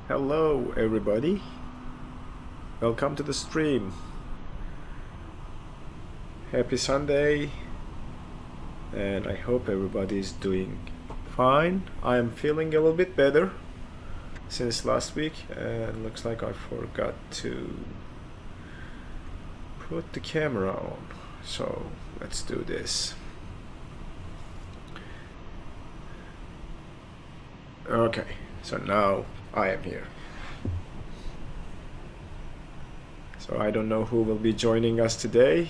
Hello everybody, welcome to the stream. Happy Sunday, and I hope everybody is doing fine. I am feeling a little bit better since last week, and looks like I forgot to put the camera on, so let's do this. Okay, so now I am here. So I don't know who will be joining us today.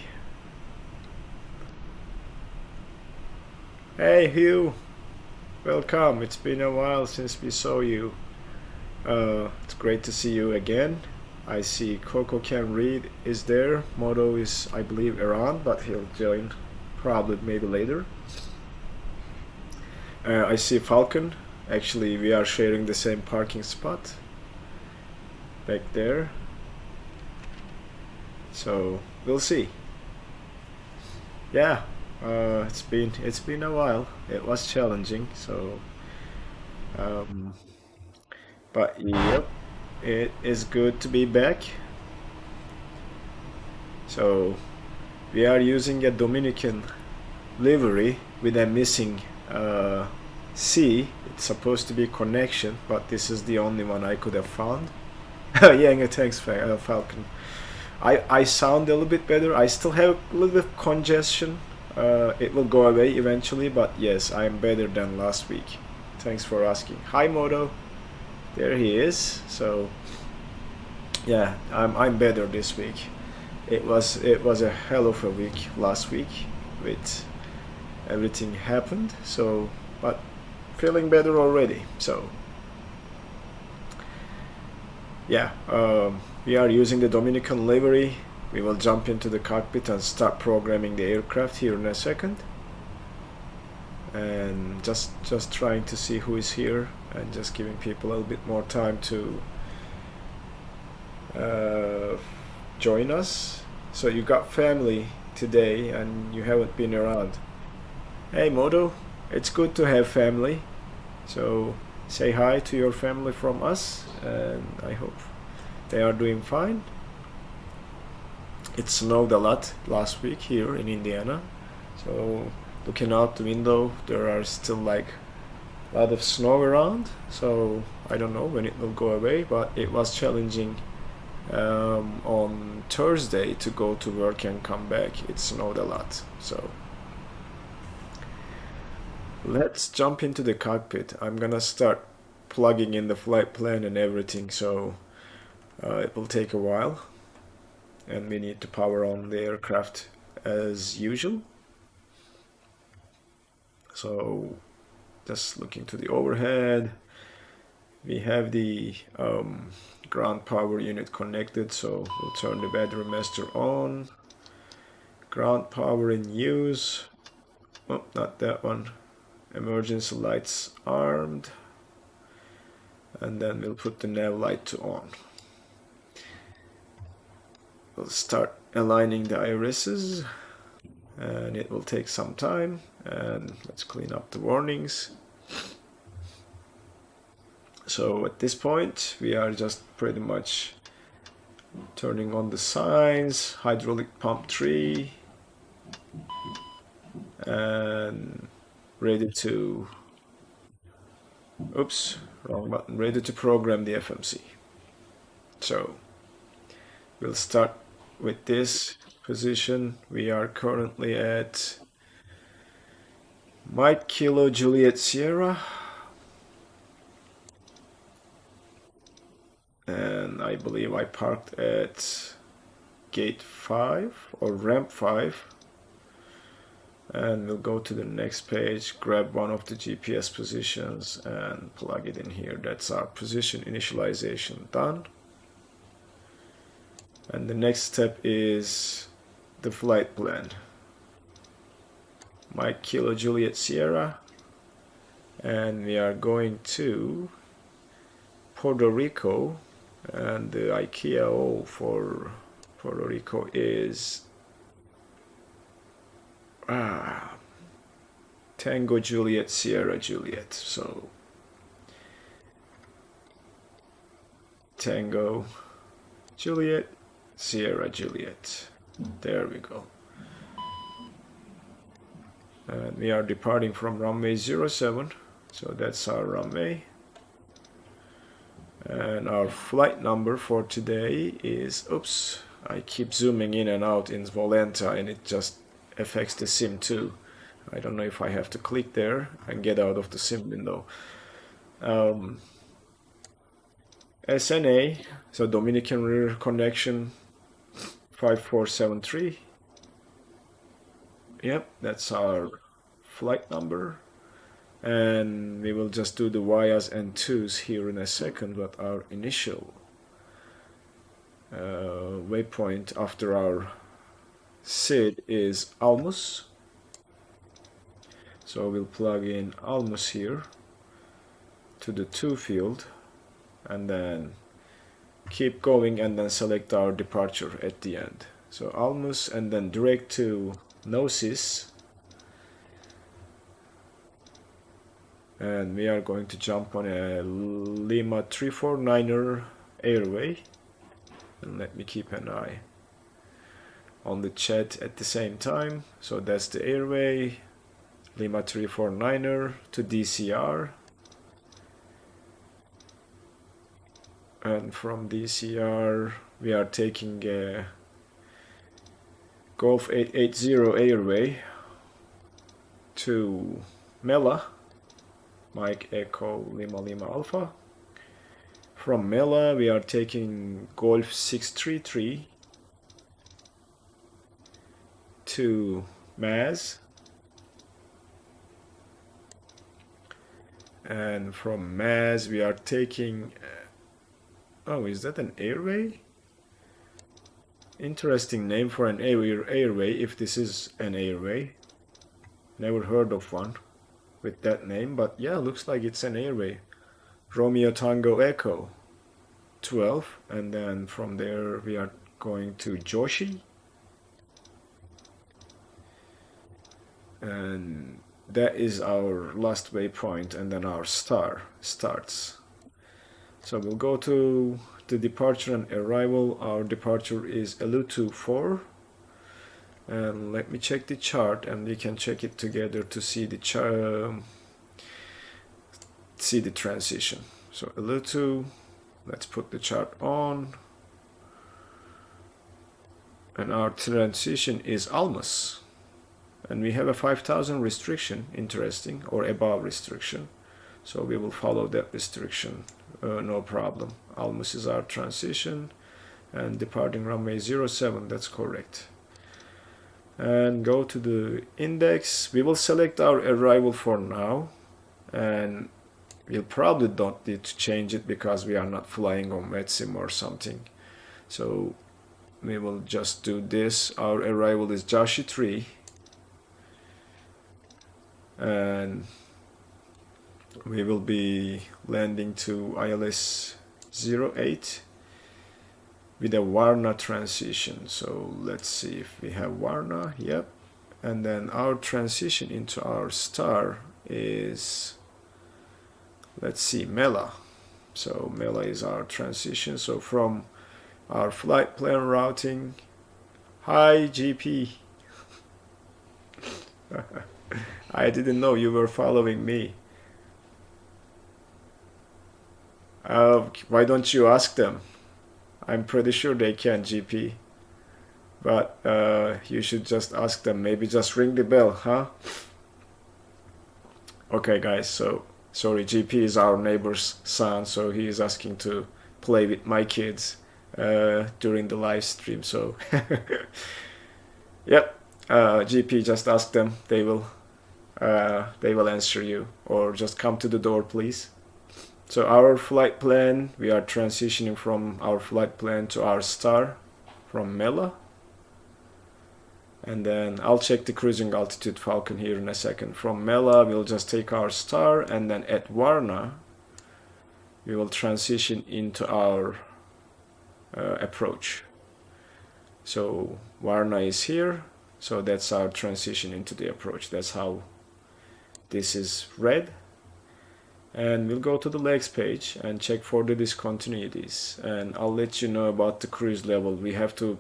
Hey Hugh, welcome. It's been a while since we saw you. It's great to see you again. I see Coco Can Read is there. Moto is, I believe, around, but he'll join probably maybe later. I see Falcon. Actually, we are sharing the same parking spot back there. So we'll see. Yeah, it's been a while. It was challenging. So, but yep, it is good to be back. So we are using a Dominican livery with a missing C. It's supposed to be connection, but this is the only one I could have found. Yeah, thanks, Falcon. I sound a little bit better. I still have a little bit of congestion. It will go away eventually, but yes, I'm better than last week. Thanks for asking. Hi, Moto. There he is. So yeah, I'm better this week. It was a hell of a week last week with everything happened. So, but feeling better already. So yeah, we are using the Dominican livery. We will jump into the cockpit and start programming the aircraft here in a second. And just trying to see who is here and just giving people a little bit more time to join us. So you got family today and you haven't been around. Hey Moto, it's good to have family. So say hi to your family from us, and I hope they are doing fine. It snowed a lot last week here in Indiana, so looking out the window there are still like a lot of snow around, so I don't know when it will go away, but it was challenging on Thursday to go to work and come back. It snowed a lot. So let's jump into the cockpit. I'm gonna start plugging in the flight plan and everything, so it will take a while, and we need to power on the aircraft as usual. So just looking to the overhead, we have the ground power unit connected, so we'll turn the battery master on. Ground power in use. Oh, not that one. Emergency lights armed, and then we'll put the nav light to on. We'll start aligning the irises, and it will take some time, and let's clean up the warnings. So at this point we are just pretty much turning on the signs, hydraulic pump 3, and ready to, oops, wrong button, ready to program the FMC. So we'll start with this position. We are currently at Mike Kilo Juliet Sierra, and I believe I parked at gate 5 or ramp 5. And we'll go to the next page, grab one of the GPS positions and plug it in here. That's our position initialization done. And the next step is the flight plan. Mike Kilo Juliet Sierra, and we are going to Puerto Rico, and the ICAO for Puerto Rico is Tango Juliet Sierra Juliet. So Tango Juliet, Sierra Juliet. There we go. And we are departing from runway 07, so that's our runway. And our flight number for today is, oops, I keep zooming in and out in Volanta and it just affects the sim too. I don't know if I have to click there and get out of the sim window. SNA, so Dominican Rear Connection 5473. Yep, that's our flight number. And we will just do the Y's and 2's here in a second, but our initial waypoint after our SID is ALMUS. So we'll plug in ALMUS here to the 2 field and then keep going and then select our departure at the end. So ALMUS and then direct to NOSIS. And we are going to jump on a Lima 349er airway. And let me keep an eye on the chat at the same time. So that's the airway, Lima 349er to DCR. And from DCR we are taking a Golf 880 airway to MELLA, Mike Echo Lima Lima Alpha. From MELLA we are taking Golf 633 to MAZ, and from MAZ we are taking oh, is that an airway? Interesting name for an airway, if this is an airway. Never heard of one with that name, but yeah, looks like it's an airway. Romeo Tango Echo 12, and then from there we are going to JOSHE, and that is our last waypoint, and then our star starts. So we'll go to the departure and arrival. Our departure is LU24, and let me check the chart and we can check it together to see the transition. So LU2, let's put the chart on, and our transition is ALMUS, and we have a 5000 restriction, interesting, or above restriction, so we will follow that restriction. No problem. ALMUS is our transition, and departing runway 07, that's correct. And go to the index. We will select our arrival for now, and we'll probably don't need to change it because we are not flying on VetSim or something. So we will just do this. Our arrival is JOSHE 3, and we will be landing to ILS 08 with a Varna transition. So let's see if we have Varna. Yep. And then our transition into our star is, let's see, MELLA. So MELLA is our transition. So from our flight plan routing, hi GP. I didn't know you were following me. Why don't you ask them? I'm pretty sure they can, GP. But you should just ask them. Maybe just ring the bell, huh? Okay, guys. So sorry, GP is our neighbor's son, so he is asking to play with my kids during the live stream. So, yep. GP, just ask them. They will answer you, or just come to the door, please. So our flight plan, we are transitioning from our flight plan to our star from MELLA. And then I'll check the cruising altitude Falcon here in a second. From MELLA, we'll just take our star, and then at Varna, we will transition into our approach. So Varna is here, so that's our transition into the approach. That's how this is read. and we'll go to the legs page and check for the discontinuities, and I'll let you know about the cruise level. We have to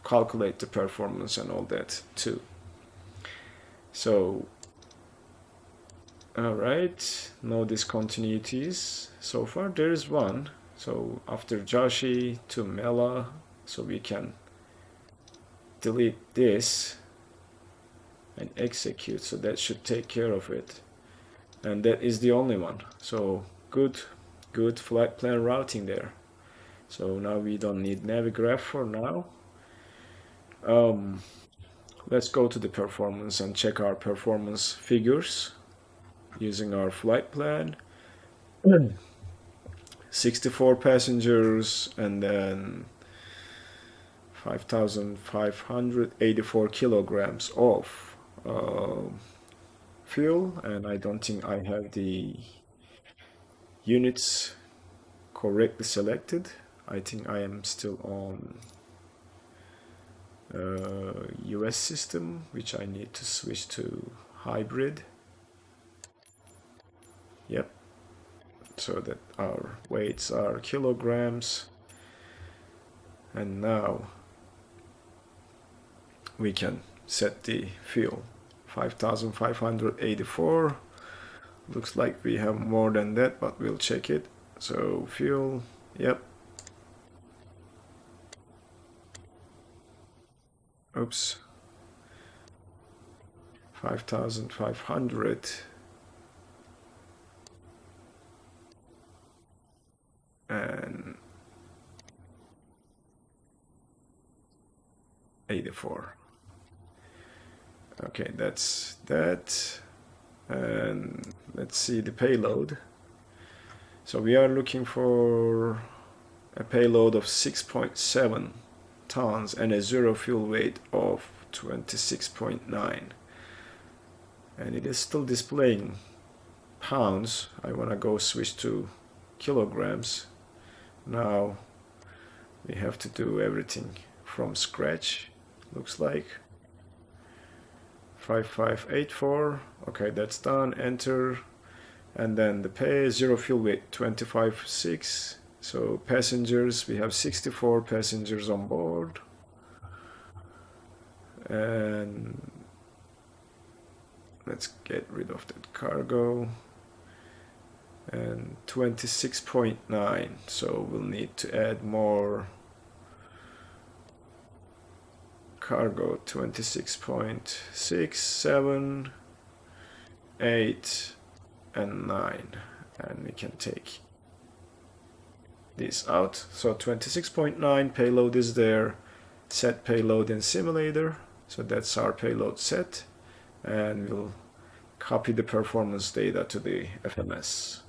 calculate the performance and all that too. So alright, no discontinuities so far. There is one. So after JOSHE to MELLA, so we can delete this and execute, so that should take care of it, and that is the only one. So good flight plan routing there. So now we don't need Navigraph for now. Let's go to the performance and check our performance figures using our flight plan. 64 passengers and then 5,584 kilograms of fuel, and I don't think I have the units correctly selected. I think I am still on US system, which I need to switch to hybrid. Yep, so that our weights are kilograms, and now we can set the fuel. 5,584. Looks like we have more than that, but we'll check it. So fuel, yep. Oops. 5,500 and 84. Okay, that's that. And let's see the payload. So we are looking for a payload of 6.7 tons and a zero fuel weight of 26.9, and it is still displaying pounds. I want to go switch to kilograms. Now we have to do everything from scratch, looks like. 5584. Okay, that's done. Enter. And then the pay, zero fuel weight 25.6. So passengers, we have 64 passengers on board, and let's get rid of that cargo. And 26.9, so we'll need to add more cargo. 26.6, 7, 8 and 9, and we can take this out. So 26.9 payload is there. Set payload in simulator, so that's our payload set, and we'll copy the performance data to the FMS.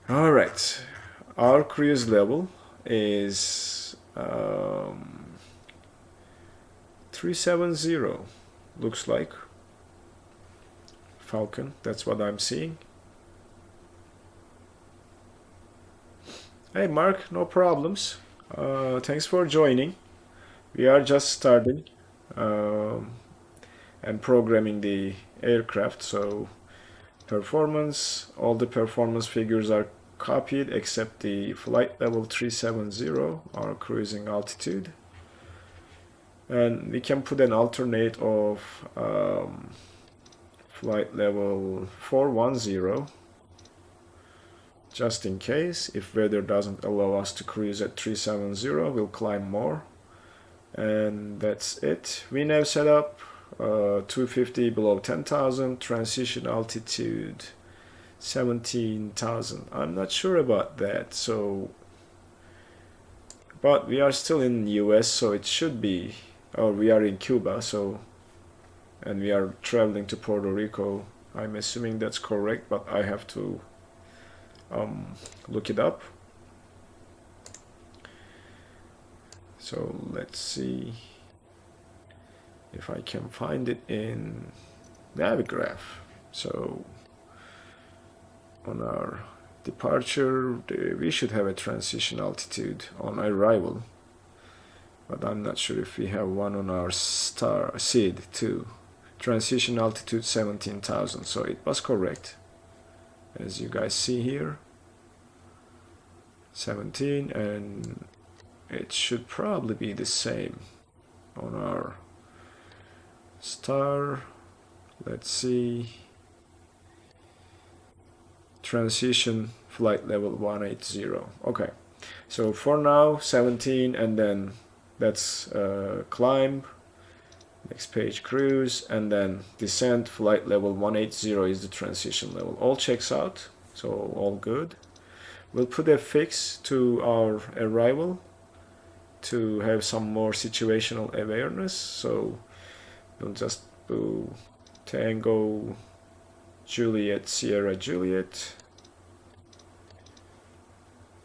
All right, our cruise level is 370, looks like. Falcon, that's what I'm seeing. Hey Mark, no problems. Thanks for joining. We are just starting and programming the aircraft, so performance, all the performance figures are copied except the flight level 370, our cruising altitude, and we can put an alternate of flight level 410 just in case. If weather doesn't allow us to cruise at 370, we'll climb more, and that's it. VNAV setup 250 below 10,000, transition altitude 17,000. I'm not sure about that, so, but we are still in US, so it should be, or we are in Cuba, so, and we are traveling to Puerto Rico. I'm assuming that's correct, but I have to look it up. So let's see if I can find it in Navigraph. So on our departure, we should have a transition altitude on arrival, but I'm not sure if we have one on our seed too. Transition altitude 17,000, so it was correct. as you guys see here, 17, and it should probably be the same on our star. Let's see, transition flight level 180. Okay, so for now 17, and then that's climb, next page cruise, and then descent flight level 180 is the transition level. All checks out, so all good. We'll put a fix to our arrival to have some more situational awareness. So we'll just do Tango Juliet Sierra Juliet,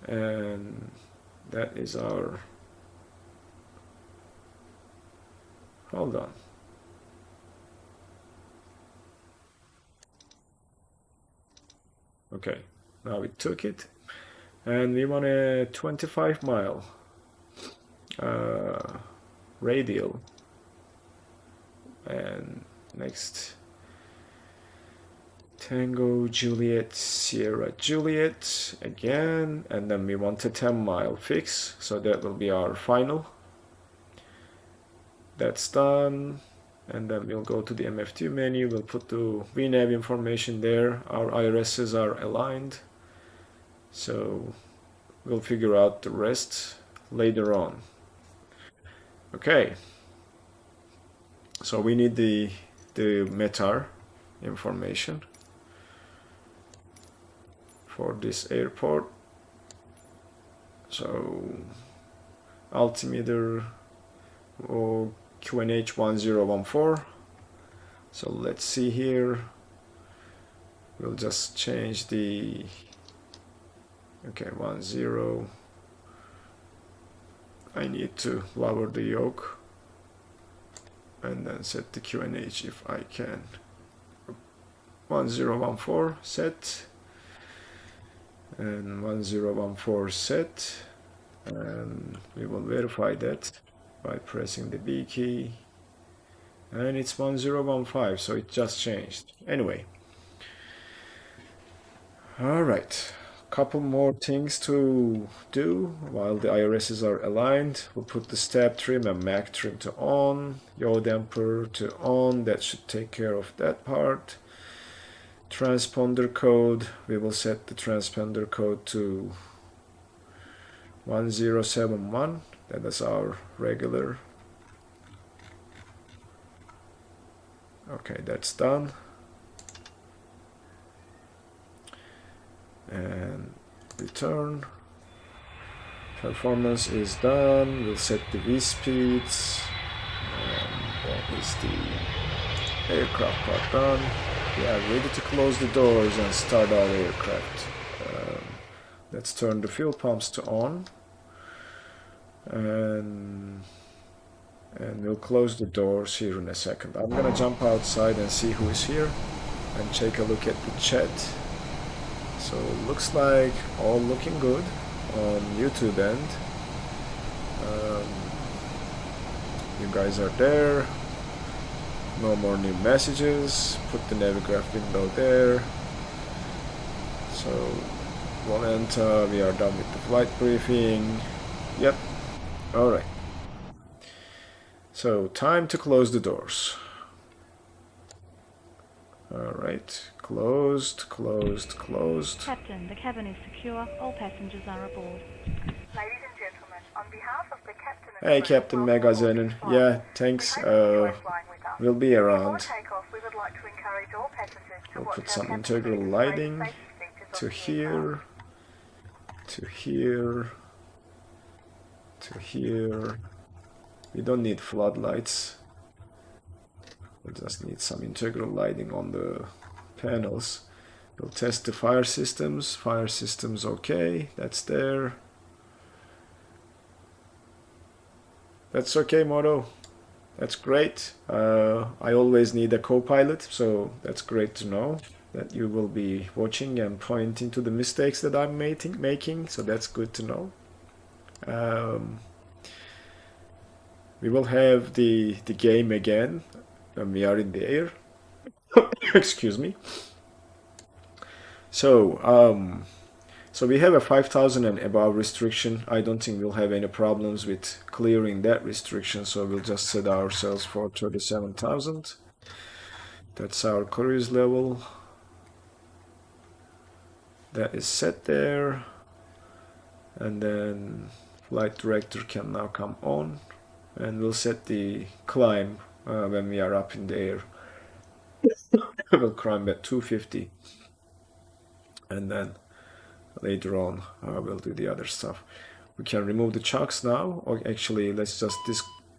and that is our, hold on, okay, now we took it, and we want a 25-mile radial, and next Tango Juliet Sierra Juliet again, and then we want a 10-mile fix, so that will be our final. That's done, and then we'll go to the MF2 menu. We'll put the VNAV information there. Our IRSs are aligned, so we'll figure out the rest later on. Okay, so we need the METAR information for this airport. So altimeter QNH 1014. So let's see here, we'll just change the, okay, 10. I need to lower the yoke and then set the QNH if I can. 1014 set, and 1014 set, and we will verify that by pressing the B key, and it's 1015, so it just changed. Anyway, all right, couple more things to do while the IRSs are aligned. We'll put the stab trim and mag trim to on, yaw damper to on. That should take care of that part. Transponder code, we will set the transponder code to 1071. That is our regular. Okay, that's done. And return. Performance is done. We'll set the V speeds, and that is the aircraft part done. Yeah, ready to close the doors and start our aircraft. Let's turn the fuel pumps to on, and we'll close the doors here in a second. I'm gonna jump outside and see who is here and take a look at the chat. So looks like all looking good on YouTube end. You guys are there. No more new messages. Put the Navigraph window there. So Volanta, we are done with the flight briefing. Yep. Alright. So time to close the doors. Alright. Closed, closed, closed. Captain, the cabin is secure. All passengers are aboard. Ladies and gentlemen, on behalf of the captain Hey, Captainmegaxenon. Yeah, thanks. We'll be around. We'll put some integral lighting to here, to here, to here. We don't need floodlights. We just need some integral lighting on the panels. We'll test the fire systems. Fire systems okay. That's there. That's okay, Moto. That's great. I always need a co-pilot, so that's great to know that you will be watching and pointing to the mistakes that I'm making, so that's good to know. We will have the game again when we are in the air. Excuse me. So we have a 5,000 and above restriction. I don't think we'll have any problems with clearing that restriction, so we'll just set ourselves for 37,000. That's our cruise level. That is set there. And then flight director can now come on, and we'll set the climb when we are up in the air. We'll climb at 250, and then later on we'll do the other stuff. We can remove the chocks now, or actually let's just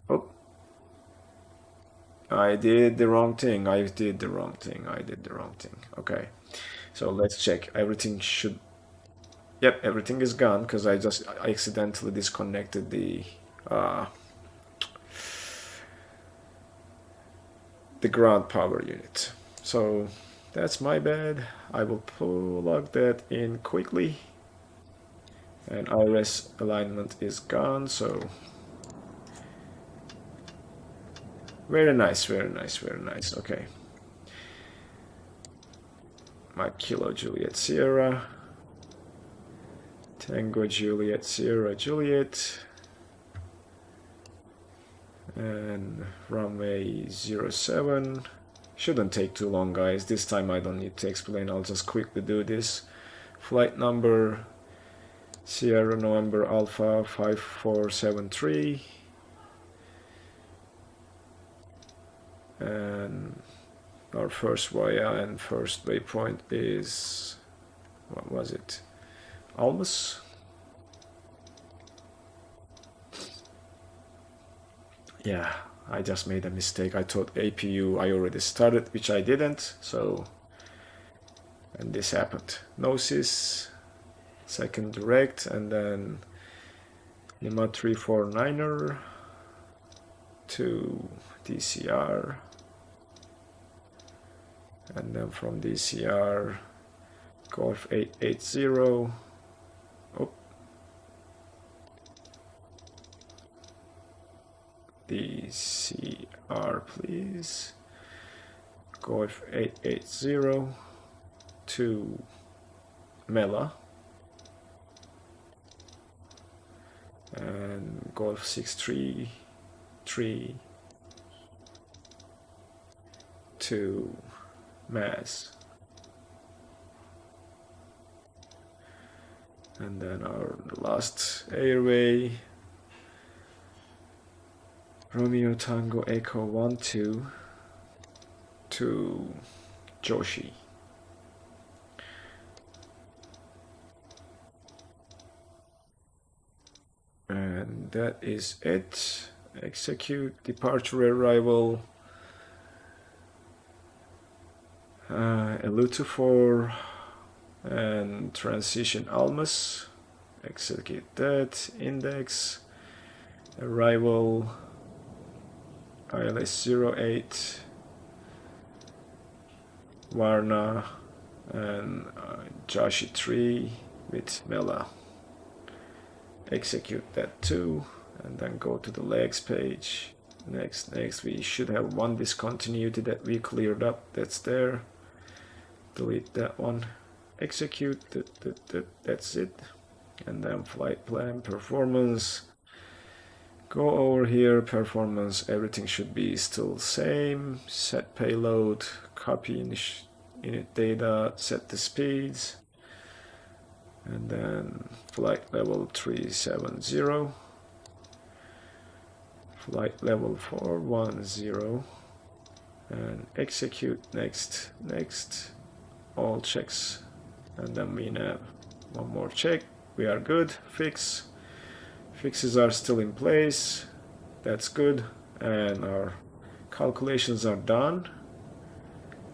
oh, I did the wrong thing. Okay, so let's check. Everything should, yep, everything is gone because I accidentally disconnected the ground power unit. So that's my bad. I will plug that in quickly, and IRS alignment is gone. So very nice. Okay, my Kilo Juliet Sierra, Tango Juliet Sierra Juliet, and runway 07. Shouldn't take too long, guys. This time I don't need to explain. I'll just quickly do this. Flight number Sierra November Alpha 5473, and our first via and first waypoint is, what was it, ALMUS. Yeah, I just made a mistake. I thought APU I already started, which I didn't. So, and this happened. NOSIS, second direct, and then Lima 349er to DCR, and then from DCR Golf 880. Oh, DCR please. Golf 880 to MELLA, and Golf 633 to MAS, and then our last airway Romeo Tango Echo 12 to JOSHE. And that is it. Execute departure arrival. LU24 and transition ALMUS. Execute that. Index. Arrival. ILS 08. Varna and JOSHE 3 with MELLA. Execute that too, and then go to the legs page. Next we should have one discontinuity that we cleared up. That's there. Delete that one. Execute. That's it. And then flight plan, performance. Go over here, performance. Everything should be still same. Set payload. Copy init data. Set the speeds. And then flight level 370, flight level 410, and execute. Next, all checks, and then we have one more check. We are good. Fixes are still in place. That's good, and our calculations are done.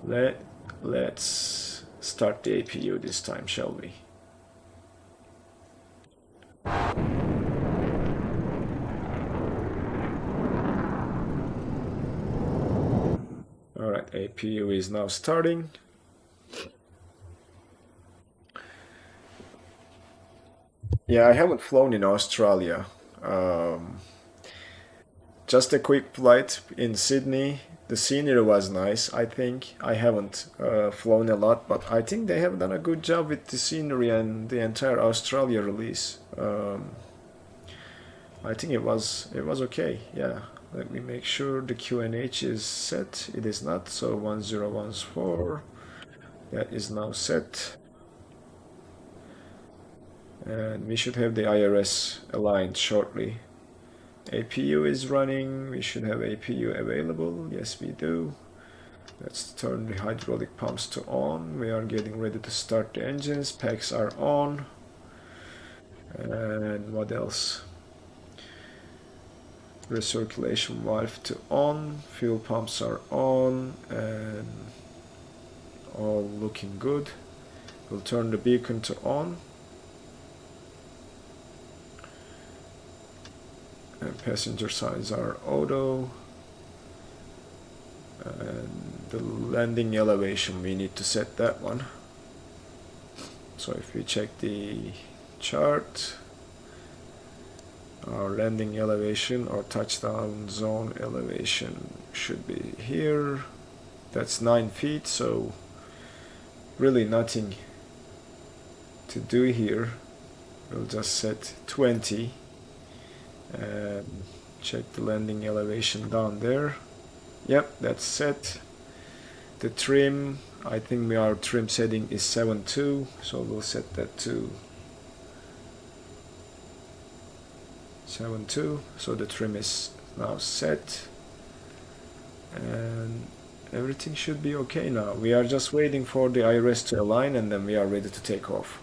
Let's start the APU this time, shall we? Alright, APU is now starting. Yeah, I haven't flown in Australia. just a quick flight in Sydney. The scenery was nice. I think I haven't flown a lot, but I think they have done a good job with the scenery and the entire Australia release. I think it was okay. Yeah, let me make sure the QNH is set. It is not, so 1014, that is now set. And we should have the IRS aligned shortly. APU is running. We should have APU available. Yes, we do. Let's turn the hydraulic pumps to on. We are getting ready to start the engines. Packs are on. And what else? Recirculation valve to on. Fuel pumps are on. And all looking good. We'll turn the beacon to on. And passenger signs are auto. And the landing elevation, we need to set that one. So if we check the chart, our landing elevation or touchdown zone elevation should be here. That's 9 feet, so really nothing to do here. We'll just set 20 and check the landing elevation down there. Yep, that's set. The trim, I think our trim setting is 7.2, so we'll set that to 7.2. So the trim is now set, and everything should be okay now. We are just waiting for the IRS to align, and then we are ready to take off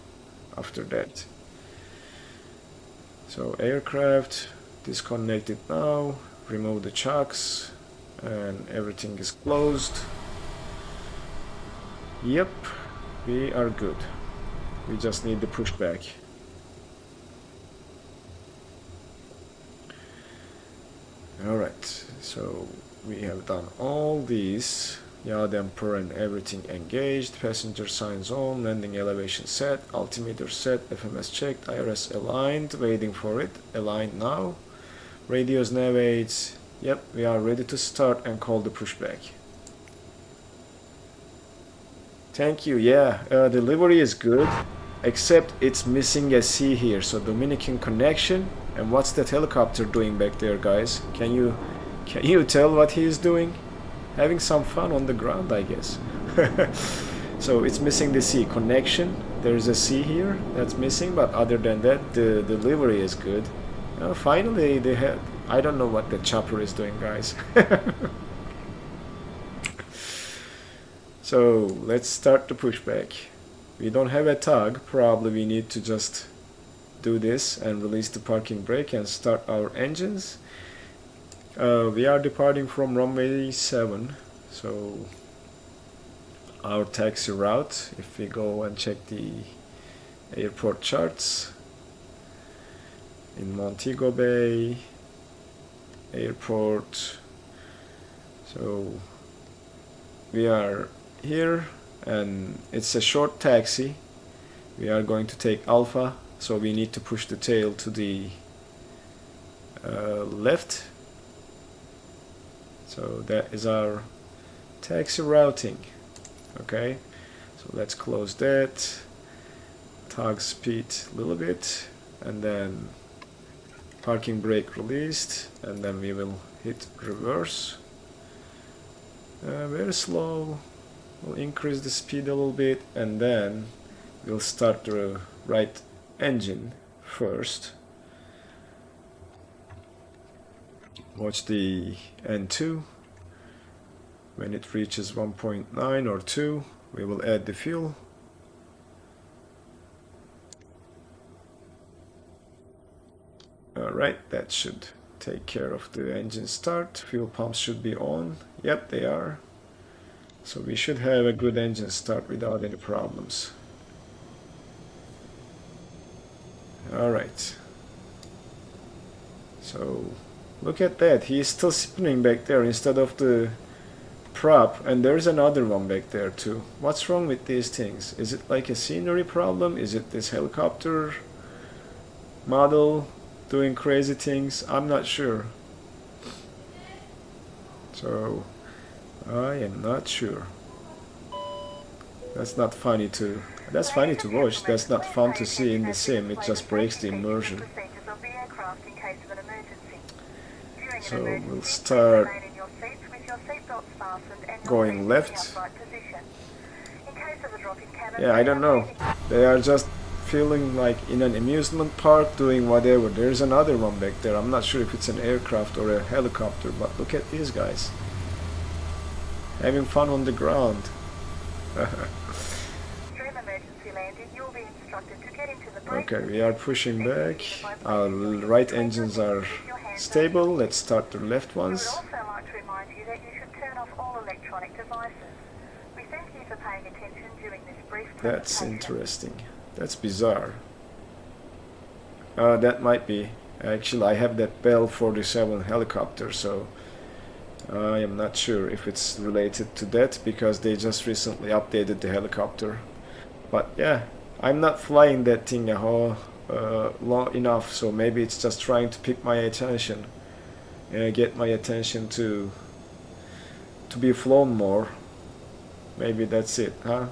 after that. So aircraft disconnected now, remove the chocks, and everything is closed. Yep, we are good. We just need the pushback. Alright, so we have done all these. Yaw damper and everything engaged, passenger signs on, landing elevation set, altimeter set, FMS checked, IRS aligned, waiting for it, aligned now. Radios, nav aids, yep, we are ready to start and call the pushback. Thank you, yeah, delivery is good, except it's missing a C here, so Dominican connection. And what's that helicopter doing back there, guys? Can you tell what he is doing? Having some fun on the ground, I guess. So it's missing the C connection. There's a C here that's missing, but other than that, the delivery is good. Finally, they had. I don't know what the chopper is doing, guys. So let's start the pushback. We don't have a tug. Probably we need to just do this and release the parking brake and start our engines. We are departing from runway 7, so our taxi route, if we go and check the airport charts, in Montego Bay airport, so we are here and it's a short taxi. We are going to take Alpha, so we need to push the tail to the left. So that is our taxi routing. Okay, so let's close that, tog speed a little bit, and then parking brake released, and then we will hit reverse. Very slow. We'll increase the speed a little bit, and then we'll start the right engine first. Watch the N2. When it reaches 1.9 or 2, we will add the fuel. Alright, that should take care of the engine start. Fuel pumps should be on. Yep, they are. So we should have a good engine start without any problems. Alright. So look at that, he is still spinning back there instead of the prop, and there's another one back there too. What's wrong with these things? Is it like a scenery problem? Is it this helicopter model doing crazy things? I'm not sure. So I am not sure. That's not funny to. That's funny to watch. That's not fun to see in the sim. It just breaks the immersion. So we'll start going left. Yeah, I don't know. They are just feeling like in an amusement park doing whatever. There's another one back there. I'm not sure if it's an aircraft or a helicopter, but look at these guys. Having fun on the ground. Okay, we are pushing back. Our right engines are stable. Let's start the left ones. We would also like to remind you that you should turn off all electronic devices. We thank you for paying attention during this brief presentation. That's interesting. That's bizarre. That might be. Actually, I have that Bell 47 helicopter, so I am not sure if it's related to that because they just recently updated the helicopter. But yeah, I'm not flying that thing long enough, so maybe it's just trying to pick my attention, get my attention to be flown more. Maybe that's it, huh?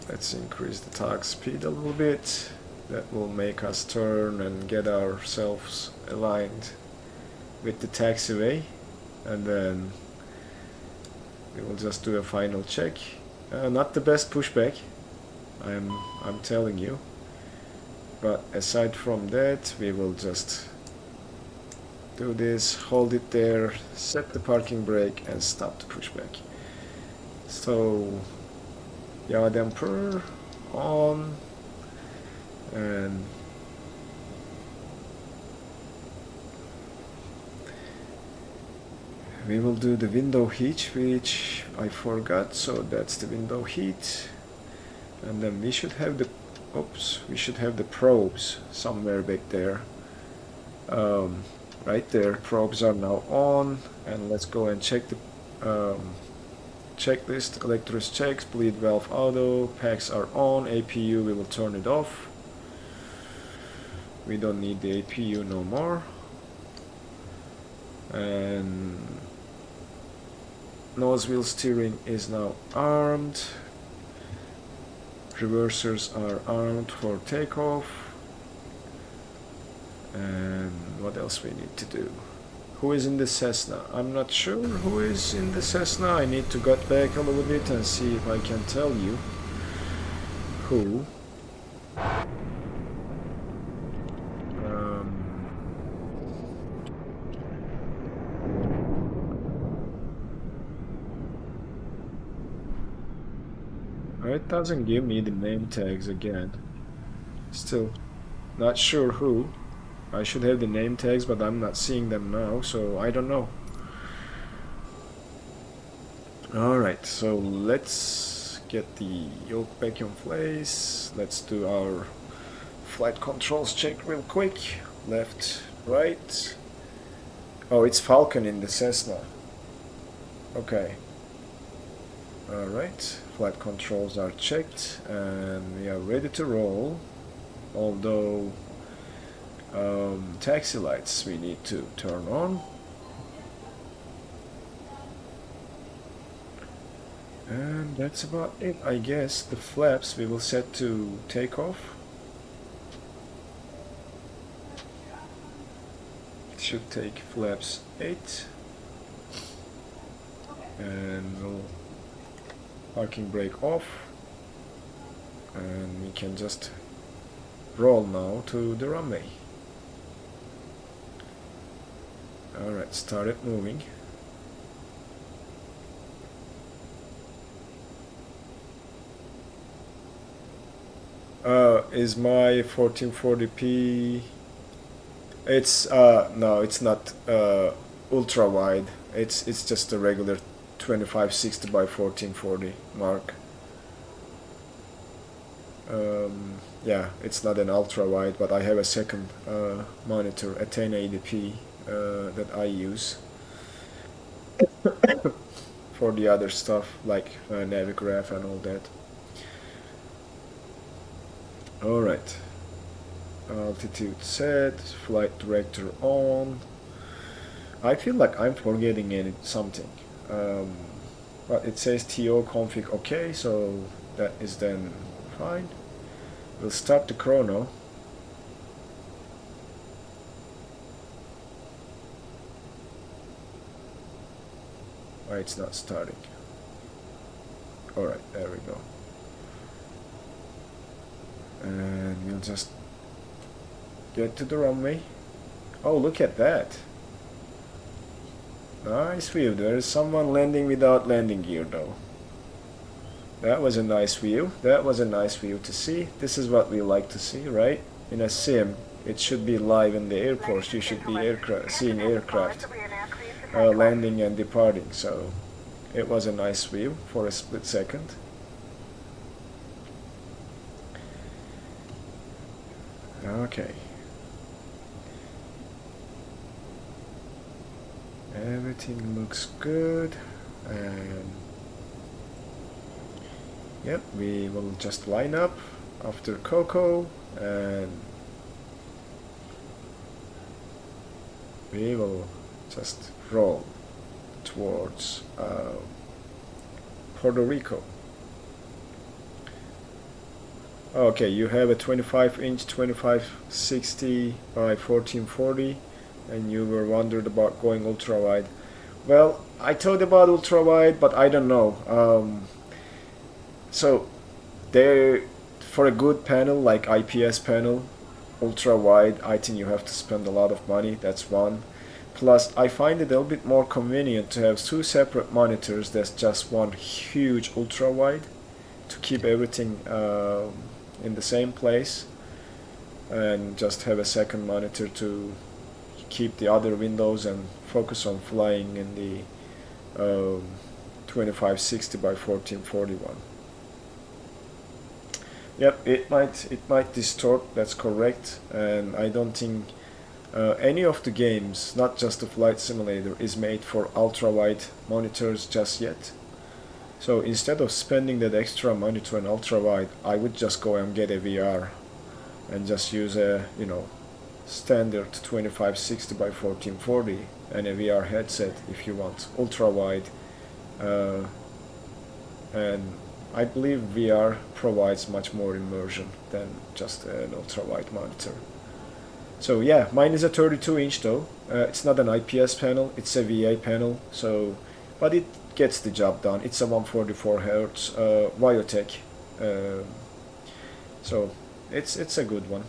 Let's increase the tug speed a little bit. That will make us turn and get ourselves aligned with the taxiway, and then we will just do a final check. Not the best pushback, I'm telling you, but aside from that we will just do this, hold it there, set the parking brake and stop the pushback. So yaw damper on, and we will do the window heat, which I forgot, so that's the window heat. And then we should have the probes somewhere back there. Right there, probes are now on, and let's go and check the checklist. Electros checks, bleed valve auto, packs are on, APU we will turn it off. We don't need the APU no more. And nose wheel steering is now armed. Reversers are armed for takeoff. And what else we need to do? Who is in the Cessna? I'm not sure who is in the Cessna. I need to get back a little bit and see if I can tell you who. It doesn't give me the name tags again. Still not sure who. I should have the name tags, but I'm not seeing them now, so I don't know. Alright, so let's get the yoke back in place. Let's do our flight controls check real quick. Left, right. Oh, it's Falcon in the Cessna. Okay. Alright, flight controls are checked and we are ready to roll. Although taxi lights we need to turn on. And that's about it, I guess. The flaps we will set to takeoff. It should take flaps 8. And we'll parking brake off. And we can just roll now to the runway. Alright, start it moving. Is my 1440p, it's no, it's not ultra wide, it's just a regular 2560 by 1440 mark. Yeah, it's not an ultra wide, but I have a second monitor, a 1080p that I use for the other stuff like Navigraph and all that. Alright, altitude set, flight director on, I feel like I'm forgetting something. But it says TO config OK, so that is then fine. We'll start the chrono. Why it's not starting? Alright, there we go. And we'll just get to the runway. Oh, look at that. Nice view. There is someone landing without landing gear though. That was a nice view. That was a nice view to see. This is what we like to see, right? In a sim, it should be live in the airports. You should be seeing aircraft landing and departing. So it was a nice view for a split second. Okay. Everything looks good, and yep, we will just line up after Coco, and we will just roll towards Puerto Rico. Okay, you have a 25-inch 2560 by 1440, and you were wondered about going ultra wide. Well, I thought about ultra wide, but I don't know. So there, for a good panel like IPS panel, ultra wide, I think you have to spend a lot of money. That's one. Plus, I find it a little bit more convenient to have two separate monitors that's just one huge ultra wide to keep everything in the same place, and just have a second monitor to keep the other windows and focus on flying in the 2560 by 1441. Yep, it might distort, that's correct, and I don't think any of the games, not just the flight simulator, is made for ultra-wide monitors just yet. So instead of spending that extra money to an ultra-wide, I would just go and get a VR and just use a, you know, standard 2560 by 1440 and a VR headset if you want ultra-wide. And I believe VR provides much more immersion than just an ultra-wide monitor. So yeah, mine is a 32-inch though. It's not an IPS panel, it's a VA panel. So, but it gets the job done. It's a 144 Hz Viotek. So it's a good one.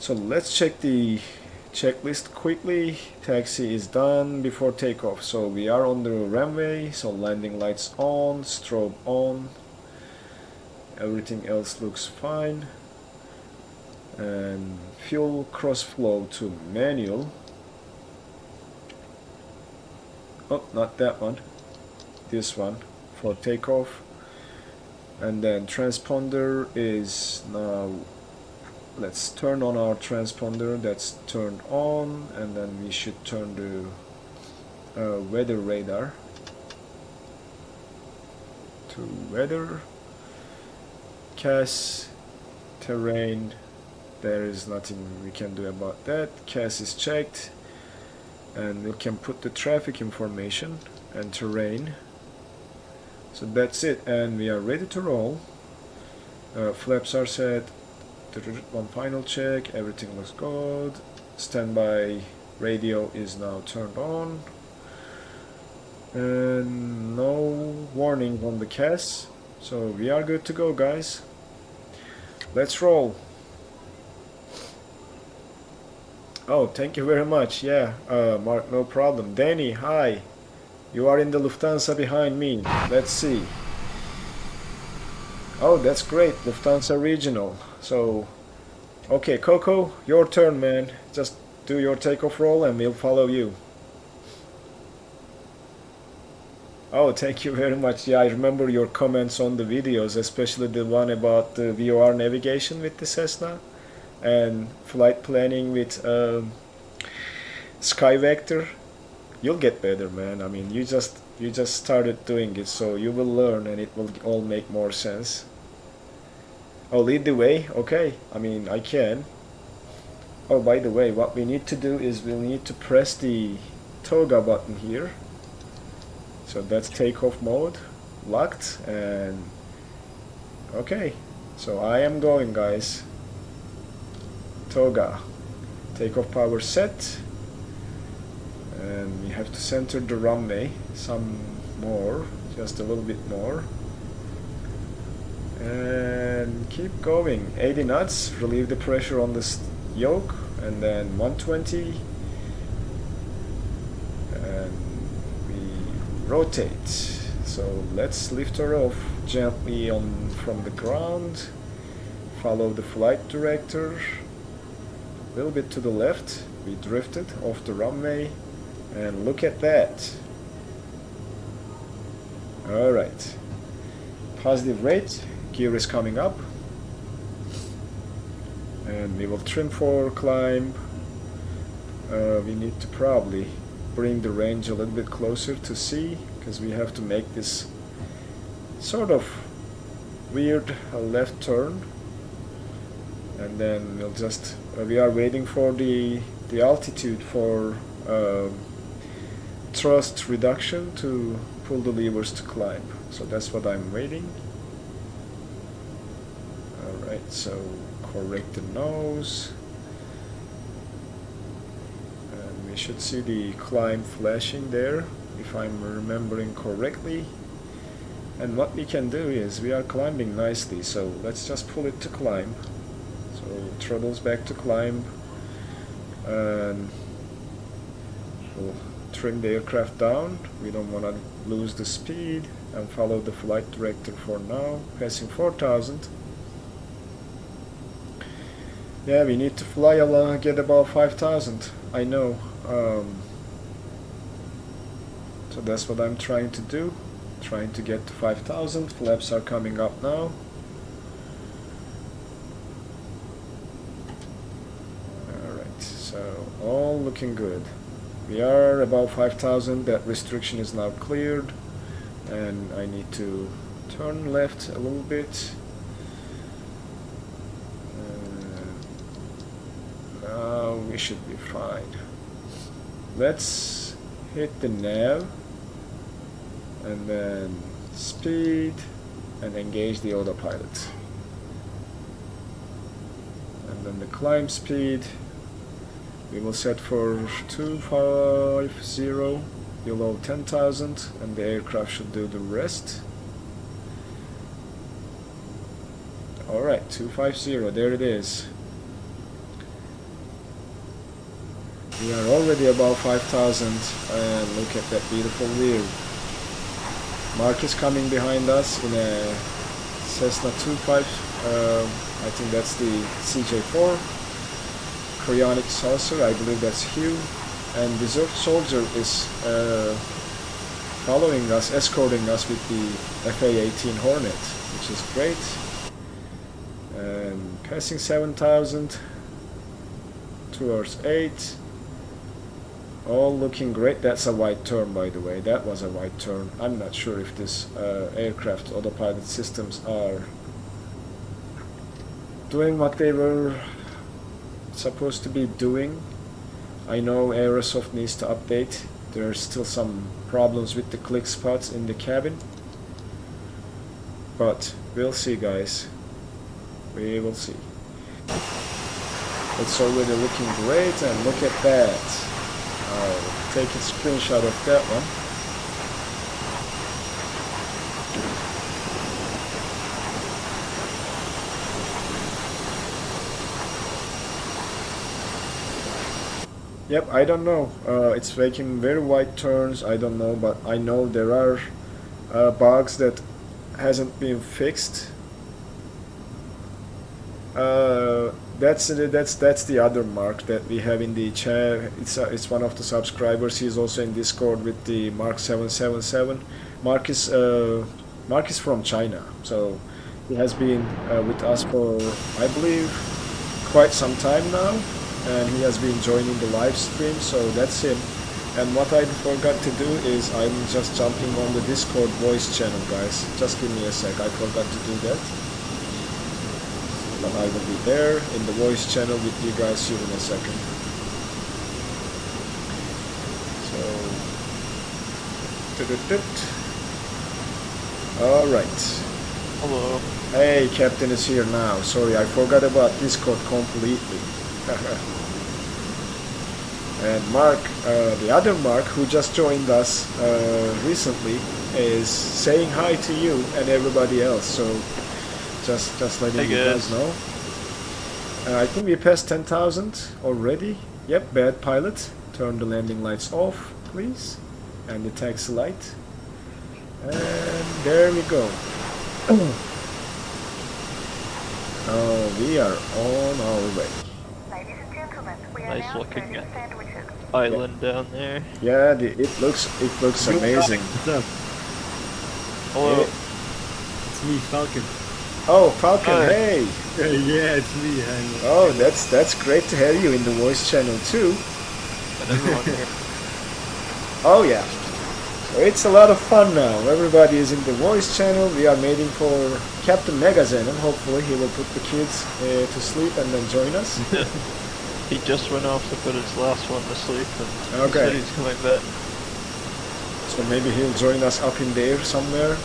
So let's check the checklist quickly. Taxi is done before takeoff. So we are on the runway. So landing lights on, strobe on. Everything else looks fine. And fuel cross flow to manual. Oh, not that one. This one for takeoff. And then transponder is now, let's turn on our transponder. That's turned on, and then we should turn the weather radar to weather. CAS, terrain, there is nothing we can do about that. CAS is checked, and we can put the traffic information and terrain. So that's it, and we are ready to roll. Flaps are set. One final check, everything looks good. Standby radio is now turned on, and no warning on the CAS, so we are good to go, guys. Let's roll. Oh, thank you very much. Yeah, Mark, no problem. Danny, hi. You are in the Lufthansa behind me. Let's see. Oh, that's great. Lufthansa Regional. So, okay, Coco, your turn, man. Just do your takeoff roll and we'll follow you. Oh, thank you very much. Yeah, I remember your comments on the videos, especially the one about the VOR navigation with the Cessna and flight planning with SkyVector. You'll get better, man. I mean, you just started doing it, so you will learn and it will all make more sense. Oh, lead the way? Okay, I mean, I can. Oh, by the way, what we need to do is we'll need to press the toga button here. So that's takeoff mode, locked, and okay. So I am going, guys. Toga, takeoff power set, and we have to center the runway some more, just a little bit more, and keep going. 80 knots, relieve the pressure on this yoke, and then 120, and we rotate. So let's lift her off gently on from the ground, follow the flight director, a little bit to the left. We drifted off the runway, and look at that. Alright, positive rate, gear is coming up, and we will trim for climb. We need to probably bring the range a little bit closer to see, because we have to make this sort of weird left turn, and then we'll just we are waiting for the altitude for thrust reduction to pull the levers to climb. So that's what I'm waiting. Alright, so correct the nose, and we should see the climb flashing there, if I'm remembering correctly. And what we can do is, we are climbing nicely, so let's just pull it to climb. So throttles back to climb, and we'll trim the aircraft down. We don't want to lose the speed, and follow the flight director for now. Passing 4,000. Yeah, we need to fly along, get above 5,000. I know. So that's what I'm trying to do. Trying to get to 5,000. Flaps are coming up now. Alright, so all looking good. We are above 5,000. That restriction is now cleared, and I need to turn left a little bit. Now we should be fine. Let's hit the nav, and then speed, and engage the autopilot. And then the climb speed we will set for 250 below 10,000, and the aircraft should do the rest. Alright, 250, there it is. We are already above 5,000, and look at that beautiful view. Mark is coming behind us in a Cessna 25, I think that's the CJ4. Cryonic saucer, I believe that's Hugh. And Reserve Soldier is following us, escorting us with the FA-18 Hornet, which is great. And passing 7,000 towards 8. All looking great. That's a wide turn, by the way. That was a wide turn. I'm not sure if this aircraft autopilot systems are doing what they were supposed to be doing. I know Aerosoft needs to update. There's still some problems with the click spots in the cabin, but we'll see, guys. We will see. It's already looking great, and look at that. I'll take a screenshot of that one. Yep, I don't know. It's making very wide turns. I don't know, but I know there are bugs that hasn't been fixed. That's the other Mark that we have in the chat. It's one of the subscribers. He's also in Discord with the Mark 777. Mark is from China, so he has been with us for, I believe, quite some time now, and he has been joining the live stream. So that's him. And what I forgot to do is, I'm just jumping on the Discord voice channel, guys. Just give me a sec. I forgot to do that. But I will be there in the voice channel with you guys soon in a second. So All right. Hello. Hey, Captain is here now. Sorry, I forgot about Discord completely. And Mark, the other Mark, who just joined us recently, is saying hi to you and everybody else. So just letting you guys know. I think we passed 10,000 already. Yep, bad pilot. Turn the landing lights off, please, and the taxi light. And there we go. Oh, we are on our way. Ladies and gentlemen, we are Nice now looking serving sandwiches. island down there. Yeah, it looks amazing. What's up? Hello. It's me, Falcon. Oh, Falcon, Hi. hey! Yeah, it's me. Oh, that's great to have you in the voice channel too. And everyone here. Oh yeah. So it's a lot of fun now. Everybody is in the voice channel. We are waiting for Captainmegaxenon. Hopefully he will put the kids to sleep and then join us. He just went off to put his last one to sleep and Okay. he said he's coming back. So maybe he'll join us up in there somewhere.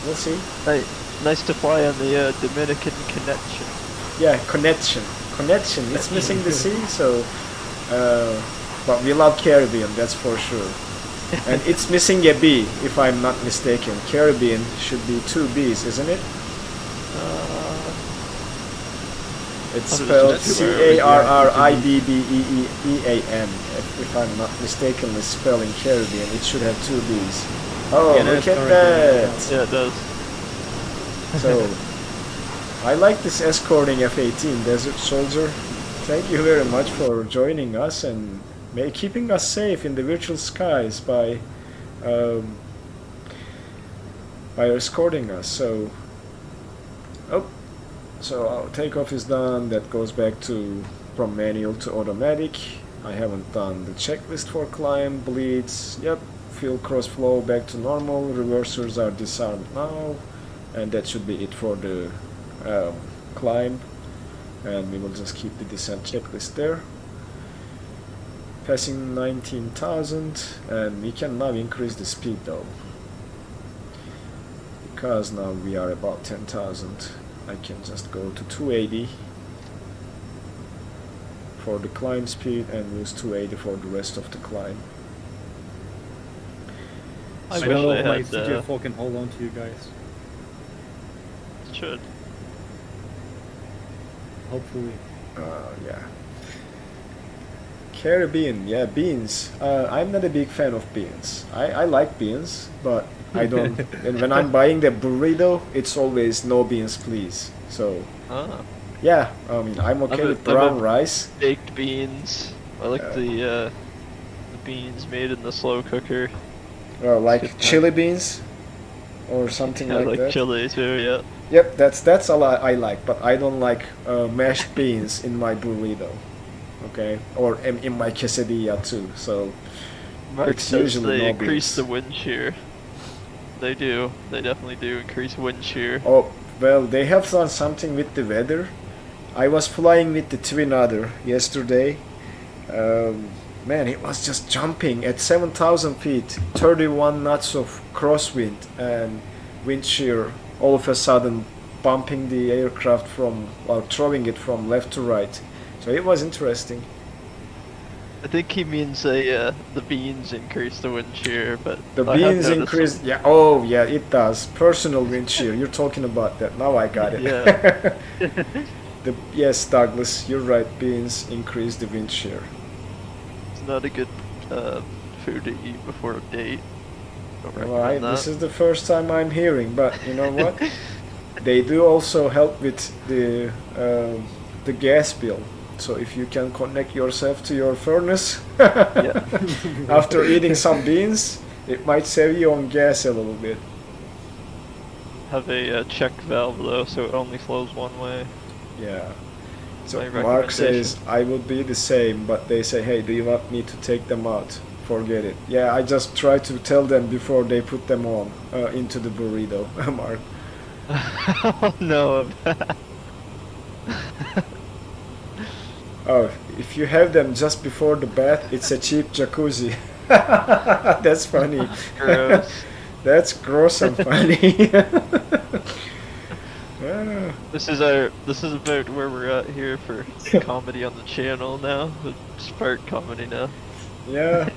We'll see. Hey, nice to fly on the Dominican connection. Yeah, connection. It's missing the C, so. But we love Caribbean, that's for sure. And it's missing a B, if I'm not mistaken. Caribbean should be 2 B's, isn't it? It's spelled C-A-R-R-I-B-B-E-E-E-A-N. If I'm not mistakenly spelling Caribbean, it should have 2 B's. Oh, Yeah, look that's at correct. that! Yeah, it does. So, I like this escorting F-18 Desert Soldier. Thank you very much for joining us and keeping us safe in the virtual skies by escorting us. So, so our takeoff is done. That goes back from manual to automatic. I haven't done the checklist for climb, bleeds. Yep, fuel cross flow back to normal. Reversers are disarmed now, and that should be it for the climb. And we will just keep the descent checklist there. Passing 19,000, and we can now increase the speed though, because now we are about 10,000. I can just go to 280 for the climb speed and use 280 for the rest of the climb. I I wish don't know I if my had, CJ4 can hold on to you guys. should. Hopefully. Yeah. Caribbean, yeah, beans. I'm not a big fan of beans. I like beans, but I don't. And when I'm buying the burrito, it's always no beans, please. So, Ah. yeah, I mean, I'm okay with brown rice. Baked beans. I like the beans made in the slow cooker. Like chili beans or something I like like that. chili too, yeah. Yep, that's all I like, but I don't like mashed beans in my burrito. Okay, or in my quesadilla too. So Mark it's says usually they no increase beans. the wind shear. They do. They definitely do increase wind shear. Oh, well, they have done something with the weather. I was flying with the Twin Otter yesterday. Man, it was just jumping at 7,000 feet, 31 knots of crosswind and wind shear, all of a sudden bumping the aircraft or throwing it from left to right. So it was interesting. I think he means the beans increase the wind shear, but The I have beans noticed increase, them. yeah, oh yeah, it does. Personal wind shear, you're talking about that. Now I got it. Yeah. Yes, Douglas, you're right, beans increase the wind shear. It's not a good food to eat before a date. Don't Well, recommend this that. is the first time I'm hearing, but you know what? They do also help with the gas bill. So if you can connect yourself to your furnace Yeah. after eating some beans, it might save you on gas a little bit. Have a check valve though, so it only flows one way. Yeah. So My Mark says, recommendation. I would be the same, but they say, hey, do you want me to take them out? Forget it. Yeah, I just try to tell them before they put them on into the burrito, Mark. Oh no. Oh, if you have them just before the bath, it's a cheap jacuzzi. That's funny. Gross. That's gross and funny. Ah, This is about where we're at here for comedy on the channel now. It's part comedy now. yeah.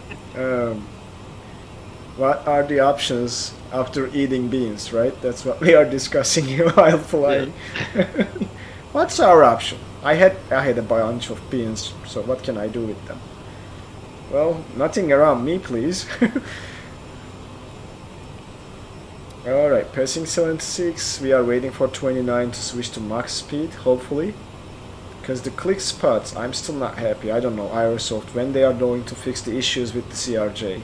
What are the options after eating beans, right? That's what we are discussing while flying. What's our option? I had a bunch of beans, so what can I do with them? Well, nothing around me, please. Alright, passing 76, we are waiting for 29 to switch to max speed, hopefully. Because the click spots, I'm still not happy. I don't know, Aerosoft, when they are going to fix the issues with the CRJ.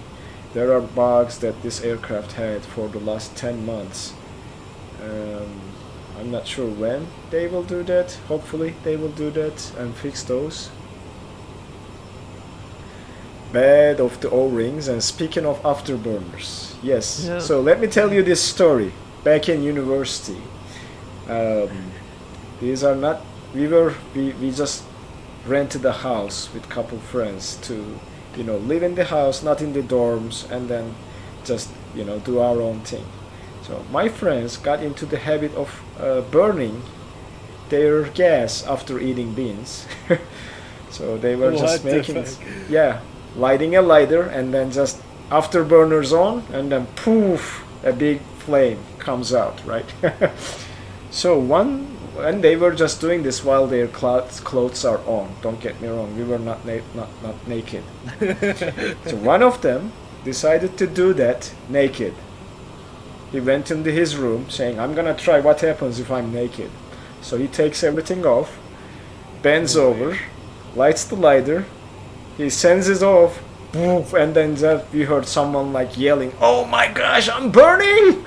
There are bugs that this aircraft had for the last 10 months. I'm not sure when they will do that. Hopefully they will do that and fix those. Bad of the O-rings. And speaking of afterburners, yes. Yeah. So let me tell you this story. Back in university, these are not. We just rented a house with couple friends to, you know, live in the house, not in the dorms, and then just, you know, do our own thing. So my friends got into the habit of burning their gas after eating beans. So they were just making, yeah, lighting a lighter and then just afterburners on, and then poof, a big flame comes out, right? So and they were just doing this while their clothes are on. Don't get me wrong, we were not naked. So one of them decided to do that naked. He went into his room saying, I'm gonna try what happens if I'm naked. So he takes everything off, bends over, lights the lighter, he sends it off, poof, and then we heard someone like yelling, oh my gosh, I'm burning!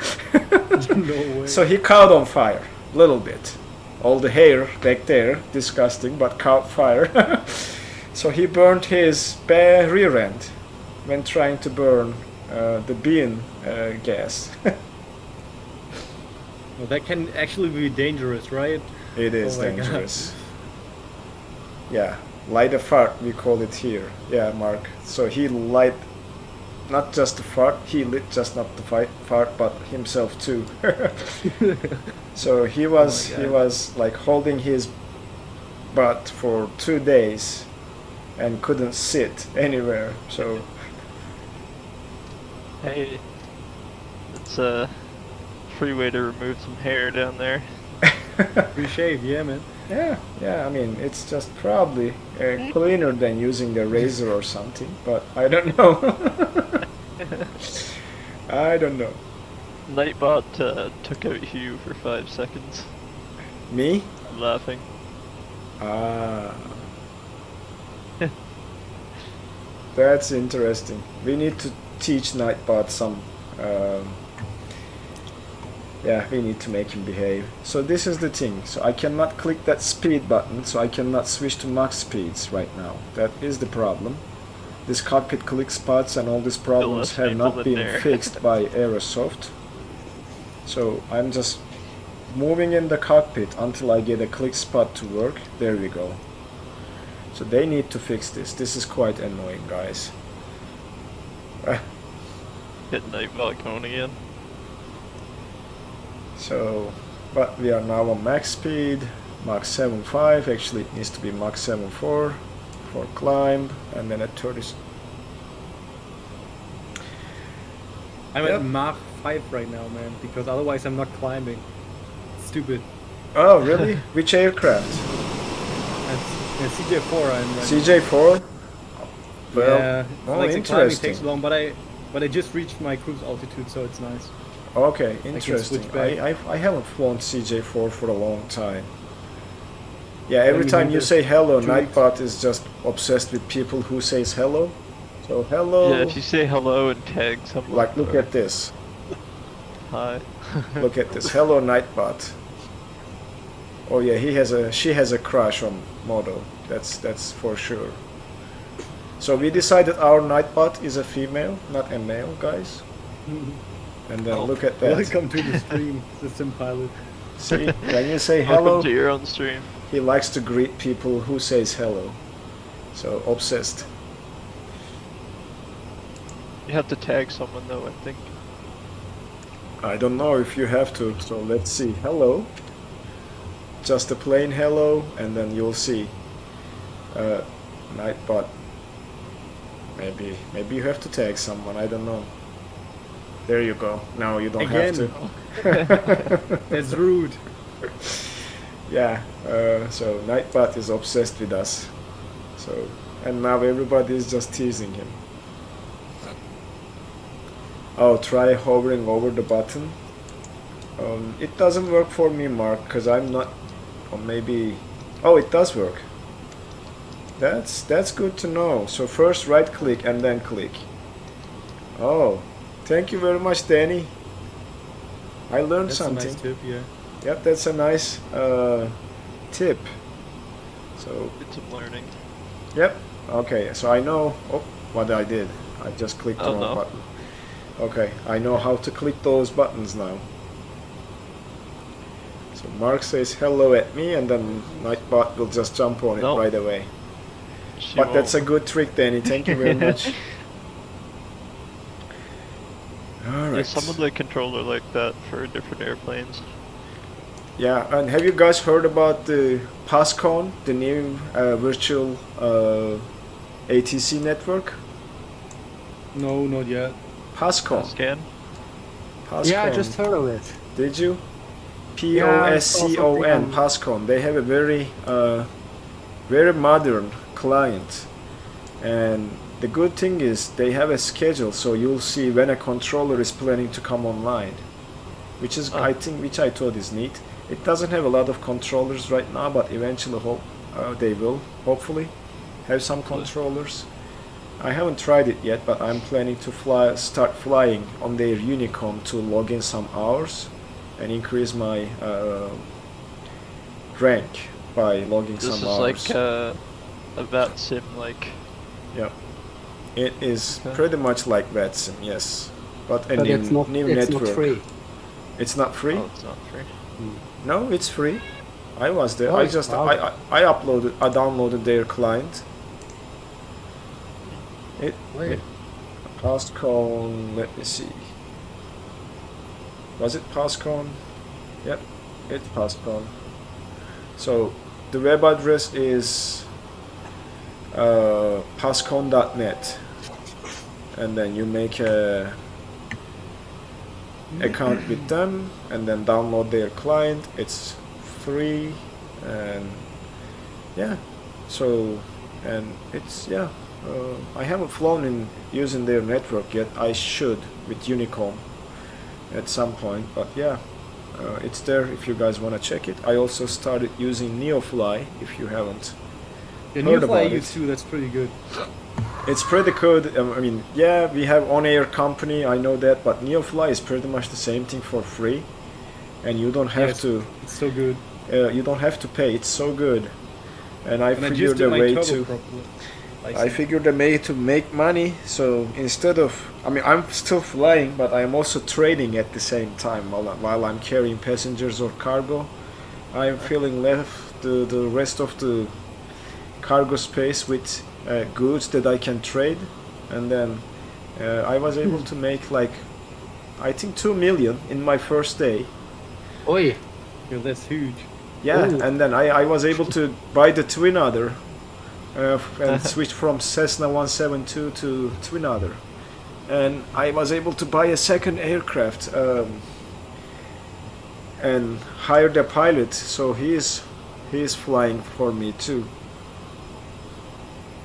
No way. So he caught on fire, a little bit. All the hair back there, disgusting, but caught fire. So he burned his bare rear end when trying to burn the bean gas. Well, that can actually be dangerous, right? It is Oh my dangerous. Yeah, light a fart, we call it here. Yeah, Mark. So he light not just the fart, he lit just not the fart, but himself too. So he was like holding his butt for 2 days and couldn't sit anywhere. So Hey, it's a free way to remove some hair down there. Free shave, yeah, man. yeah, I mean, it's just probably cleaner than using the razor or something, but I don't know. I don't know. Nightbot took out Hugh for 5 seconds. Me? Laughing. Ah. That's interesting. We need to teach Nightbot some. Yeah, we need to make him behave. So this is the thing. So I cannot click that speed button, so I cannot switch to max speeds right now. That is the problem. This cockpit click spots and all these problems have not been fixed by Aerosoft. So I'm just moving in the cockpit until I get a click spot to work. There we go. So they need to fix this. This is quite annoying, guys. Hit Nightbot going again. So, but we are now on max speed, Mach 7.5. Actually, it needs to be Mach 7.4 for climb, and then at 30. I'm Yep. at Mach 5 right now, man, because otherwise I'm not climbing. Stupid. Oh, really? Which aircraft? That's CJ4 I'm running. CJ4? Well, yeah, oh, like the climbing takes interesting. long, but I just reached my cruise altitude, so it's nice. Okay, switch interesting. back. I haven't flown CJ4 for a long time. Yeah, every me time you neither. say hello, 2 weeks. Nightbot is just obsessed with people who says hello. So hello. Yeah, if you say hello and tag someone. Like, look or at this. Hi. Look at this. Hello, Nightbot. Oh yeah, she has a crush on Moto. That's for sure. So we decided our Nightbot is a female, not a male, guys. And then Oh. look at that. Welcome to the stream, System Pilot. See, when you say hello, Welcome to your own stream. he likes to greet people who says hello. So obsessed. You have to tag someone though, I think. I don't know if you have to, so let's see. Hello. Just a plain hello, and then you'll see. Nightbot. Maybe you have to tag someone, I don't know. There you go. No, you don't have to. That's rude. Yeah, so Nightbot is obsessed with us. So, and now everybody is just teasing him. Oh, try hovering over the button. It doesn't work for me, Mark, because I'm not, or maybe, oh, it does work. That's good to know. So first right click and then click. Oh, thank you very much, Danny. I learned That's something. a nice tip, yeah. Yep, that's a nice tip. So It's some learning. yep. Okay, so I know what I did. I just clicked the wrong button. Okay, I know how to click those buttons now. So Mark says hello at me, and then Nightbot will just jump on it right away. But that's a good trick, Danny. Thank you very much. All right. Yeah, some of the controller like that for different airplanes. Yeah, and have you guys heard about the PASCON, the new virtual ATC network? No, not yet. PASCON. Scan. PASCON. Yeah, I just heard of it. Did you? POSCON, PASCON. They have a very modern client, and the good thing is they have a schedule, so you'll see when a controller is planning to come online, which is I thought is neat. It doesn't have a lot of controllers right now, but eventually they will hopefully have some controllers. I haven't tried it yet, but I'm planning to start flying on their Unicom to log in some hours and increase my rank by logging some hours. This is like a VAT sim, like. Yeah, it is pretty much like VATSIM, yes, but a it's new it's network. not free. It's not free. Oh, it's not free. No, it's free. I was there. Oh, I just wow. I downloaded their client. Wait. PASCON. Let me see. Was it PASCON? Yep, it's PASCON. So the web address is pascon.net, and then you make a account with them and then download their client. It's free, and yeah, so, and it's, yeah, I haven't flown in using their network yet. I should with Unicom at some point, but yeah, it's there if you guys want to check it. I also started using NeoFly, if you haven't The heard new about fly it. use too, that's pretty good. It's pretty good. I mean, yeah, we have on-air company, I know that, but NeoFly is pretty much the same thing for free, and you don't have to. It's so good. You don't have to pay. It's so good, and I And I just figured did a my way turbo to. properly. I figured a way to make money. So instead of, I mean, I'm still flying, but I'm also trading at the same time while I'm carrying passengers or cargo. I'm filling left the rest of the cargo space with goods that I can trade, and then I was able to make like, I think 2 million in my first day. Oi. Yeah, that's huge. Yeah, Ooh. and then I was able to buy the Twin Otter and switch from Cessna 172 to Twin Otter, and I was able to buy a second aircraft and hired a pilot, so he is flying for me too.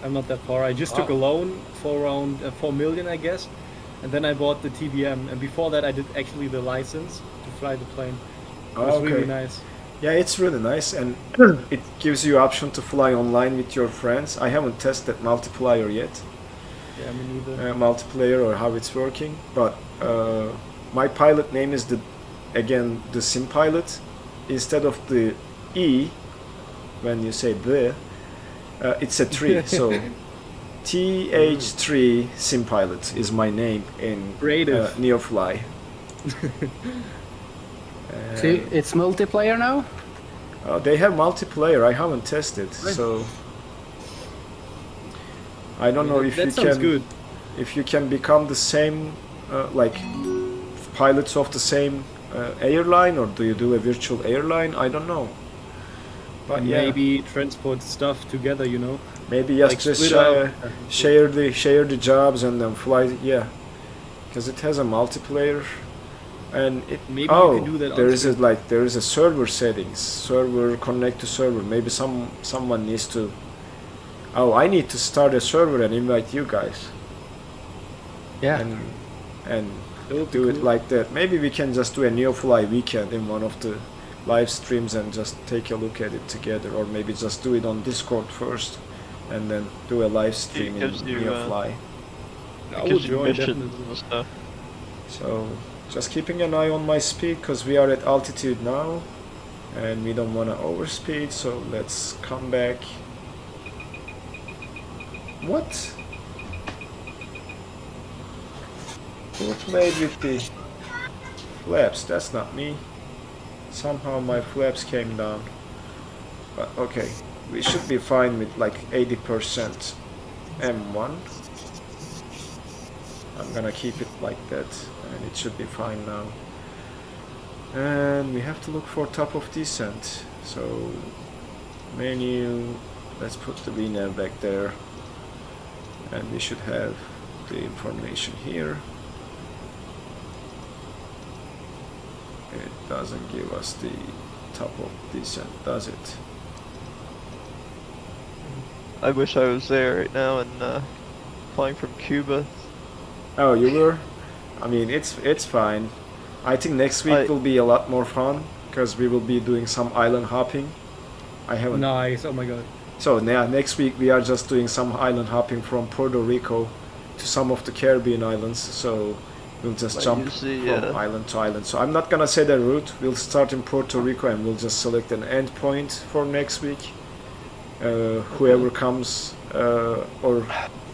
I'm not that far. I just took a loan for around 4 million, I guess, and then I bought the TBM. And before that, I did actually the license to fly the plane. It was really nice. Yeah, it's really nice, and it gives you option to fly online with your friends. I haven't tested multiplayer yet, Yeah, me neither. multiplayer or how it's working, but my pilot name is the sim pilot. Instead of the E, when you say the, it's a 3, so TH3 sim pilot is my name in Creative. NeoFly. See, it's multiplayer now? They have multiplayer. I haven't tested, so I don't know if that you sounds can. good. if you can become the same, like pilots of the same airline, or do you do a virtual airline? I don't know. But yeah, Maybe transport stuff together, you know. maybe like just split up. share the jobs and then fly. Yeah, because it has a multiplayer, and it. Maybe oh, you can do that there on is a, like there is a server settings. Server connect to server. Maybe someone needs to. Oh, I need to start a server and invite you guys. Yeah. And That would be do it cool. like that. Maybe we can just do a Neofly weekend in one of the live streams and just take a look at it together, or maybe just do it on Discord first and then do a live stream in gives you, Neofly. I It would gives you join missions definitely. and stuff. So just keeping an eye on my speed, because we are at altitude now and we don't want to overspeed, so let's come back. What? Who played with the flaps? That's not me. Somehow my flaps came down. But okay, we should be fine with like 80% M1. I'm gonna keep it like that and it should be fine now. And we have to look for top of descent. So menu, let's put the VNAV back there. And we should have the information here. It doesn't give us the top of descent, does it? I wish I was there right now and flying from Cuba. Oh, you were? I mean, it's fine. I think next week will be a lot more fun because we will be doing some island hopping. I haven't. Nice. Oh my god. So yeah, next week we are just doing some island hopping from Puerto Rico to some of the Caribbean islands. So we'll just Like jump you see, from island to island. So I'm not gonna say the route. We'll start in Puerto Rico and we'll just select an endpoint for next week. Whoever comes or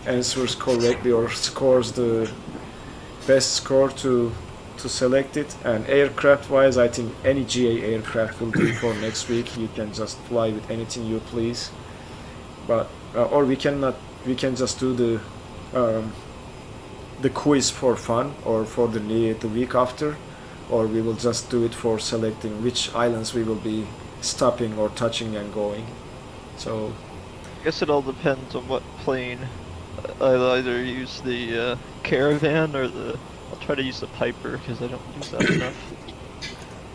answers correctly or scores the best score to select it. And aircraft wise, I think any GA aircraft will do for next week. You can just fly with anything you please. But or we can just do the quiz for fun or for the week after, or we will just do it for selecting which islands we will be stopping or touching and going. So I guess it all depends on what plane. I'll either use the Caravan or I'll try to use the Piper because I don't use that enough.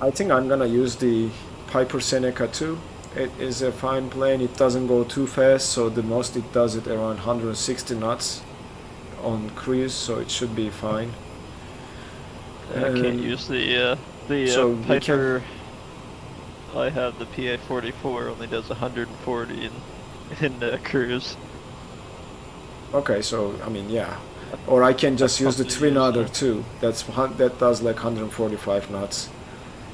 I think I'm gonna use the Piper Seneca 2. It is a fine plane. It doesn't go too fast, so the most it does it around 160 knots on cruise, so it should be fine. And I can't use the so we Piper. I have the PA-44, only does 140 in cruise. Okay, so I mean, yeah. Or I can just use the twin otter too. That does like 145 knots.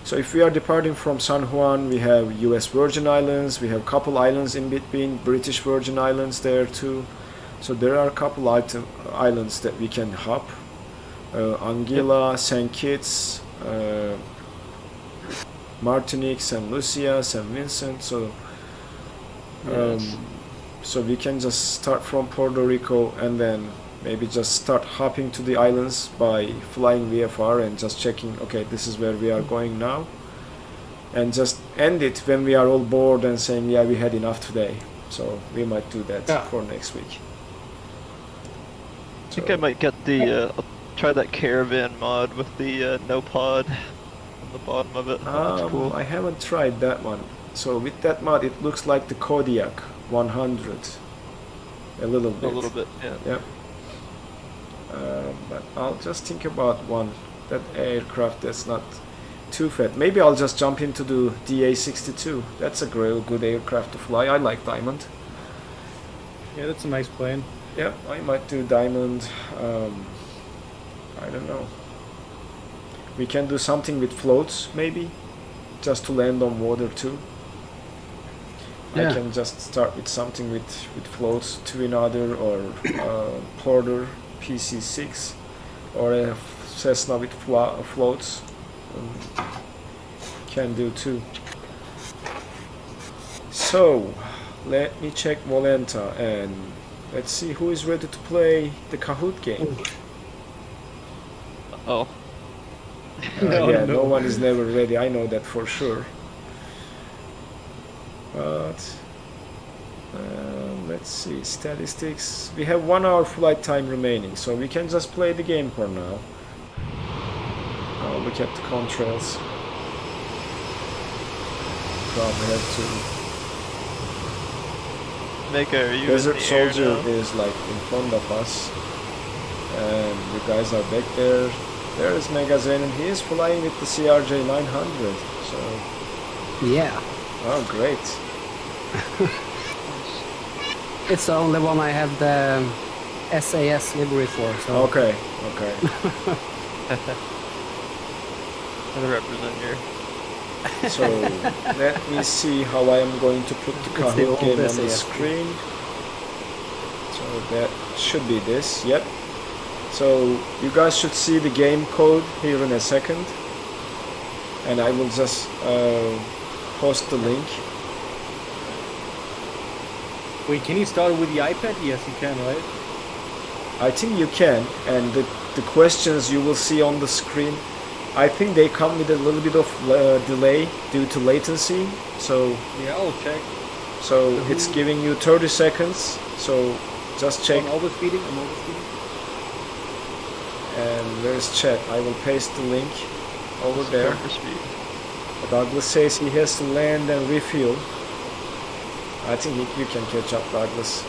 So if we are departing from San Juan, we have US Virgin Islands, we have a couple islands in between, British Virgin Islands there too. So there are a couple islands that we can hop. Anguilla, St. Kitts, Martinique, St. Lucia, St. Vincent. So so we can just start from Puerto Rico and then maybe just start hopping to the islands by flying VFR and just checking, okay, this is where we are going now, and just end it when we are all bored and saying, yeah, we had enough today. So we might do that for next week. I think I might get the I'll try that Caravan mod with the no pod on the bottom of it. That's cool. I haven't tried that one. So with that mod, it looks like the Kodiak 100 a little bit. A little bit, yeah. Yep. But I'll just think about that aircraft that's not too fat. Maybe I'll just jump into the DA-62. That's a good aircraft to fly. I like Diamond. Yeah, that's a nice plane. Yeah, I might do Diamond. I don't know. We can do something with floats, maybe, just to land on water too. Yeah. I can just start with something with floats, twin otter or Porter PC-6 or a Cessna with floats. Can do too. So let me check Volenta, and Let's see who is ready to play the Kahoot game. Oh. Yeah, no one is never ready. I know that for sure. But let's see, statistics. We have 1 hour flight time remaining, so we can just play the game for now. Oh, look at the contrails. Probably have to. Mega, are you Desert in the air Soldier now? is like in front of us, and you guys are back there. There is MKJS, he is flying with the CRJ 900. So, Yeah. oh, great. It's the only one I have the SAS livery for. So Okay, okay. Gotta represent your. So let me see how I am going to put the It's the Kahoot old game on the SAS. screen. So that should be this. Yep. So you guys should see the game code here in a second, and I will just post the link. Wait, can you start with the iPad? Yes, you can, right? I think you can, and the questions you will see on the screen, I think they come with a little bit of delay due to latency. So Yeah, I'll check. it's giving you 30 seconds. So just check. I'm overspeeding. I'm overspeeding. And where's chat? I will paste the link over there. For speed. Douglas says he has to land and refuel. I think you can catch up, Douglas.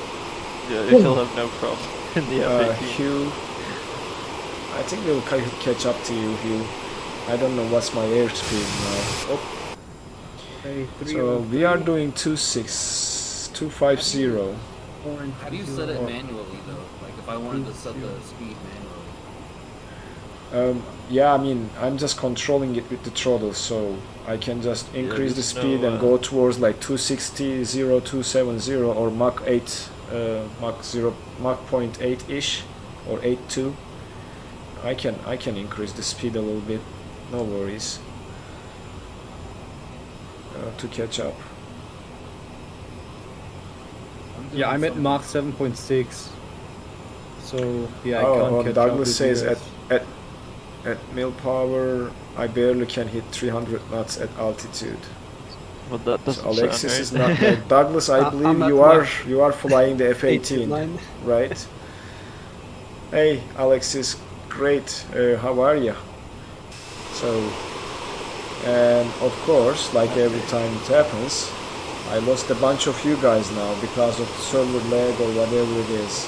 Yeah, he'll have no problem in the F-18. Hugh, I think we'll catch up to you, Hugh. I don't know what's my airspeed now. Oh. Hey, So we are doing 250. How do you set it manually though? Like if I wanted to set the speed manually? Yeah, I mean, I'm just controlling it with the throttle, so I can just increase the there's speed no, and go towards like 260, 270 or Mach 8, Mach 0.8-ish or 8.2. I can increase the speed a little bit, no worries, to catch up. Yeah, I'm at Mach 7.6. So yeah, I can't catch Douglas up says with at mill power I barely can hit 300 knots at altitude. Well, that doesn't So Alexis sound is right. not. Douglas, I I'm believe at you are flying the F-18, F-18, right? Hey, Alexis, great. How are you? So, and of course, like every time it happens, I lost a bunch of you guys now because of the server lag or whatever it is.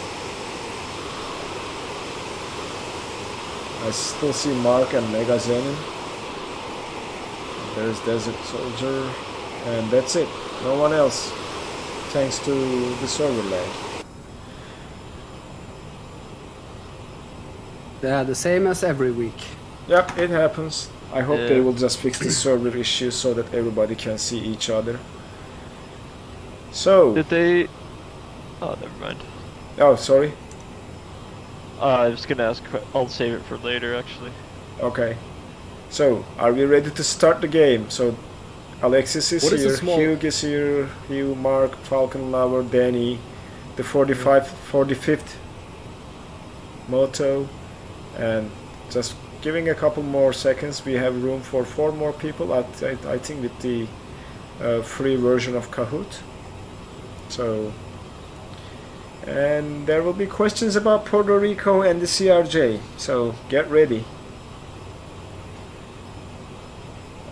I still see Mark and MKJS. There's Desert Soldier, and that's it. No one else, thanks to the server lag. yeah, the same as every week. Yep, it happens. I hope Yeah. they will just fix the server issues so that everybody can see each other. So, Did they? Oh, never mind. oh, sorry. I was gonna ask. I'll save it for later, actually. Okay. So, are we ready to start the game? So, Alexis is What is the here, small- Hugh is here, Hugh, Mark, Falcon Lover, Danny, the 45th Moto, and just giving a couple more seconds. We have room for 4 more people, I think, with the free version of Kahoot. So, and there will be questions about Puerto Rico and the CRJ, so get ready.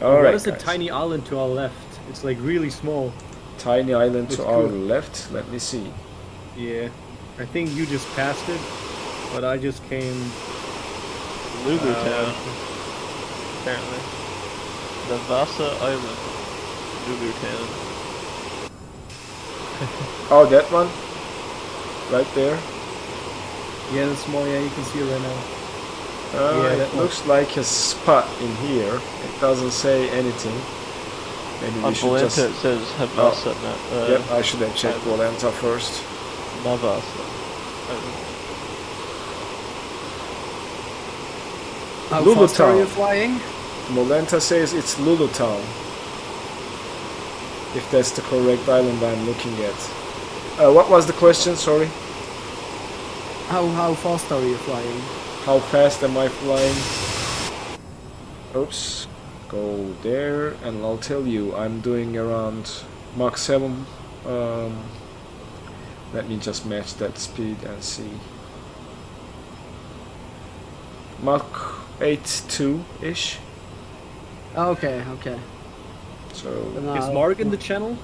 All What right, is the guys. tiny island to our left? It's like really small. Tiny island to Looks our good. left. Let me see. Yeah. I think you just passed it, but I just came. Lulu Town, apparently. The Vasa Island, Lulu Town. Oh, that one, right there. Yeah, the small. Yeah, you can see it right now. Yeah, It that one. looks like a spot in here. It doesn't say anything. Maybe On we should Volanta just. it says Havasa, Yep, I should have checked Volanta first. Navasa. Island. How Lulu fast are you Town. flying? Volanta says it's Lulu Town. If that's the correct island I'm looking at. What was the question? Sorry. How fast are you flying? How fast am I flying? Oops. Go there and I'll tell you I'm doing around Mach 7. Let me just match that speed and see. Mach 8.2-ish. Okay, okay. So Then Is I'll- Mark in the channel?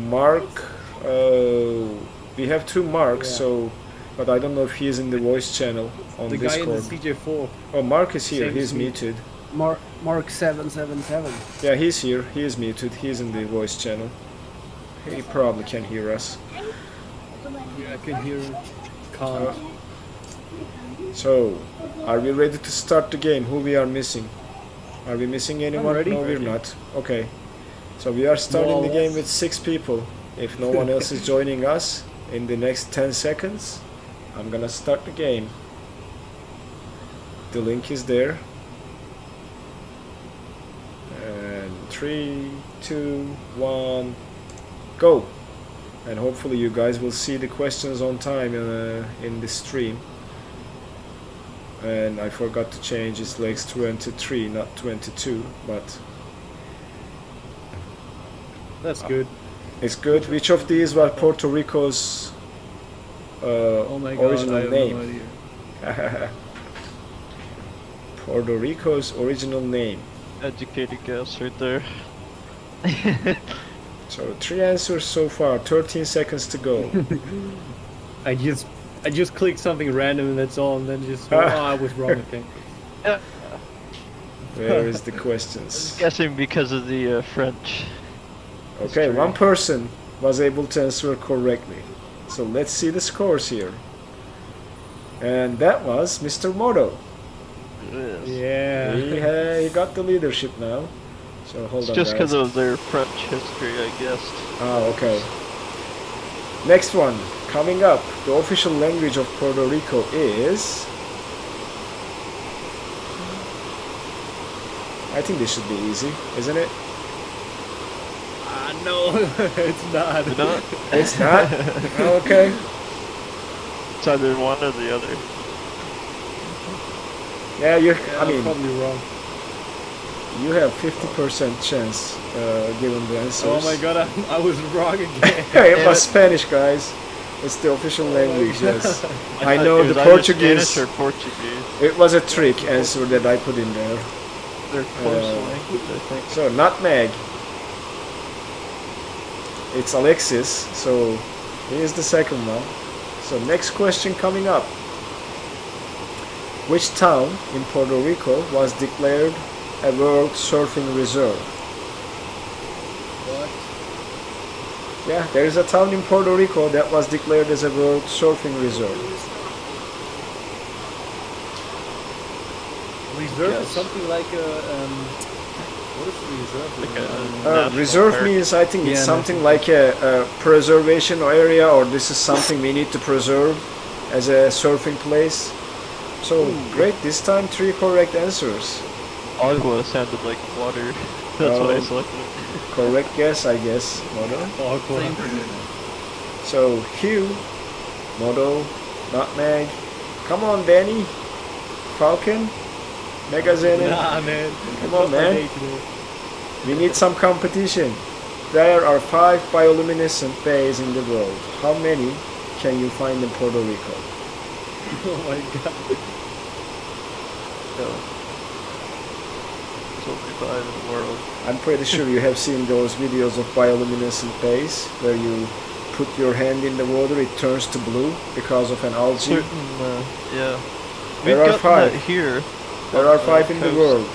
Mark, we have two Marks, Yeah. so, but I don't know if he is in the voice channel on The guy in the Discord. CJ4. Oh, Mark is here. Same He's as me. muted. Mark 777. Yeah, he's here. He is muted. He's in the voice channel. He probably can hear us. Yeah, I can hear. Can't. So, are we ready to start the game? Who we are missing? Are we missing anyone? ready. No, we're not. Okay. So we are starting More the or game less. with 6 people. If no one else is joining us in the next 10 seconds, I'm gonna start the game. The link is there. And 3, 2, 1, go! And hopefully you guys will see the questions on time in the stream. And I forgot to change its legs 23, not 22, but That's good. it's good. Which of these were Puerto Rico's Oh my god, original I have name? no idea. Puerto Rico's original name. Educated guess right there. So 3 answers so far, 13 seconds to go. I just clicked something random and that's all, and then just I was wrong. Okay. Where is the questions? Guessing because of the French. Okay, History. one person was able to answer correctly. So let's see the scores here. And that was Mr. Moto. Yes. Yeah. He got the leadership now. So hold It's on, just guys. because of their French history, I guessed. Ah, okay. Next one, coming up. The official language of Puerto Rico is... I think this should be easy, isn't it? No, it's not. You know? It's not? Okay. It's either one or the other. Yeah, you. Yeah, I mean, I'm probably wrong. you have 50% chance given the answers. Oh my god, I was wrong again. It was Spanish, guys. It's the official language. Yes. I thought know it was the either Portuguese. Spanish or Portuguese. It was a trick answer that I put in there. They're close language, I think. So nutmeg. It's Alexis. So here's the second one. So next question coming up. Which town in Puerto Rico was declared a World Surfing Reserve? What? Yeah, there is a town in Puerto Rico that was declared as a World Surfing Reserve. Reserve Yes. is something like a what is the reserve? Like a national Reserve park. means, I think it's Yeah, something like a preservation area, or this is something we need to preserve as a surfing place. So great, this time 3 correct answers. Agua sounded like water. That's why I Oh. selected it. Correct guess, I guess, Modo. Aqua. Same for me. So Hugh, Modo, Nutmeg. Come on, Danny, Falcon, Megaxenon. Nah, man. Come on, Not my man. day today. We need some competition. There are 5 bioluminescent bays in the world. How many can you find in Puerto Rico? Oh my god. So, it's only 5 in the world. I'm pretty sure you have seen those videos of bioluminescent bays where you put your hand in the water, it turns to blue because of an algae. Certain, yeah. There We've are gotten 5. that here. There on are 5 in the coast. world.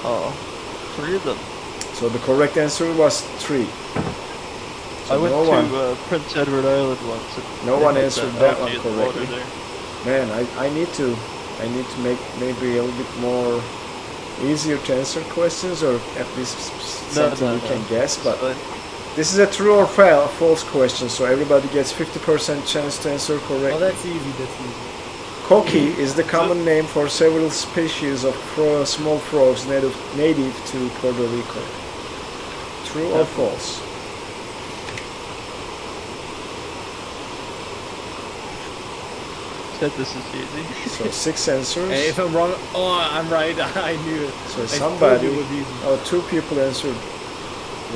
Oh, 3 of them. So the correct answer was 3. So I went no to one, Prince Edward Island once. And No they one had answered that algae one in the water correctly. there. man, I need to make maybe a little bit more easier to answer questions, or at least something we can guess. But this is a true or false question, so everybody gets 50% chance to answer Oh, correctly. that's easy. That's easy. Koki is the common name for several species of small frogs native to Puerto Rico. True or false? bet this is easy. So 6 answers. Hey, if I'm wrong, oh, I'm right. I knew it. So I somebody, told you it was easy. oh, 2 people answered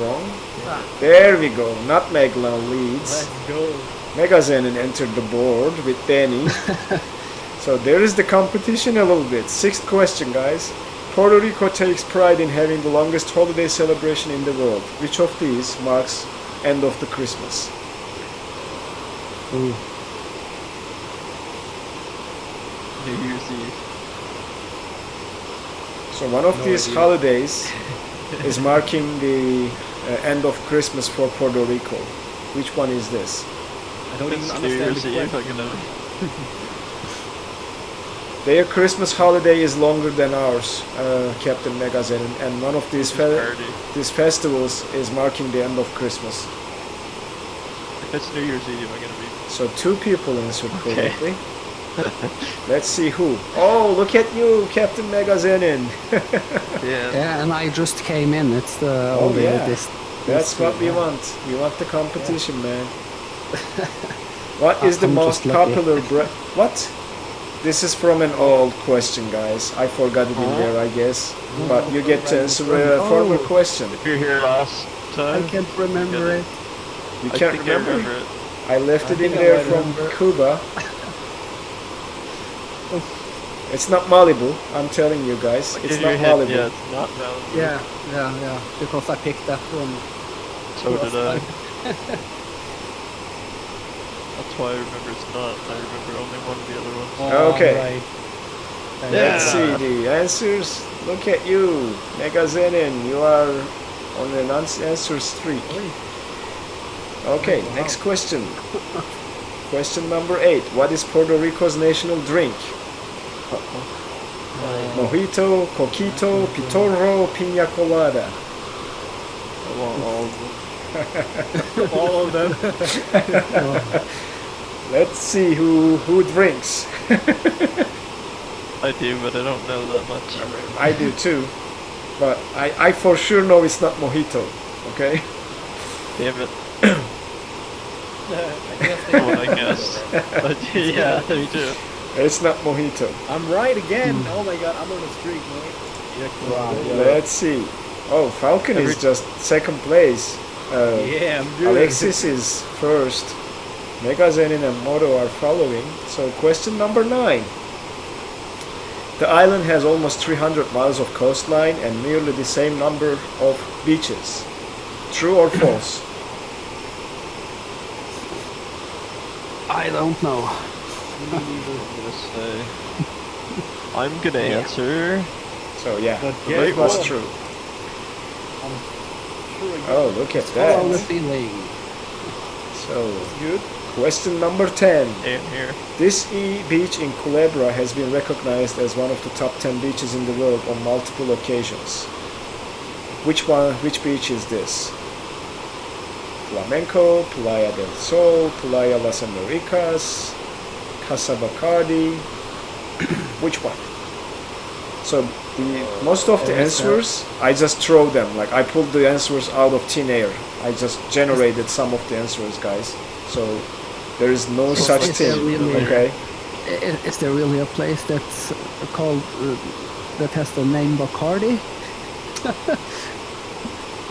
wrong. There we go. Nutmeg leads. Let's go. Megaxenon entered the board with Danny. So there is the competition a little bit. 6th question, guys. Puerto Rico takes pride in having the longest holiday celebration in the world. Which of these marks end of the Christmas? Ooh. New Year's Eve. So one of No these idea. holidays is marking the end of Christmas for Puerto Rico. Which one is this? I don't even It's New understand Year's the Eve. question. I'm gonna. Their Christmas holiday is longer than ours, Captain Megaxenon, and one of these Party. these festivals is marking the end of Christmas. If it's New Year's Eve, I'm gonna be. So 2 people answered correctly. Let's see who. Oh, look at you, Captain Megaxenon. Yeah. Yeah, and I just came in. It's the only yeah. this. That's this, what we want. We want the competition, man. What is the I'm most just lucky. popular What? This is from an old question, guys. I forgot it in there, I guess. But you get to answer a former question. If you're here last I time, can't remember it. You I can't think I remember? it. I left I it in think I there might from remember. Cuba. It's not Malibu, I'm telling you guys. It's In not your head, Malibu. yeah, it's not Malibu. Yeah. Because I picked that one. So last did I. time. That's why I remember it's not. I remember only one of the other ones. Oh, Okay. Right. Let's Yeah. see the answers. Look at you, Megaxenon. You are on an answer streak. Okay, Wow. next question. Question number 8. What is Puerto Rico's national drink? Mojito, coquito, pitorro, piña colada. I want all of them. All of them. Let's see who drinks. I do, but I don't know that much. I do too, but I for sure know it's not mojito. Okay. Damn it. I guess That's what I guessed. But yeah, me too. It's not mojito. I'm right again. Oh my god, I'm on a streak, man. Wow. Let's see. Oh, Falcon is just second place. Yeah, I'm doing Alexis is first. Megaxenon and Moto are following. So question number 9. The island has almost 300 miles of coastline and nearly the same number of beaches. True or false? I don't know. I'm gonna answer. So yeah, But it guess was what? true. Sure, Oh, look at Follow the that. feeling. So good. question number 10. Damn here. This beach in Culebra has been recognized as one of the top 10 beaches in the world on multiple occasions. Which beach is this? Flamenco, Playa del Sol, Playa Las Americas, Casa Bacardi. Which one? So most of the answers, I just throw them. Like I pulled the answers out of thin air. I just generated some of the answers, guys. So there is no such is there thing. really- Okay. Is there really a place that's called that has the name Bacardi?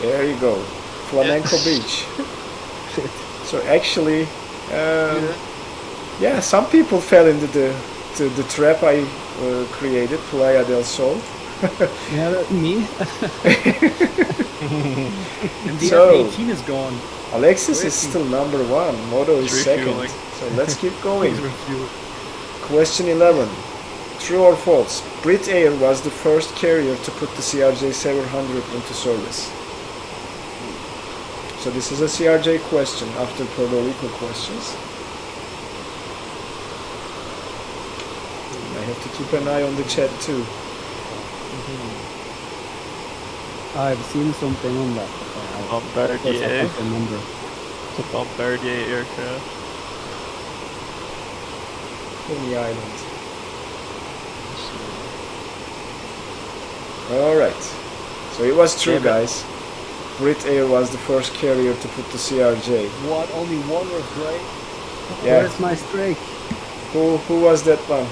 There you go. Flamenco Yes. Beach. So actually, yeah, some people fell into the trap I created, Playa del Sol. Yeah, me. And the So- F-18 is gone. Alexis is still number 1. Moto is second. Refueling. So let's keep going. Please refuel. Question 11. True or false? Brit Air was the first carrier to put the CRJ 700 into service. So this is a CRJ question after Puerto Rico questions. I have to keep an eye on the chat too. I've seen something on that. But of course I Bombardier. can't remember. It's a Bombardier aircraft. Coney Island. Alright. So it was true, Damn it. guys. Brit Air was the first carrier to put the CRJ. What? Only one was right? Yeah. Where's my streak? Who was that one?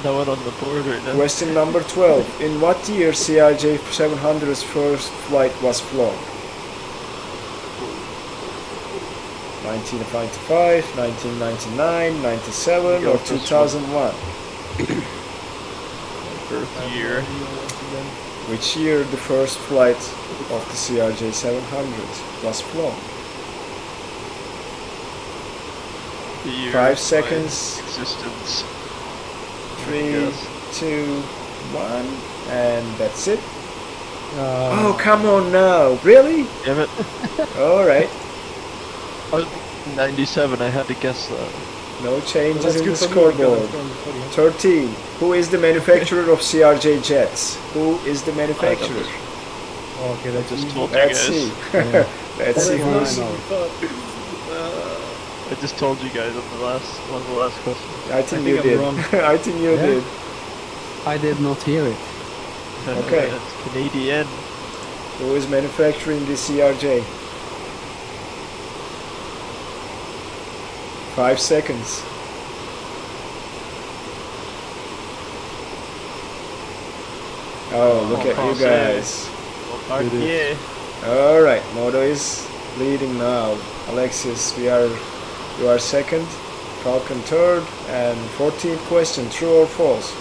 No one on the board right now. Question number 12. In what year CRJ 700's first flight was flown? 1995, 1999, 97, or 2001? Birth year. Which year the first flight of the CRJ 700 was flown? The year 5 of seconds. my existence. 3, Yes. 2, 1, and that's it. Uh, Oh, come on now. Really? Damn it. Alright. 97, I had to guess that. No changes that's in the good for me because scoreboard. I'm from the podium. 13. Who is the manufacturer of CRJ jets? Who is the manufacturer? Oh, okay, that's Just just told you Let's guys. see. Yeah. Let's see Well, who's. I know. I just told you guys on the last one of the last questions. I think I you think I'm did. wrong. I think you Yeah. did. I did not hear it. Okay. It's Canadian. Who is manufacturing the CRJ? 5 seconds. Oh, look at you guys. Yeah. Alright, Moto is leading now. Alexis, you are second, Falcon third, and 14th question, true or false?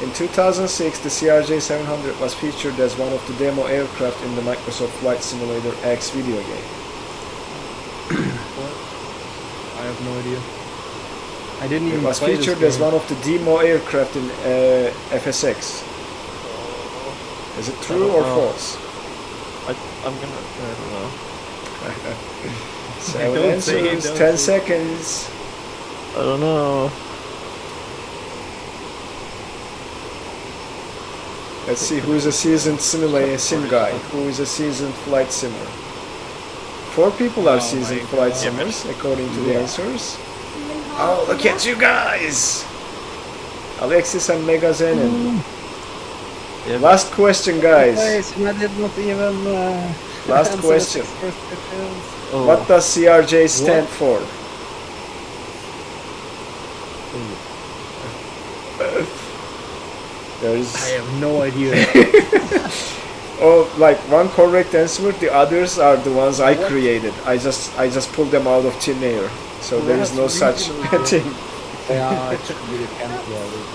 In 2006, the CRJ 700 was featured as one of the demo aircraft in the Microsoft Flight Simulator X video game. I have no idea. I didn't It even was play this featured as game. one of the demo aircraft in FSX. Is it true or know. false? I don't know. 7 Don't say it, answers, don't 10 say seconds. I don't know. Let's see who is a seasoned sim guy, who is a seasoned flight simmer. 4 people are Oh seasoned my flight God. simmers, according to the answers. Oh, look at you guys! Alexis and MKJS. Yeah, Last question, guys. I did not even. Last answer the question. 6 first questions. oh, What does CRJ stand for? There's I have no idea. oh, like one correct answer. The others are the ones I created. I just pulled them out of thin air. So there is no such thing. Yeah, it should be the Canada.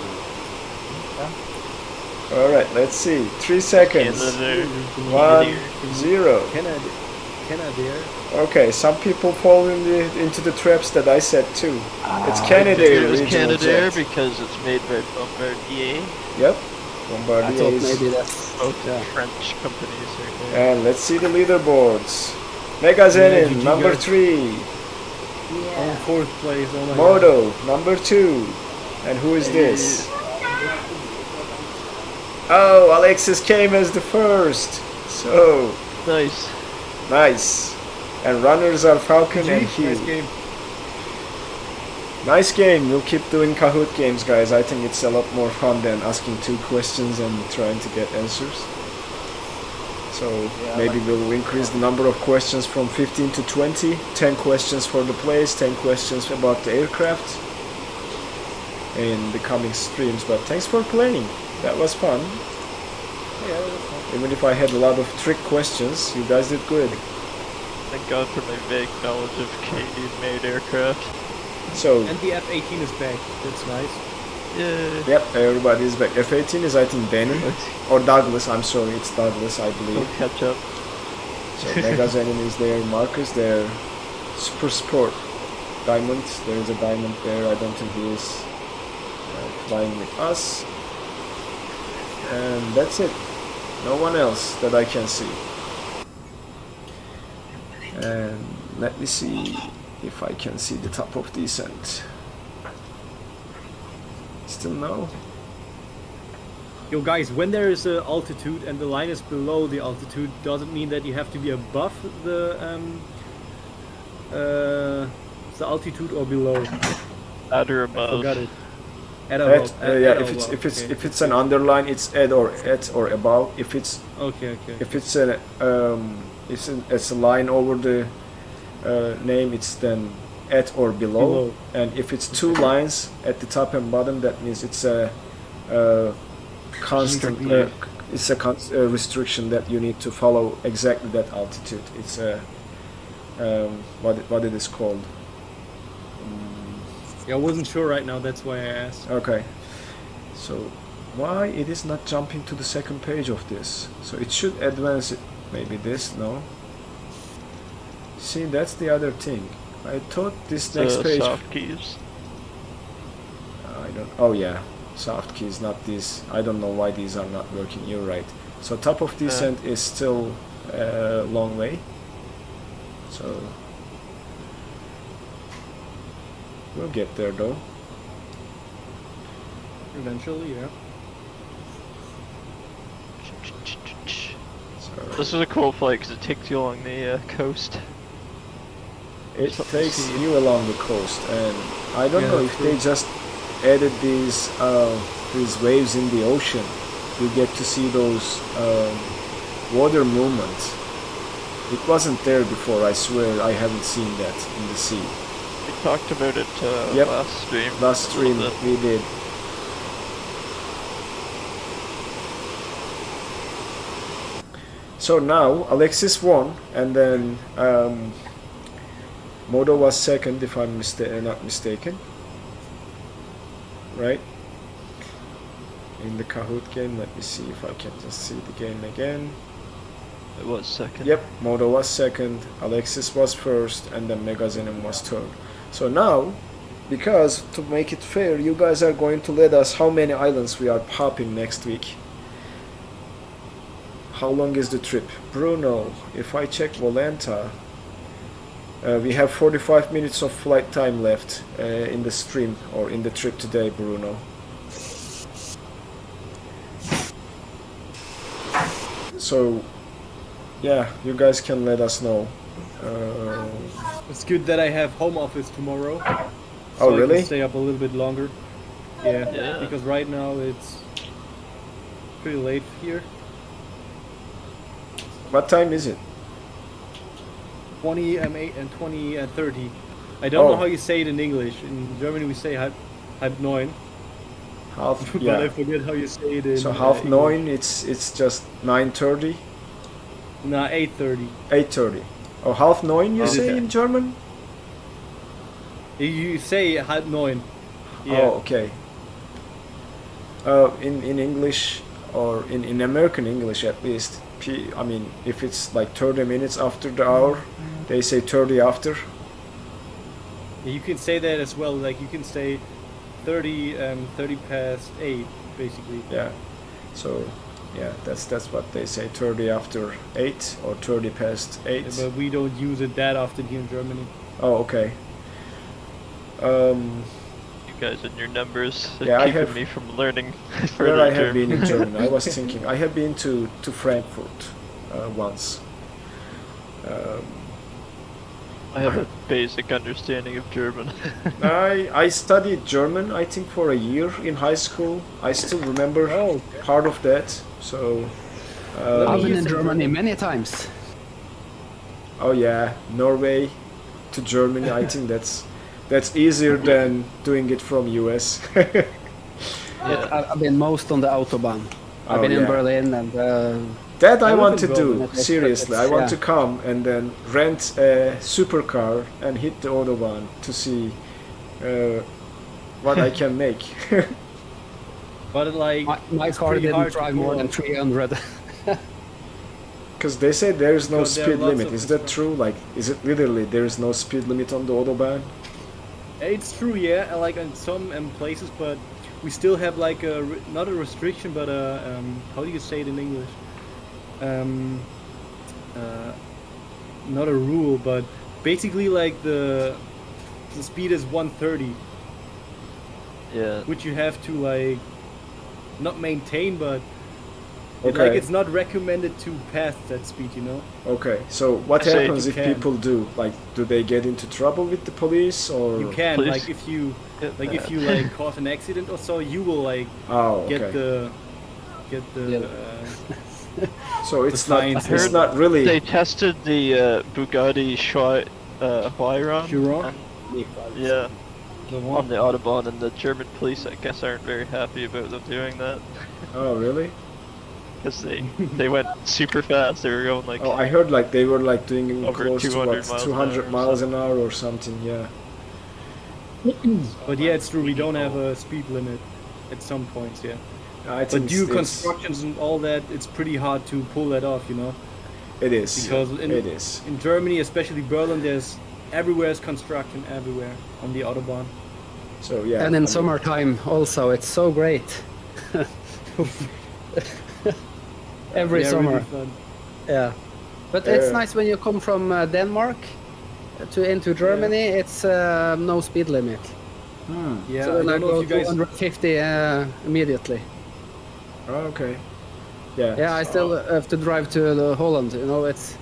All right, let's see. 3 seconds. Canada. 1, 0. Canada. Okay, some people fall into the traps that I set too. It's Canada It was regional Canadair jet. because it's made by Bombardier. Yep, I Bombardier thought is. maybe that's. Both Yeah. French companies right there. And let's see the leaderboards. MKJS GG number guys. 3, Oh, fourth place. Oh my god. Moto number 2, and who is this? Oh, Alexis came as the first. So Nice. nice. And runners are Falcon and GG, Hugh. nice game. Nice game. We'll keep doing Kahoot games, guys. I think it's a lot more fun than asking 2 questions and trying to get answers. So maybe we'll increase the number of questions from 15 to 20. 10 questions for the place, 10 questions about the aircraft in the coming streams. But thanks for playing. That was fun. Yeah, that's fine. Even if I had a lot of trick questions, you guys did good. Thank God for my vague knowledge of Canadian-made aircraft. So, And the F-18 is back. That's nice. Yeah. yep, everybody is back. F-18 is, I think, Benin. Or Douglas, I'm sorry, it's Douglas, I We'll believe. catch up. So MKJS is there, Marcus there, Super Sport, Diamond, there is a Diamond there, I don't think he is flying with us. And that's it, no one else that I can see. And let me see if I can see the top of descent. Still no? Yo guys, when there is a altitude and the line is below the altitude, doesn't mean that you have to be above the altitude or below. At or I above. forgot it. At or above. Yeah, At or if above, it's okay. if it's an underline, it's at or above. If it's Okay. if it's a it's a line over the name, it's then at or below. And if it's two lines at the top and bottom, that means it's a constant. It's a restriction that you need to follow exactly that altitude. It's a what it is called. Yeah, I wasn't sure right now. That's why I asked. Okay. So why it is not jumping to the second page of this? So it should advance it. Maybe this, no? See, that's the other thing. I thought this next page... Soft keys. I don't... Oh yeah, soft keys, not these. I don't know why these are not working. You're right. So top of descent is still a long way. So... we'll get there though. Eventually, yeah. This is a cool flight because it takes you along the coast. It takes you along the coast, and I don't know if they just added these waves in the ocean. You get to see those water movements. It wasn't there before. I swear I haven't seen that in the sea. We talked about it last stream. Last stream we did. So now Alexis won, and then Moto was second, if I'm not mistaken. Right? In the Kahoot game, let me see if I can just see the game again. It was second. Yep, Moto was second, Alexis was first, and then MKJS was third. So now, because to make it fair, you guys are going to let us how many islands we are popping next week. How long is the trip? Bruno, if I check Volanta, we have 45 minutes of flight time left in the stream or in the trip today, Bruno. So, yeah, you guys can let us know. It's good that I have home office tomorrow. Oh, so really? I can stay up a little bit longer. Yeah. Because right now it's pretty late here. What time is it? 20 8 and 20 and 30. I don't know how you say it in English. In German we say halb neun. Half, But yeah. I forget how you say it in So half English. 9, it's just 9:30? Nah, 8:30. 8:30. Oh, half 9 you Oh, say okay. in German? You say halb neun. Yeah. Oh, okay. In English, or in American English at least, I mean, if it's like 30 minutes after the hour, they say 30 after. You can say that as well. Like you can say 30 past 8, basically. Yeah. So, yeah, that's what they say, 30 after 8 or 30 past 8. Yeah, but we don't use it that often here in Germany. Oh, okay. You guys and your numbers are Yeah, I keeping have- me from learning Where further I have been German. in Germany, I was thinking, I have been to Frankfurt once. I have a basic understanding of German. I studied German, I think, for a year in high school. I still remember part of that. So, I've been in Germany many times. oh yeah, Norway to Germany. I think that's easier than doing it from US. I've been most on the Autobahn. I've Oh, been in yeah. Berlin and That I I want to live in do, Berlin. seriously. I want Yeah. to come and then rent a supercar and hit the Autobahn to see what I can make. But like, my it's car pretty didn't hard to drive go more than on. 300. Because they say there is no Because there are speed lots limit. of Is that true? Like, is it literally there is no speed limit on the Autobahn? It's true, yeah. Like in some places, but we still have like a not a restriction, but a how do you say it in English? Not a rule, but basically like the speed is 130, Yeah. which you have to like not maintain, but Okay. like it's not recommended to pass that speed, you know. Okay, so what I say happens you if can. people do? Like, do they get into trouble with the police or? You can Please. like if you Get if that. you like cause an accident or so, you will like Oh, get okay. the Yeah. So it's not fines. it's Heard not really. They tested the Bugatti Chiron. Chiron? Yeah, The on one. the Autobahn, and the German police, I guess, aren't very happy about them doing that. Oh, really? Because they went super fast. They were going like Oh, I heard like they were like doing Over close to 200 what, miles 200 an hour or miles an hour or something. Yeah. But yeah, it's true. We don't have a speed limit at some points. Yeah. I But think due it's- constructions and all that, it's pretty hard to pull that off. You know. It is. Because It is. in Germany, especially Berlin, there's everywhere is construction everywhere on the Autobahn. So yeah. And I in mean, summertime also, it's so great. Every Yeah, summer. really fun. Yeah. But it's Yeah. nice when you come from Denmark into Germany, it's no speed limit. Yeah, So then I I don't know go if you guys. 250 immediately. Oh, okay. Yeah. Yeah, I still have to drive to the Holland, you know, it's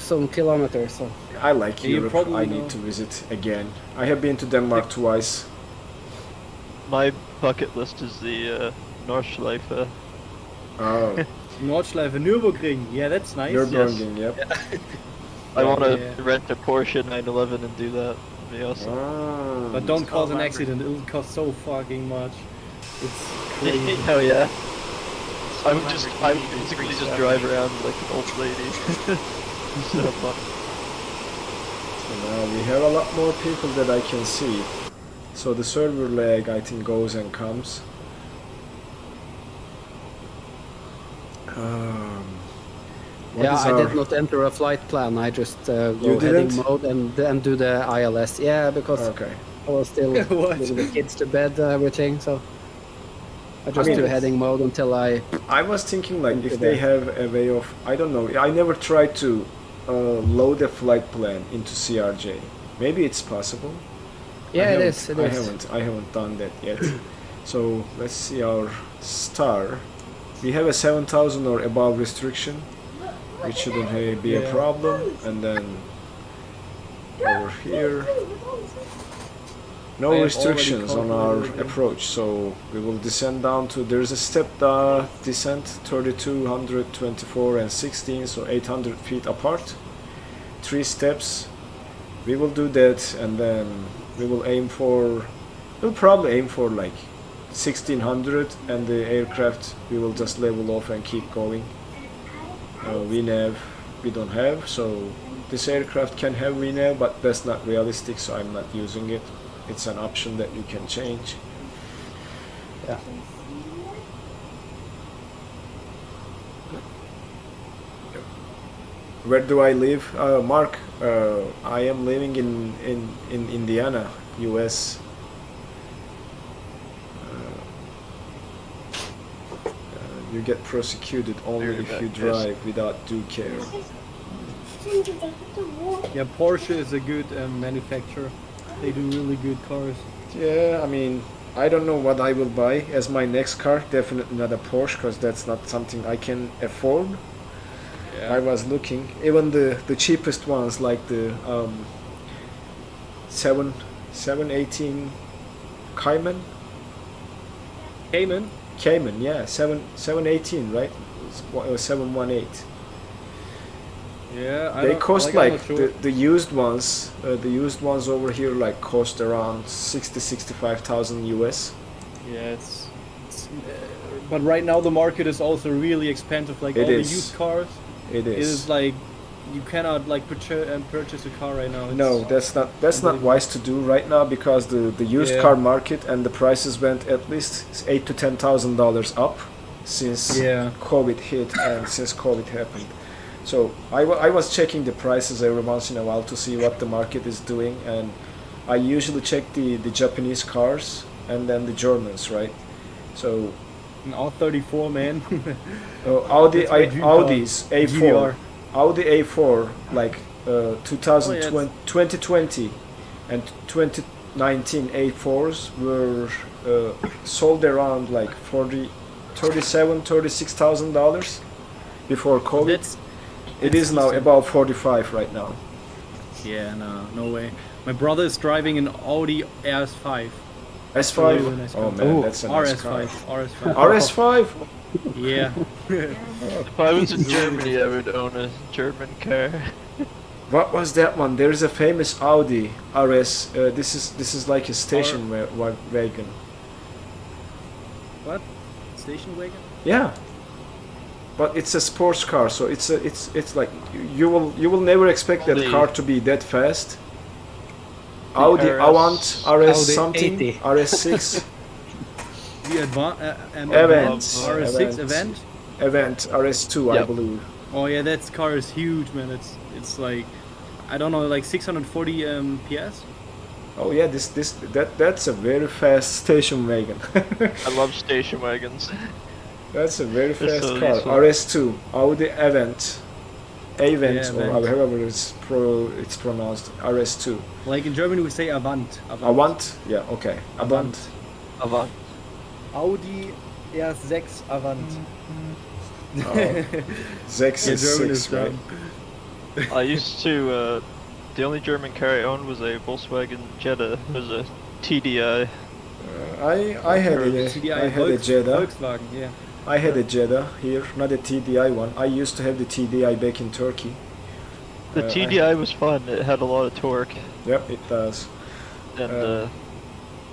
some kilometers, so. I like Yeah, you Europe. probably I need know. to visit again. I have been to Denmark twice. my bucket list is the Nordschleife. Oh, Nordschleife, Nürburgring. Yeah, that's nice. Nürburgring. Yep. I want to Yeah. rent a Porsche 911 and do that. It'd be awesome. Ah. But don't cause an Lamborghini. accident. It'll cost so fucking much. It's crazy. Hell yeah. I would basically just drive around like an old lady. Just have fun. So now we have a lot more people that I can see. So the server lag, I think, goes and comes. What Yeah, is I our- did not enter a flight plan, I just You go heading didn't? mode and do the ILS. Yeah, because Okay. I was still What? putting the kids to bed, everything, so. I just mean, do it's- heading mode until I. I was thinking like if Into they that. have a way of, I don't know, I never tried to load a flight plan into CRJ. Maybe it's possible. Yeah, it is. It is. I haven't done that yet. So let's see our star. We have a 7,000 or above restriction, which shouldn't be a Yeah. problem. And then over here, no I have restrictions on already our calculated it. approach. So we will descend down to, there's a stepped descent, 3200, 24 and 16, so 800 feet apart. 3 steps. We will do that, and then we will aim for, we'll probably aim for like 1600, and the aircraft we will just level off and keep going. VNAV we don't have, so this aircraft can have VNAV, but that's not realistic, so I'm not using it. It's an option that you can change. Yeah. Where do I live? Mark, I am living in Indiana, US. You get prosecuted only Very if bad you case. drive without due care. Yeah, Porsche is a good manufacturer. They do really good cars. Yeah, I mean, I don't know what I will buy as my next car. Definitely not a Porsche, because that's not something I can afford. I was looking, even the cheapest ones, like the 718 Cayman. Cayman, yeah, 718, right? Or 718. Yeah, They cost I'm like not sure. the used ones. The used ones over here like cost around 65,000 US. Yeah, it's but right now the market is also really expensive. Like It all is. the used cars, It it is. is like you cannot like purchase a car right now. It's, No, that's not unbelievable. wise to do right now, because the used Yeah. car market and the prices went at least $8,000 to $10,000 up since Yeah. COVID hit and since COVID happened. So I was checking the prices every once in a while to see what the market is doing, and I usually check the Japanese cars and then the Germans, right? So An R34, man. Audi, That's my dream car. Audi's A4, GDR. Audi A4, like 2020, Oh, 2020 and 2019 A4s were sold around like $36,000 before COVID. That's It is now decent. about 45 right now. Yeah, no way. My brother is driving an Audi RS5. S5? really nice Oh car. man, Ooh, that's a nice car. RS5. RS5? Yeah. If I was in Germany, I would own a German car. What was that one? There is a famous Audi RS. This is like a station wagon. What? Station wagon? Yeah, but it's a sports car, so it's like you will never expect that Audi. car to be that fast. The Audi RS Avant RS Audi something 80. RS6 The Event. RS6 Event? Event RS2 I Yep. believe. Oh yeah, that car is huge, man. It's like, I don't know, like 640 PS. Oh yeah, that's a very fast station wagon. I love station wagons. That's a very They're fast so car. useful. RS2 Audi Avant. Avant Yeah, or Avant. however it's pronounced. RS2. Like in Germany we say Avant. Avant? Yeah, okay. Avant. Avant. Audi R6 Avant. Oh, Zex Yeah, is German 6, is right? dumb. I used to, the only German car I owned was a Volkswagen Jetta. It was a TDI. I had TDI I had a Jetta. Volkswagen, yeah. I had a Jetta here, not a TDI one. I used to have the TDI back in Turkey. The I- TDI was fun. It had a lot of torque. Yep, it does. And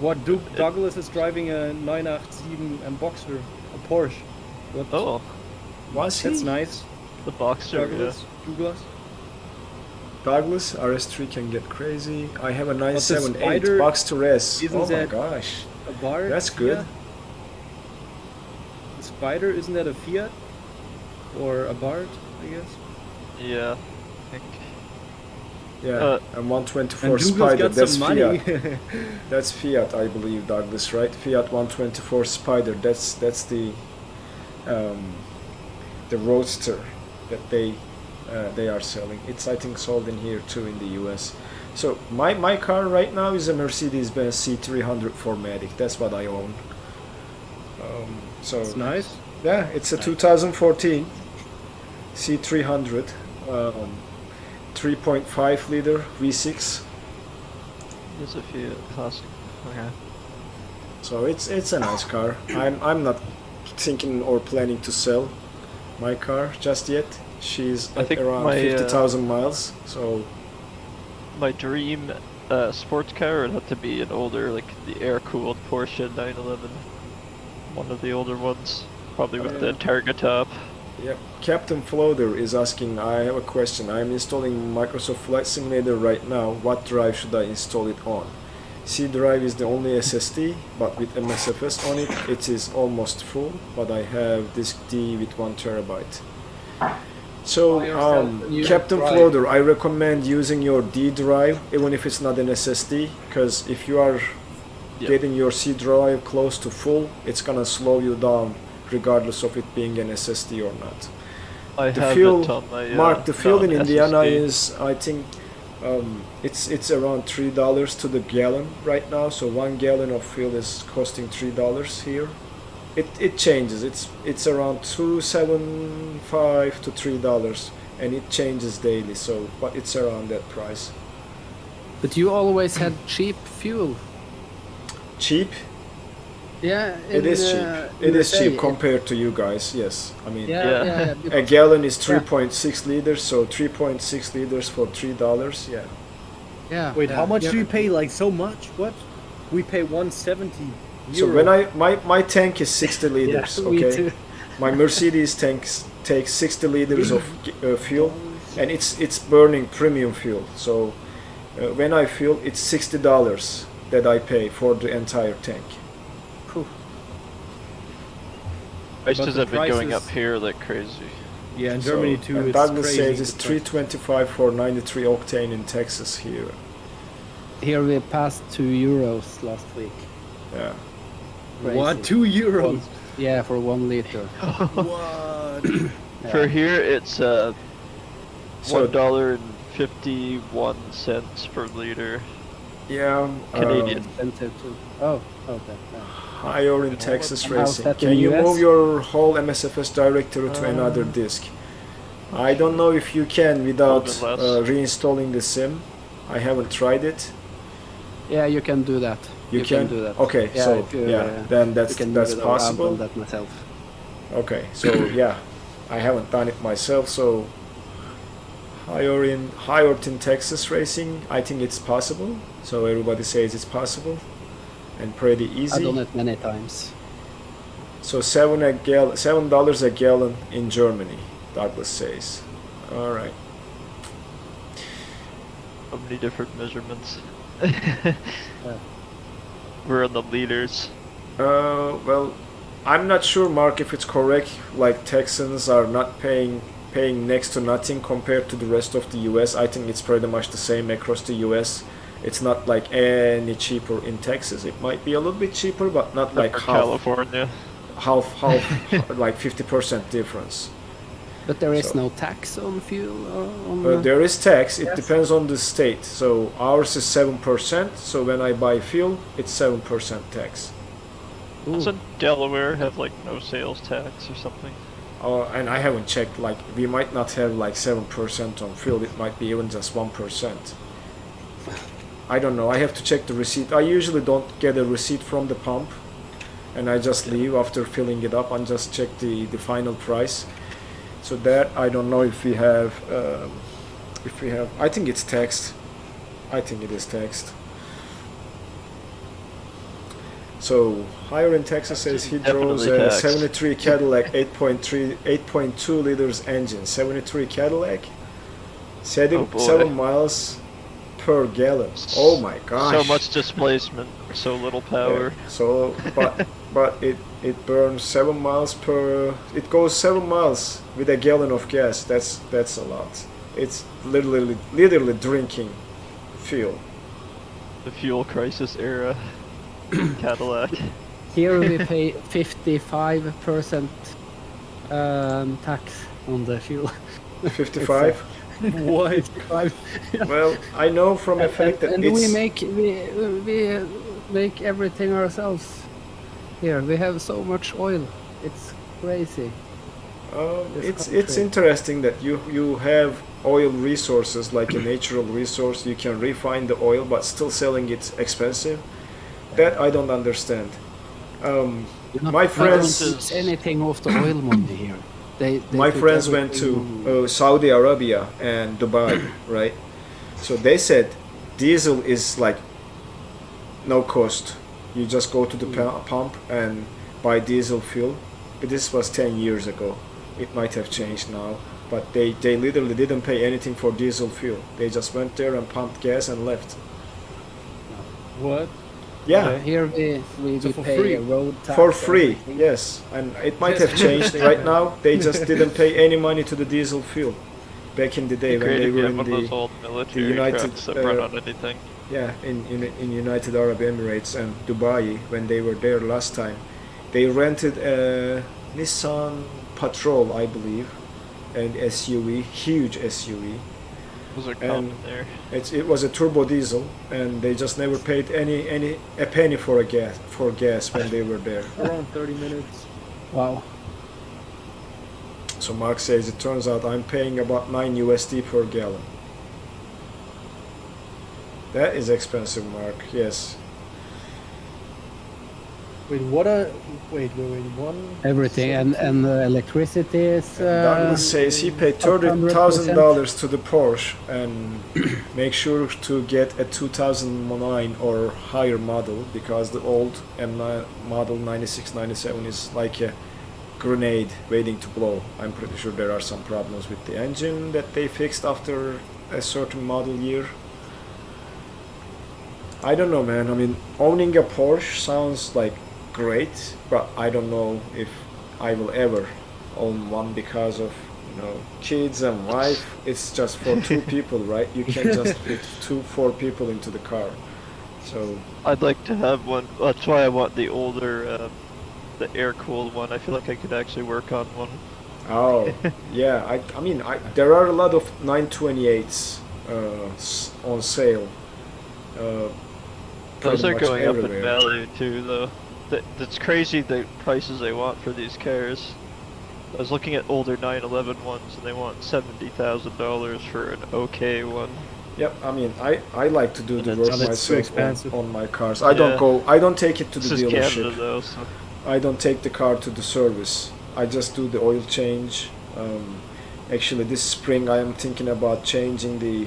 What Douglas is driving a 987 Boxer, a Porsche. What? oh, Was he? That's nice. the Boxer. Douglas. Douglas. Douglas RS3 can get crazy. I have a the 978 Spider Boxster S. isn't Oh my that- gosh. A Bard. That's good. Fiat? The Spider, isn't that a Fiat? Or a Bard, I guess? Yeah. I think. Yeah, and 124 And Douglas Spider, got that's some money. Fiat. That's Fiat, I believe, Douglas, right? Fiat 124 Spider. That's the Roadster that they are selling. It's I think sold in here too in the US. So my car right now is a Mercedes-Benz C300 4MATIC. That's what I own. So It's nice. yeah, it's a 2014 C300, 3.5 liter V6. There's a few classic. Okay. So it's a nice car. I'm not thinking or planning to sell my car just yet. She's I at think around my, 50,000 miles. So My dream sports car would have to be an older, like the air-cooled Porsche 911. One of the older ones, probably with the Targa top. yeah, Captain Floater is asking. I have a question. I'm installing Microsoft Flight Simulator right now. What drive should I install it on? C drive is the only SSD, but with MSFS on it, it is almost full. But I have disk D with 1 terabyte. So, Captain Floater, I recommend using your D drive, even if it's not an SSD, because if you are getting your C drive close to full, it's gonna slow you down, regardless of it being an SSD or not. I The have fuel, it on my Mark, the fuel in Indiana SSD. is, I think, it's around $3 to the gallon right now. So 1 gallon of fuel is costing $3 here. It changes. It's around $2.75 to $3, and it changes daily. So, but it's around that price. But you always had cheap fuel. Cheap? Yeah, It is cheap. It is USA, cheap compared to you guys. Yes, I mean. Yeah. A gallon is 3.6 liters, so 3.6 liters for $3. Yeah. Yeah. Wait, yeah, how much yeah. do you pay? Like so much? What? We pay 170 So euro. when my tank is 60 liters, Yeah, me okay. too. My Mercedes tanks takes 60 liters of fuel, and it's burning premium fuel. So when I fuel, it's $60 that I pay for the entire tank. Prices But the have been going up prices- here like crazy. Yeah, in So, Germany too. and It's Douglas crazy. says it's 325 for 93 octane in Texas here. Here we passed €2 last week. Yeah. Crazy. What? 2 euros? Yeah, for 1 liter. What? Yeah. For here, it's So $1.51 per liter yeah, Canadian. Expensive too. Oh, okay. Yeah. higher in Texas And how's racing. that in Can you US? move your whole MSFS directory to another disk? I don't know if you can without Little bit less. reinstalling the SIM. I haven't tried it. Yeah, you can do that. You can? do that. Okay, Yeah, so if you, then you that's can move it around possible. on that myself. Okay, so yeah, I haven't done it myself. So higher in Texas racing. I think it's possible. So everybody says it's possible and pretty easy. I've done it many times. So $7 a gallon in Germany, Douglas says. All right. So many different measurements. We're on the leaders. Well, I'm not sure, Mark, if it's correct. Like Texans are not paying next to nothing compared to the rest of the U.S. I think it's pretty much the same across the U.S. It's not like any cheaper in Texas. It might be a little bit cheaper, but not like half. California. Half, like 50% difference. But there is So- no tax on fuel or on... There is tax. It Yes. depends on the state. So ours is 7%. So when I buy fuel, it's 7% tax. Doesn't Delaware have like no sales tax or something? And I haven't checked. Like we might not have like 7% on fuel. It might be even just 1%. I don't know. I have to check the receipt. I usually don't get a receipt from the pump, and I just leave after filling it up and just check the final price. So that I don't know if we have. I think it's taxed. I think it is taxed. So higher in Texas says he draws Definitely a taxed. 73 Cadillac 8.2 liters engine. 73 Cadillac, Oh boy. 7 miles per gallon. Oh my gosh! So much displacement, so little power. Yeah, so, but it burns 7 miles per. It goes 7 miles with a gallon of gas. That's a lot. It's literally drinking fuel. The fuel crisis era. Cadillac. Here we pay 55% tax on the fuel. 55. What? 55. Well, I know from a fact that and it's. we make everything ourselves. Here we have so much oil. It's crazy. This It's country. interesting that you have oil resources like a natural resource. You can refine the oil, but still selling it expensive. That I don't understand. You know, My we friends- don't use anything of the oil money here. They My put friends went everything- to Saudi Arabia and Dubai, right? So they said diesel is like no cost. You just go to the pump and buy diesel fuel. But this was 10 years ago. It might have changed now. But they literally didn't pay anything for diesel fuel. They just went there and pumped gas and left. What? Yeah. Here we So for pay free? a road tax. For and free, everything. yes. And it might have changed right now. They just didn't pay any money to the diesel fuel back in the day when Great they if you were have in one of those the old military United, trucks that run uh, on anything. in United Arab Emirates and Dubai when they were there last time. They rented a Nissan Patrol, I believe, and SUV, huge SUV. Those are common there. It was a turbo diesel, and they just never paid a penny for gas when they were there. Around 30 minutes. Wow. So Mark says it turns out I'm paying about 9 USD per gallon. That is expensive, Mark. Yes. Wait, wait, one. Everything and the electricity is. Douglas says he paid $30,000 to the Porsche and make sure to get a 2009 or higher model because the old M9 model 96, 97 is like a grenade waiting to blow. I'm pretty sure there are some problems with the engine that they fixed after a certain model year. I don't know, man. I mean, owning a Porsche sounds like great, but I don't know if I will ever own one because of, kids and wife. It's just for two people, right? You can't just fit 4 people into the car. So I'd like to have one. That's why I want the older, the air-cooled one. I feel like I could actually work on one. oh yeah, I mean there are a lot of 928s on sale. Those pretty are much going up in everywhere. value too, though. That's crazy the prices they want for these cars. I was looking at older 911 ones, and they want $70,000 for an okay one. Yep, I mean I like to do the And work it's- that's too myself expensive. on my cars. I don't take it to This the is dealership. Canada, though, so I don't take the car to the service. I just do the oil change. Actually, this spring I am thinking about changing the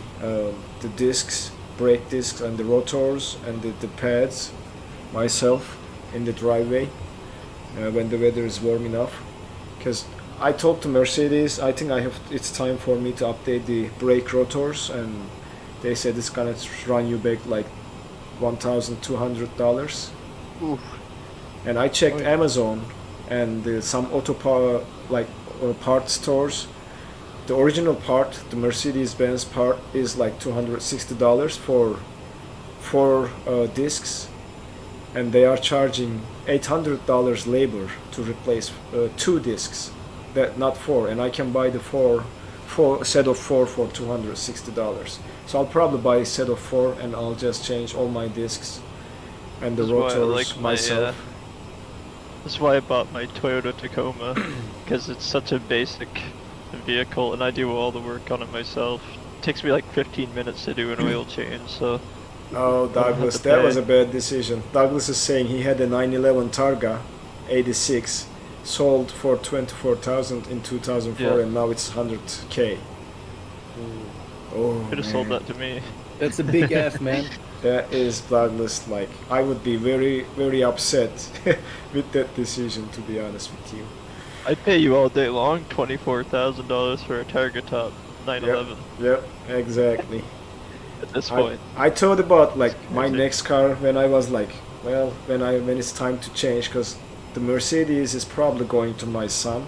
discs, brake discs, and the rotors and the pads myself in the driveway when the weather is warm enough. Because I talked to Mercedes, I think it's time for me to update the brake rotors, and they said it's gonna run you back like $1,200. Oof. And I checked Amazon and some auto power parts stores. The original part, the Mercedes-Benz part, is like $260 for 4 discs, and they are charging $800 labor to replace 2 discs, that not 4. And I can buy the four set of 4 for $260. So I'll probably buy a set of 4, and I'll just change all my discs and the That's why I rotors like myself. That's why I bought my Toyota Tacoma, because it's such a basic vehicle and I do all the work on it myself. It takes me like 15 minutes to do an oil change, so... Oh, Douglas, that was a bad decision. Douglas is saying he had a 911 Targa 86 sold for $24,000 in 2004, Yeah. and now it's 100K. Oh, Could have sold that to me. That's a big F, man. That is, Douglas, like, I would be very, very upset with that decision, to be honest with you. I'd pay you all day long $24,000 for a Targa Top 911 Yep, exactly. at this point. I thought about like my Crazy. next car when I was like, well, when it's time to change, because the Mercedes is probably going to my son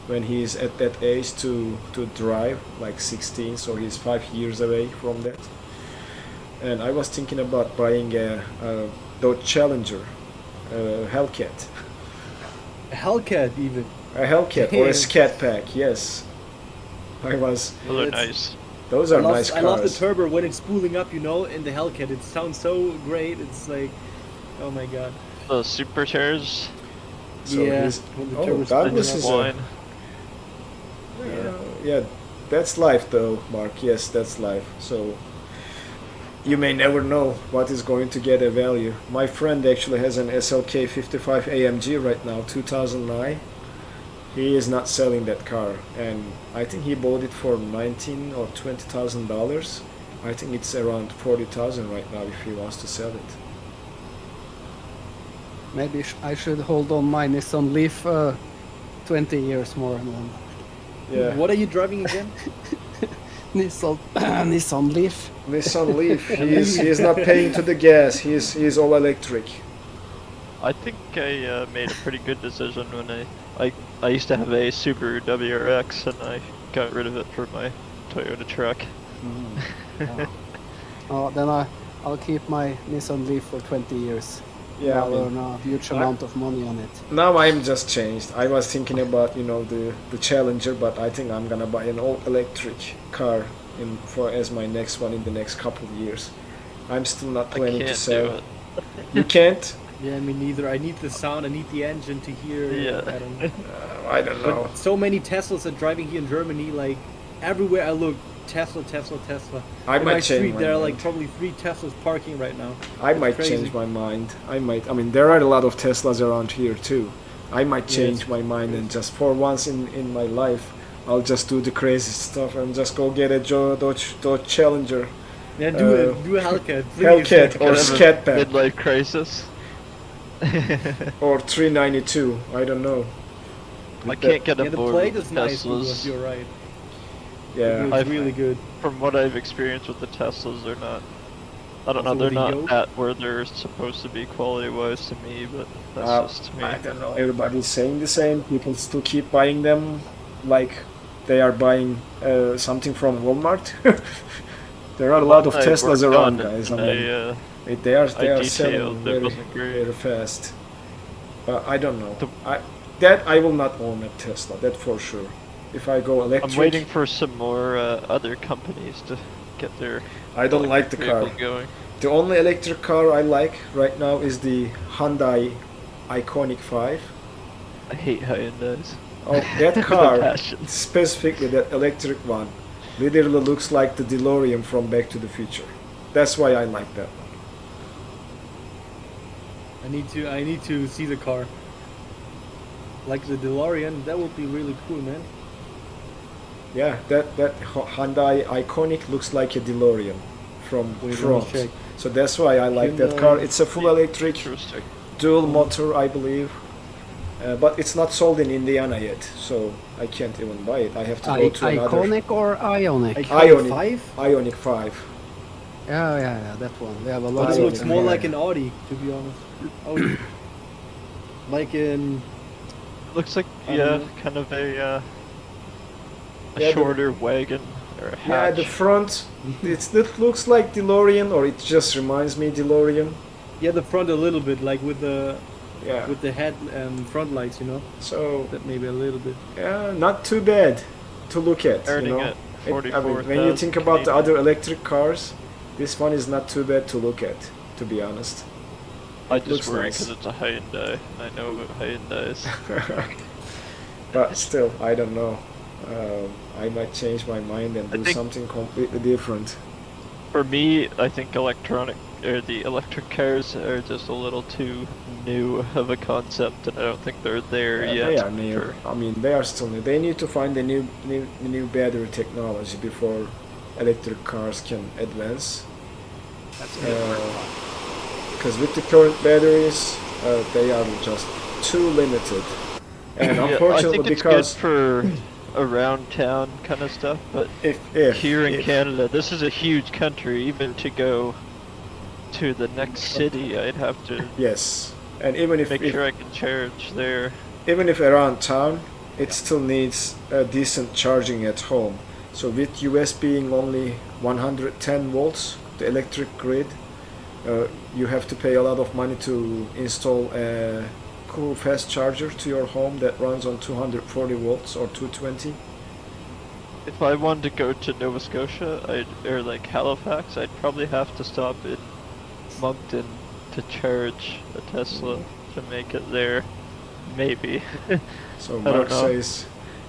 when he's at that age to drive, like 16, so he's 5 years away from that. And I was thinking about buying a Dodge Challenger, Hellcat. A Hellcat, even. A Hellcat or a Damn. Scat Pack, yes. I was. Those are It's- nice. Those are nice I cars. love the turbo when it's spooling up, you know, in the Hellcat. It sounds so great. It's like, oh my god. The superchairs. So yeah. he's- When the oh, turbo's Douglas spooling is up. a- yeah, that's life though, Mark. Yes, that's life. So you may never know what is going to get a value. My friend actually has an SLK 55 AMG right now, 2009. He is not selling that car, and I think he bought it for $19,000 or $20,000. I think it's around $40,000 right now if he wants to sell it. Maybe I should hold on my Nissan Leaf 20 years more. Man. Yeah, What are you driving again? Nissan Leaf. Nissan Leaf. He is not paying to the gas. He's all electric. I think I made a pretty good decision when I used to have a Subaru WRX and I got rid of it for my Toyota truck. Oh, then I'll keep my Nissan Leaf for 20 years. Yeah, I I'll mean, earn a huge amount of money on it. now I'm just changed. I was thinking about the Challenger, but I think I'm gonna buy an all electric car as my next one in the next couple of years. I'm still not I planning can't to sell. do it. You can't? Yeah, me neither. I need the sound. I need the engine to hear. Yeah. I don't know. I don't know. But so many Teslas are driving here in Germany. Like everywhere I look, Tesla, Tesla, Tesla. I in might my change street, my there are mind. like probably 3 Teslas parking right now. I It's might crazy. change my mind. I mean, there are a lot of Teslas around here too. I might Yes. change my mind and just for once in my life, I'll just do the crazy stuff and just go get a Dodge Challenger, Yeah, do a Hellcat. please. Hellcat or Kind of a Scat Pack Midlife crisis. or 392. I don't know. I can't get Yeah, on the board plate with is nice. Douglas, Teslas. you're right. Yeah. It's really good. From what I've experienced with the Teslas, they're not. I don't know. So They're the not yoke? at where they're supposed to be quality-wise to me, but that's just me. I don't know. Everybody's saying the same. People still keep buying them, like they are buying something from Walmart. There are a lot of I Teslas worked around, on it guys. I and mean, they are detailed, selling it very, wasn't great. very fast. But I don't know. The- I will not own a Tesla. That for sure. If I go electric, I'm waiting for some more other companies to get their. I don't like the vehicle car. going. The only electric car I like right now is the Hyundai Iconic 5. I hate Hyundais. Oh, that With a car, passion. specifically that electric one, literally looks like the DeLorean from Back to the Future. That's why I like that one. I need to see the car. Like the DeLorean, that would be really cool, man. Yeah, that Hyundai Iconic looks like a DeLorean from Wait, let me front. check. So that's why I like that car. It's a full electric, Interesting. dual motor, I believe. But it's not sold in Indiana yet, so I can't even buy it. I have to go to another. Iconic or Ionic? Ionic. 5? Ionic 5. Yeah, that one. We have a lot But it Ionic, looks more yeah. like an Audi, to be honest. Audi. Like in... Looks like I don't know. kind of a Yeah, the- shorter wagon or a Yeah, hatch. the front, it looks like DeLorean, or it just reminds me DeLorean. Yeah, the front a little bit, like with the Yeah. head front lights, you know? So That maybe a little bit. yeah, not too bad to look at. Starting You know, at I mean, when you think about the other electric cars, this one is not too bad to look at. To be honest. I looks just worry nice. because it's a Hyundai. I know about Hyundais. But still, I don't know. I might change my mind and I do think- something completely different. For me, I think the electric cars are just a little too new of a concept, and I don't think they're there Yeah, yet. they are new. for- I mean, they are still new. They need to find a new battery technology before electric cars can advance. Because with the current batteries, they are just too limited. And Yeah, I unfortunately, think it's because good for around town kind of stuff, but if here in if- Canada, this is a huge country. Even to go to the next city, I'd have to yes, and even if, make sure I can charge there. even if around town, it still needs a decent charging at home. So with US being only 110 volts, the electric grid, you have to pay a lot of money to install a cool fast charger to your home that runs on 240 volts or 220. If I wanted to go to Nova Scotia, or like Halifax, I'd probably have to stop in Moncton to charge a Tesla to make it there. Maybe. So I don't Mark know. says,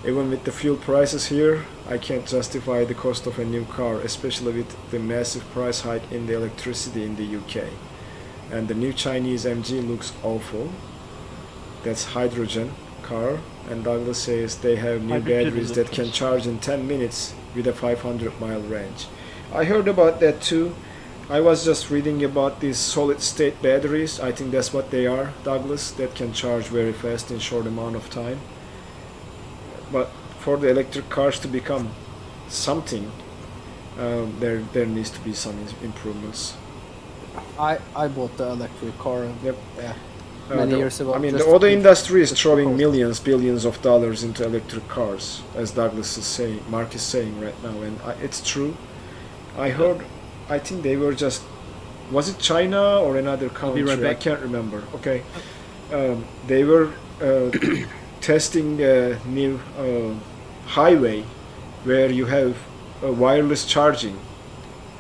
even with the fuel prices here, I can't justify the cost of a new car, especially with the massive price hike in the electricity in the UK. And the new Chinese MG looks awful. That's hydrogen car. And Douglas says they have new Hydrogen batteries is that can interesting. charge in 10 minutes with a 500-mile range. I heard about that too. I was just reading about these solid state batteries. I think that's what they are, Douglas, that can charge very fast in short amount of time. But for the electric cars to become something, there needs to be some improvements. I bought the electric car. Yep. Yeah. Many years ago. I mean, just the auto to- industry is just throwing because- millions, billions of dollars into electric cars, as Douglas is saying, Mark is saying right now, and it's true. I heard, I think they were just, was it China or another country? right I back. can't remember. Okay, they were testing a new highway where you have wireless charging.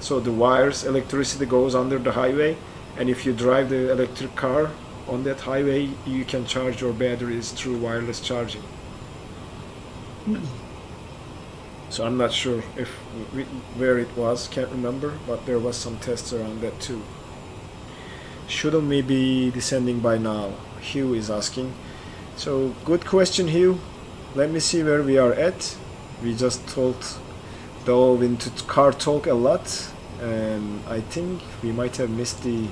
So the wires, electricity goes under the highway, and if you drive the electric car on that highway, you can charge your batteries through wireless charging. So I'm not sure if where it was, can't remember, but there was some tests around that too. Shouldn't we be descending by now? Hugh is asking. So good question, Hugh. Let me see where we are at. We just dove into car talk a lot, and I think we might have missed the.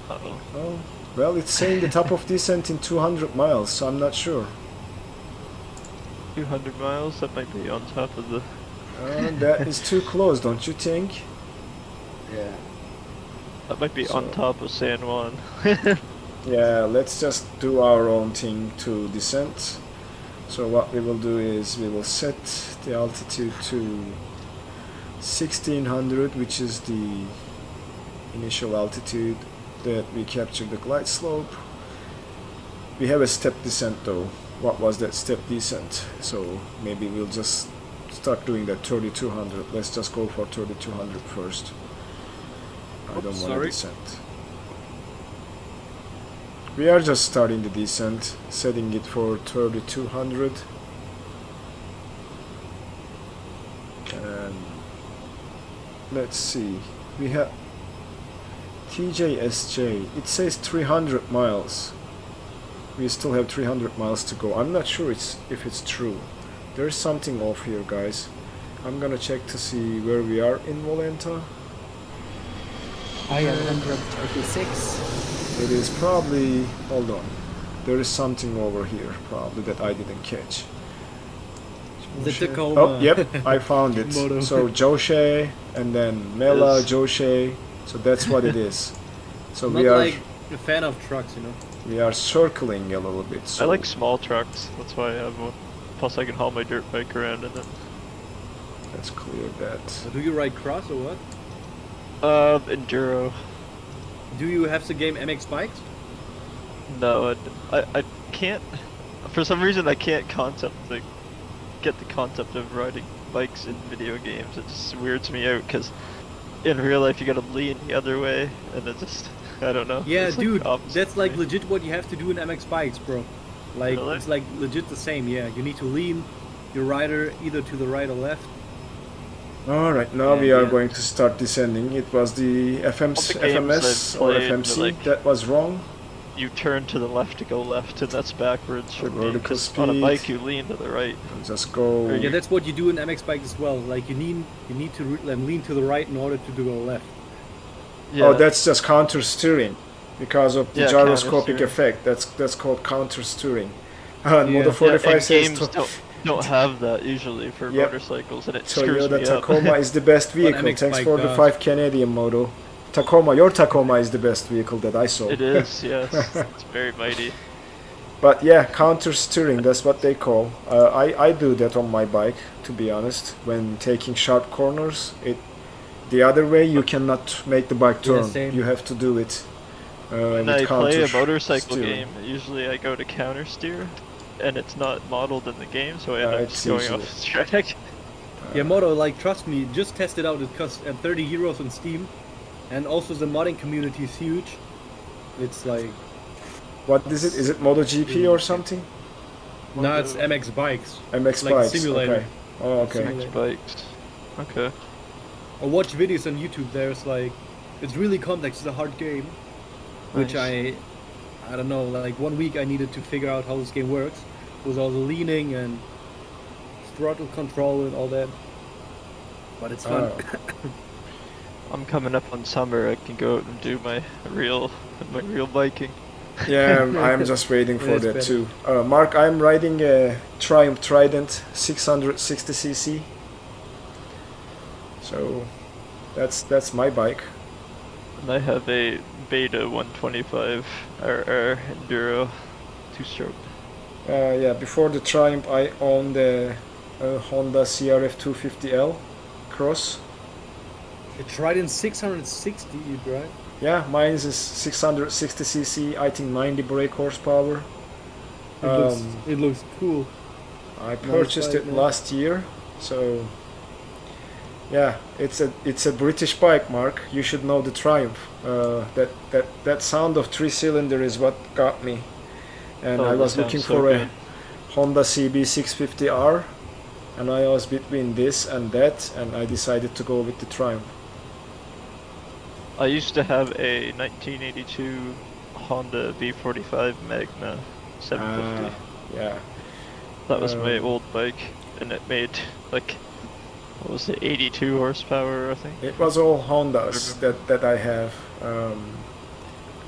Uh-oh. Oh, well, it's saying the top of descent in 200 miles, so I'm not sure. 200 miles? That might be on top of the... That is too close, don't you think? Yeah. That might be on So- top of San Juan. Yeah, let's just do our own thing to descent. So what we will do is we will set the altitude to 1600, which is the initial altitude that we captured the glide slope. We have a step descent though. What was that step descent? So maybe we'll just start doing that 3200. Let's just go for 3200 first. I don't want to sorry. descend. We are just starting the descent, setting it for 3200. And let's see, we have TJSJ. It says 300 miles. We still have 300 miles to go. I'm not sure if it's true. There's something off here, guys. I'm gonna check to see where we are in Volenta. I have 136. It is probably, hold on, there is something over here probably that I didn't catch. The Tacoma. Oh, yep, I found it. Moto. So JOSHE and then MELLA, Yes. JOSHE. So that's what it is. So Not we are like a fan of trucks, you know. we are circling a little bit. So I like small trucks. That's why I have one. Plus, I can haul my dirt bike around in it. let's clear that. Do you ride cross or what? Enduro. Do you have the game MX bikes? No, I can't. For some reason, I can't get the concept of riding bikes in video games. It just weirds me out because in real life you gotta lean the other way, and it just I don't know. Yeah, It's like dude, opposite that's to like me. legit what you have to do in MX bikes, bro. Like Really? it's like legit the same. Yeah, you need to lean your rider either to the right or left. All right, now Yeah, we are yeah. going to start descending. It was the All the games FMS I've or played, FMC like- that was wrong. You turn to the left to go left, and that's backwards for me. Vertical 'Cause on a speed. bike, you lean to the right. Just go. Yeah, that's what you do in MX bike as well. Like you need to lean to the right in order to go left. Yeah. Oh, that's just counter steering because of the Yeah, gyroscopic counter-steering. effect. That's called counter steering. Yeah. Moto45 and says games don't have that usually for Yep. motorcycles, and it screws Toyota me Tacoma up. is the best vehicle. MX Thanks bike for the does. 5 Canadian Moto. Tacoma, your Tacoma is the best vehicle that I saw. It is, yes. It's very mighty. But yeah, counter steering, that's what they call. I do that on my bike, to be honest. When taking sharp corners, the other way you cannot make the bike Yeah, turn. same. You have to do it When with I play a counter motorcycle steering. game, usually I go to counter steer, and it's not modeled in the game, so I end up it's just going usually- off track. Yeah, Moto, like trust me, just test it out. It costs at 30 euros on Steam, and also the modding community is huge. It's like What is it? Is it MotoGP or something? no, it's MX bikes. MX like a bikes. simulator. Okay. Oh, okay. Simulator. Bikes. Okay. Or watch videos on YouTube. There's like, it's really complex. It's a hard game, which Nice. I don't know. Like 1 week I needed to figure out how this game works, with all the leaning and throttle control and all that. But it's fun. Oh. I'm coming up on summer. I can go out and do my real biking. Yeah, I'm just waiting for It's that better. too. Mark, I'm riding a Triumph Trident 660cc. So that's my bike. And I have a Beta 125 RR Enduro 2-stroke. Yeah, before the Triumph, I owned a Honda CRF 250L Cross. It tried in 660, right? Yeah, mine is 660cc. I think 90 brake horsepower. It looks cool. I purchased bike, it man. last year, so yeah, it's a British bike, Mark. You should know the Triumph. That sound of 3-cylinder is what got me, and Oh, I that was sounds looking so for a good. Honda CB650R, and I was between this and that, and I decided to go with the Triumph. I used to have a 1982 Honda V45 Magna 750. Yeah, That was my um, old bike, and it made like, what was it, 82 horsepower, I think. it was all Hondas that I have.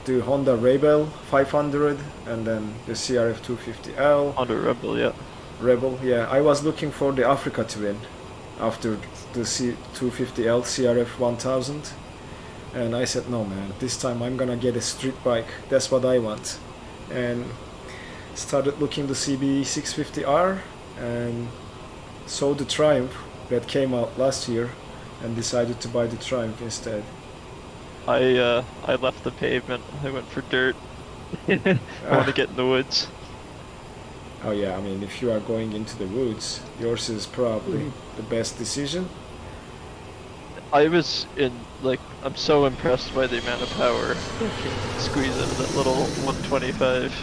The Honda Rebel 500, and then the CRF 250L. Honda Rebel, yeah. Rebel, yeah. I was looking for the Africa Twin after the C250L CRF 1000, and I said, no man, this time I'm gonna get a street bike. That's what I want. And started looking the CB650R and saw the Triumph that came out last year, and decided to buy the Triumph instead. I left the pavement. I went for dirt. I want to get in the woods. Oh yeah, I mean, if you are going into the woods, yours is probably the best decision. I was in, like, I'm so impressed by the amount of power I can squeeze out of that little 125.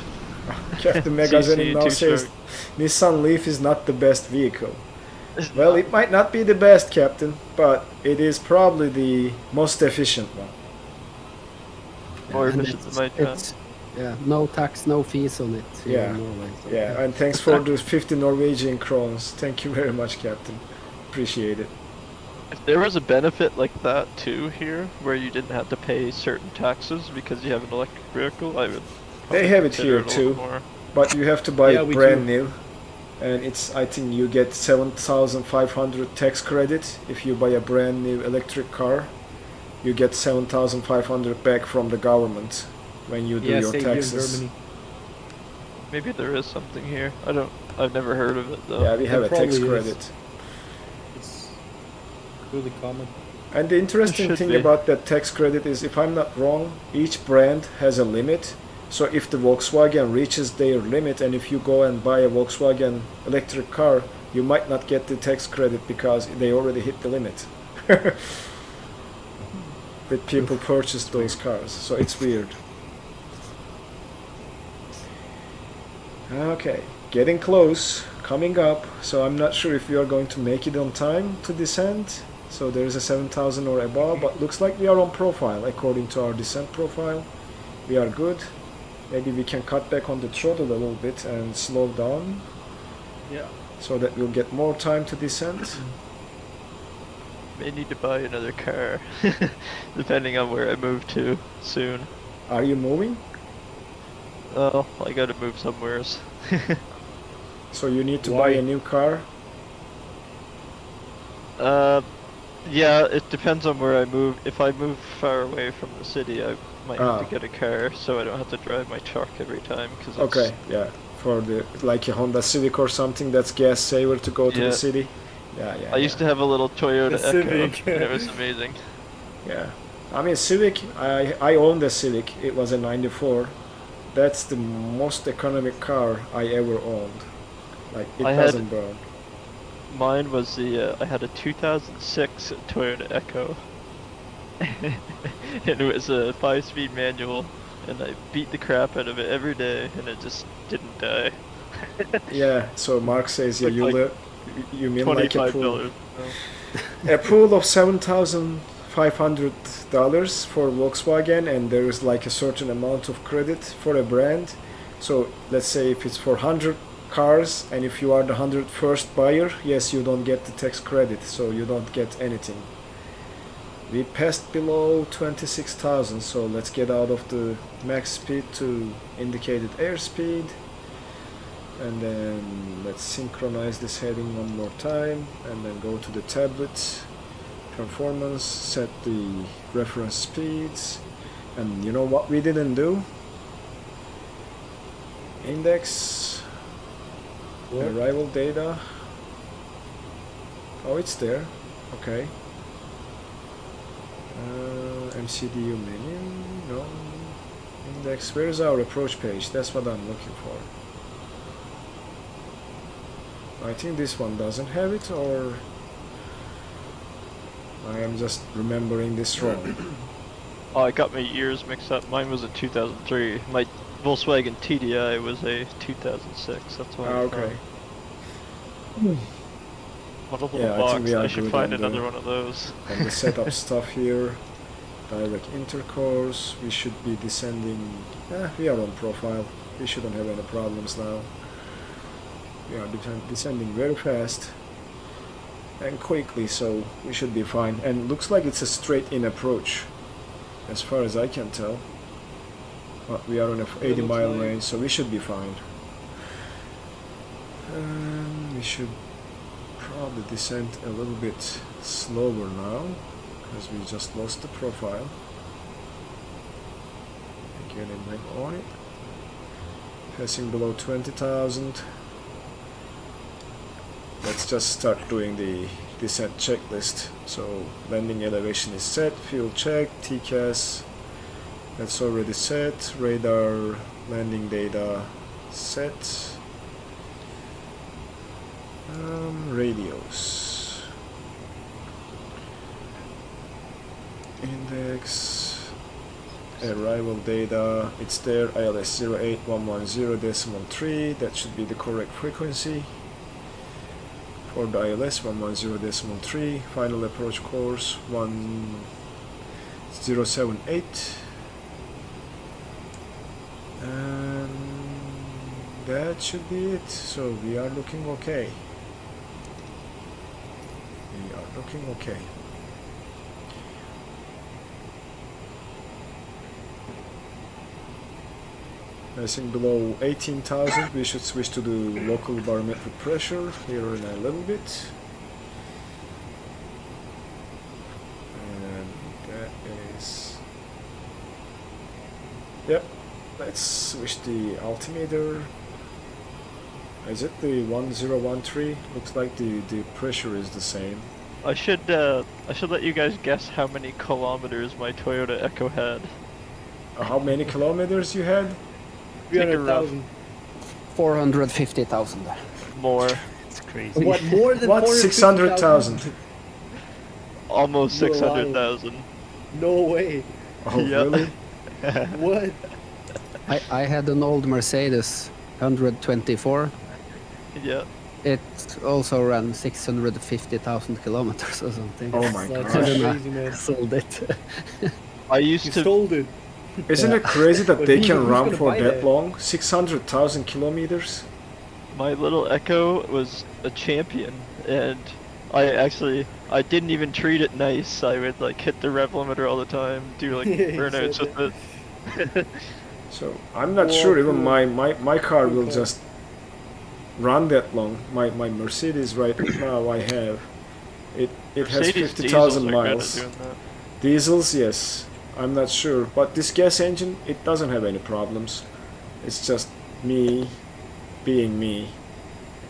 Captainmegaxenon now CC says two-stroke. Nissan Leaf is not the best vehicle. Well, it might not be the best, Captain, but it is probably the most efficient one. More And efficient than my time. Yeah, no tax, no fees on it here Yeah. in Norway. So, Yeah, and thanks for the 50 Norwegian krones. Thank you very much, Captain. Appreciate it. If there was a benefit like that too here, where you didn't have to pay certain taxes because you have an electric vehicle, I would. They have it consider here a little too, more. but you have to buy Yeah, it we brand do. new. And it's, I think you get 7,500 tax credit if you buy a brand new electric car. You get 7,500 back from the government when you do Yeah, your same here in taxes. Germany. Maybe there is something here. I've never heard of it though. Yeah, we have a There tax probably is. credit. It's really common. And the interesting should thing be. about that tax credit is, if I'm not wrong, each brand has a limit. So if the Volkswagen reaches their limit, and if you go and buy a Volkswagen electric car, you might not get the tax credit because they already hit the limit. But people purchase those cars, so it's weird. Okay, getting close, coming up. So I'm not sure if we are going to make it on time to descend. So there is a 7,000 or above, but looks like we are on profile according to our descent profile. We are good. Maybe we can cut back on the throttle a little bit and slow down Yeah. so that we'll get more time to descend. May need to buy another car, depending on where I move to soon. Are you moving? Oh, I gotta move somewheres. So you need to Why? buy a new car? Yeah, it depends on where I move. If I move far away from the city, I might have Ah. to get a car, so I don't have to drive my truck every time. Cause Okay, yeah. For the, like a Honda Civic or something that's gas saver to go to Yeah. the city. Yeah, yeah. I used to have a little Toyota The Echo, Civic. and it was amazing. Yeah, I mean Civic. I owned a Civic. It was a '94. That's the most economic car I ever owned. Like it I had- doesn't burn. Mine was I had a 2006 Toyota Echo. And it was a 5-speed manual, and I beat the crap out of it every day, and it just didn't die. Yeah. So Mark says, yeah, Looked you like live. You mean like a pool? $25. A pool of $7,500 for Volkswagen, and there is like a certain amount of credit for a brand. So let's say if it's for 100 cars, and if you are the 101st buyer, yes, you don't get the tax credit, so you don't get anything. We passed below 26,000, so let's get out of the max speed to indicated airspeed. And then let's synchronize this heading one more time, and then go to the tablet performance, set the reference speeds. And you know what we didn't do? Index What? arrival data. Oh, it's there. Okay. MCDU menu. No. Index. Where is our approach page? That's what I'm looking for. I think this one doesn't have it, or I am just remembering this wrong. Oh, I got my years mixed up. Mine was a 2003. My Volkswagen TDI was a 2006. That's why. Ah, okay. What a little Yeah, I box. think we I, are should good find on the- another one of those. And the setup stuff here, direct intercourse, we should be descending. We are on profile. We shouldn't have any problems now. We are descending very fast and quickly, so we should be fine. And looks like it's a straight in approach, as far as I can tell. But we are on a 80 looks mile like- range, so we should be fine. We should probably descend a little bit slower now, because we just lost the profile. Getting back on it. Passing below 20,000. Let's just start doing the descent checklist. So landing elevation is set, fuel check, TCAS that's already set, radar landing data set, radios, index, arrival data, it's there, ILS 08110.3, that should be the correct frequency for the ILS 110.3, final approach course 1078. And that should be it. So we are looking okay. We are looking okay. I think below 18,000 we should switch to the local barometric pressure here in a little bit. And that is... Yep, let's switch the altimeter. Is it the 1013? Looks like the pressure is the same. I should let you guys guess how many kilometers my Toyota Echo had. How many kilometers you had? 300,000. 450,000. More. It's crazy. What, more than What? 450,000? 600,000? Almost You're 600,000. No way. Oh, Yeah. really? What? I had an old Mercedes 124. Yeah. It also ran 650,000 kilometers or something. Oh my That's gosh. crazy, man. Sold it. I used You to. stole it. Isn't it crazy that But they who's can gonna run for buy that that? long? 600,000 kilometers? My little Echo was a champion, and I didn't even treat it nice. I would like hit the rev limiter all the time, do like Yeah, you burnouts said with it. So I'm not Oh, sure even cool. my car will Cool. just run that long. My Mercedes right now I have it has Mercedes 50,000 diesels are good at miles. doing that. Diesels, yes. I'm not sure, but this gas engine, it doesn't have any problems. It's just me being me.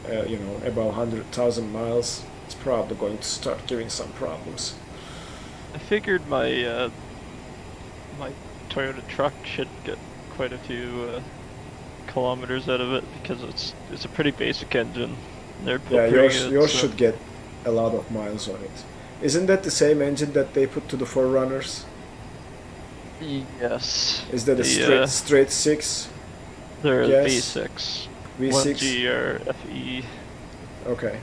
You know, about 100,000 miles. It's probably going to start giving some problems. I figured my my Toyota truck should get quite a few kilometers out of it because it's a pretty basic engine. They're Yeah, pretty yours, good, yours so- should get a lot of miles on it. Isn't that the same engine that they put to the Forerunners? Yes. Is that a The, straight 6? They're Yes. V6. V6? 1G or FE. Okay.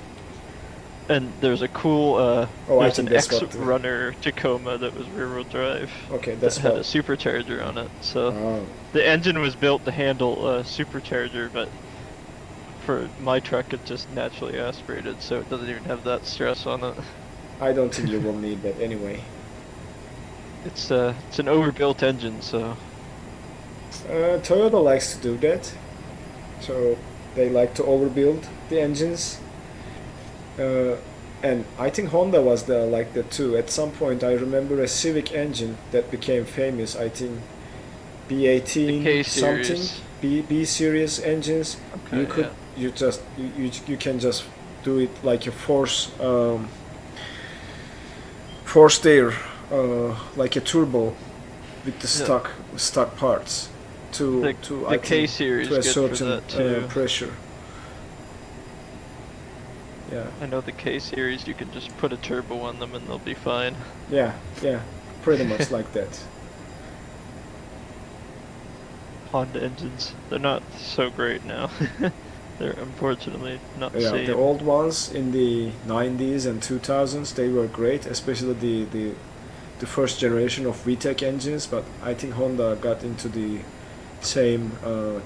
And there's a cool I there's think an that's X what the- Runner Tacoma that was rear wheel drive. Okay, That that's had a what. supercharger on it. So Oh, the engine was built to handle a supercharger, but for my truck it just naturally aspirated, so it doesn't even have that stress on it. I don't think you will need that anyway. It's an overbuilt engine, so Toyota likes to do that. So they like to overbuild the engines. And I think Honda was like that too. At some point I remember a Civic engine that became famous. I think The B18 K something. series. B series engines. Okay, You could yeah. you can just do it like a forced air, like a turbo with the Yeah. stock parts to The I K think, series to a good for certain that too. pressure. Yeah, I know the K series, you can just put a turbo on them and they'll be fine. yeah, pretty much like that. Honda engines, they're not so great now. They're unfortunately not Yeah, safe. the old ones in the 90s and 2000s, they were great, especially the first generation of Viotek engines, but I think Honda got into the same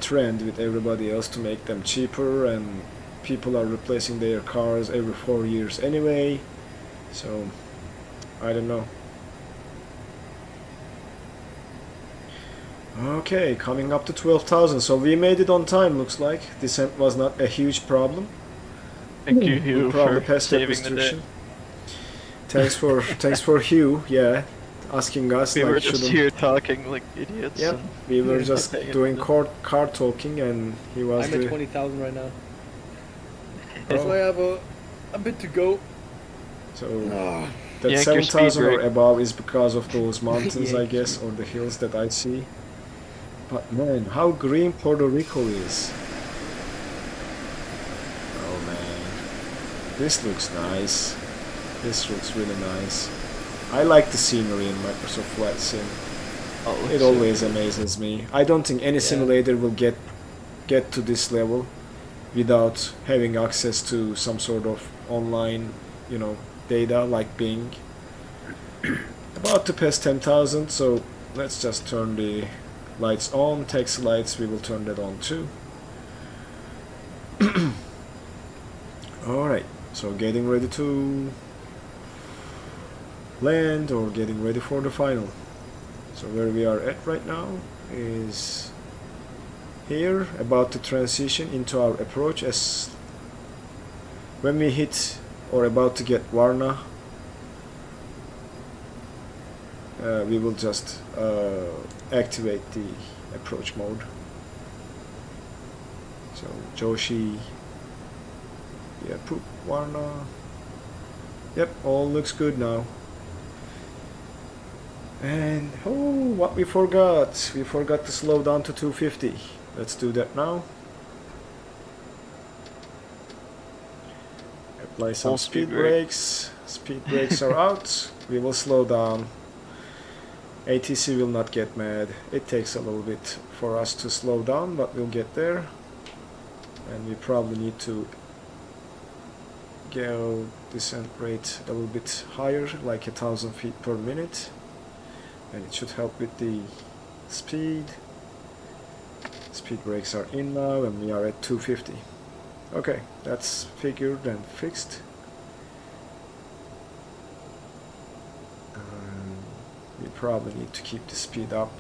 trend with everybody else to make them cheaper, and people are replacing their cars every 4 years anyway, so I don't know. Okay, coming up to 12,000, so we made it on time, looks like. Descent was not a huge problem. Thank you, We Hugh, probably for passed that saving the day. restriction. Thanks for Hugh, yeah, asking us We like were just shouldn't- here talking like idiots. Yep, and we were just saying it. doing car talking, and he was I'm at the 20,000 right now. Oh. So I have a bit to go. so Ah, that Yank your speed 7,000 or brake. above is because of those mountains, I Yank. guess, or the hills that I see. But man, how green Puerto Rico is! Oh man, this looks nice. This looks really nice. I like the scenery in Microsoft Flight Sim. Oh, it looks It so always good. amazes me. I don't think any simulator will get to this level without having access to some sort of online, data like Bing. About to pass 10,000, so let's just turn the lights on, taxi lights, we will turn that on too. Alright, so getting ready to land or getting ready for the final. So where we are at right now is here, about to transition into our approach. As when we hit or about to get Varna, we will just activate the approach mode. So JOSHE, yeah, poop, Varna. Yep, all looks good now. And oh, what we forgot to slow down to 250. Let's do that now. Apply some speed brakes. Speed brakes are out. We will slow down. ATC will not get mad. It takes a little bit for us to slow down, but we'll get there. And we probably need to go descent rate a little bit higher, like 1,000 feet per minute. And it should help with the speed. Speed brakes are in now and we are at 250. Okay, that's figured and fixed. We probably need to keep the speed up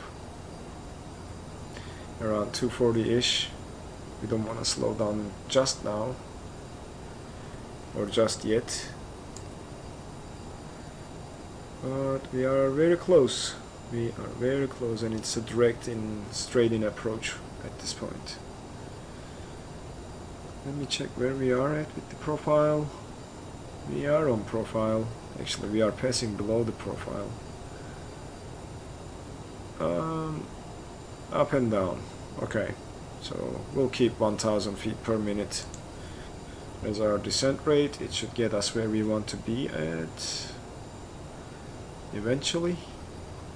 around 240-ish. We don't want to slow down just now or just yet. But we are very close. We are very close, and it's a straight in approach at this point. Let me check where we are at with the profile. We are on profile. Actually, we are passing below the profile. Up and down. Okay, so we'll keep 1,000 feet per minute as our descent rate. It should get us where we want to be at. Eventually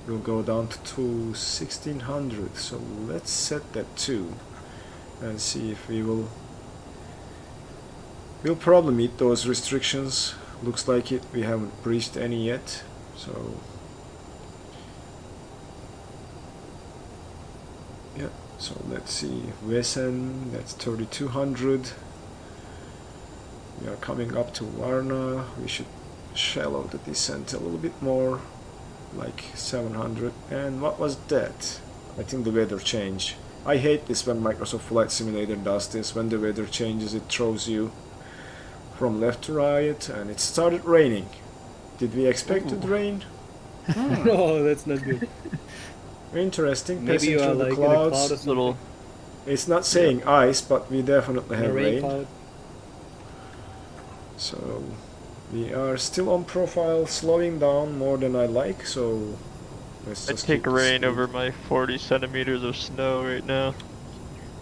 we'll go down to 1600, so let's set that too and see if we'll probably meet those restrictions. Looks like it. We haven't breached any yet, so yeah. So let's see, Wesen, that's 3200. We are coming up to Varna. We should shallow the descent a little bit more, like 700. And what was that? I think the weather changed. I hate this when Microsoft Flight Simulator does this. When the weather changes, it throws you from left to right, and it started raining. Did we expect it to rain? No, that's not good. Interesting. Maybe Passing you are through the like in a cloud or clouds. something. Little It's not saying ice, but we definitely In a have rain rain. cloud. So we are still on profile, slowing down more than I like, so let's I just take keep the rain speed. over my 40 centimeters of snow right now.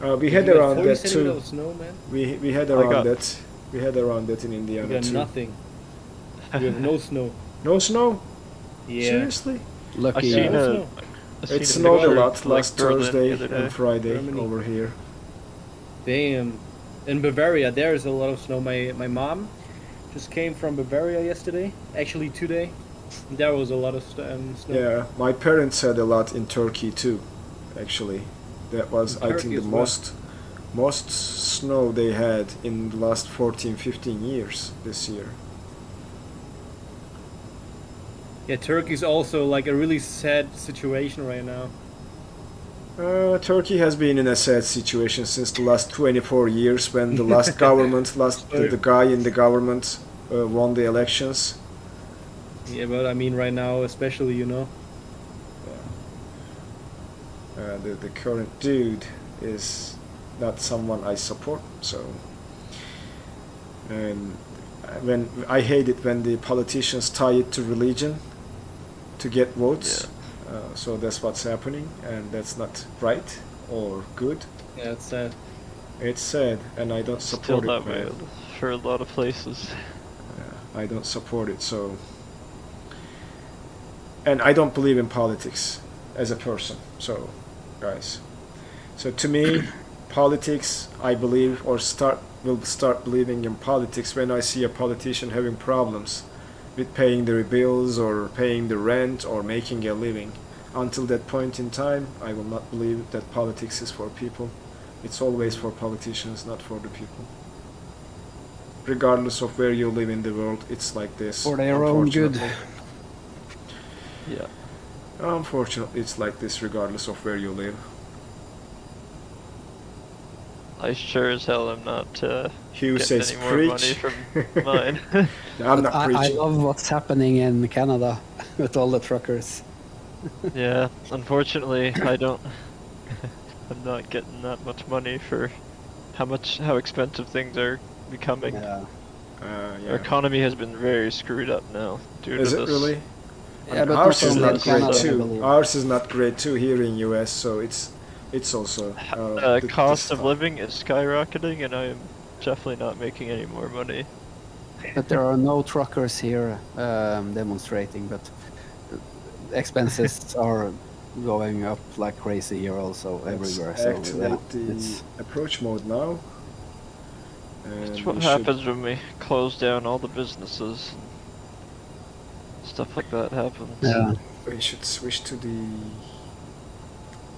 We You had got around 40 that centimeters too. of snow, man? We had I around got- that. We had around that in You Indiana got too. nothing. You have no snow. No snow? Yeah. Seriously? I Lucky. seen No a, snow. I seen It a snowed a picture lot of, like, last Berlin Thursday the other day. and Friday Germany. over here. Damn. In Bavaria, there is a lot of snow. My mom just came from Bavaria yesterday. Actually, today. There was a lot of snow. Yeah, my parents had a lot in Turkey too, actually. That was, In I Turkey think, the as well. most snow they had in the last 14-15 years this year. Yeah, Turkey's also like a really sad situation right now. Turkey has been in a sad situation since the last 24 years when the last government, the guy in the government won the elections. Yeah, but I mean right now especially, you know. The current dude is not someone I support, so. And when I hate it when the politicians tie it to religion to get votes. So that's what's happening, and that's not right or good. Yeah, it's sad. It's sad, and I don't Still support that it, way man. for a lot of places. I don't support it, so. And I don't believe in politics as a person, so, guys. So to me, politics, I believe, or will start believing in politics when I see a politician having problems with paying their bills or paying the rent or making a living. until that point in time, I will not believe that politics is for people. It's always for politicians, not for the people. Regardless of where you live in the world, it's like this. For their own good. Yeah. Unfortunately, it's like this regardless of where you live. I sure as hell am not Hugh getting says any more money preach. from mine. I'm not I preaching. love what's happening in Canada with all the truckers. Yeah, unfortunately, I don't. I'm not getting that much money for how expensive things are becoming. Yeah. Our Yeah. economy has been very screwed up now due Is to it this. really? Yeah, but Ours not is only in not great Canada, I too. believe. Ours is not great too here in US, so it's also the Cost of stuff. living is skyrocketing, and I am definitely not making any more money. But there are no truckers here demonstrating, but expenses are going up like crazy here also Let's everywhere. So activate yeah, the it's approach mode now. And That's what we should- happens when we close down all the businesses. Stuff like that happens. yeah. We should switch to the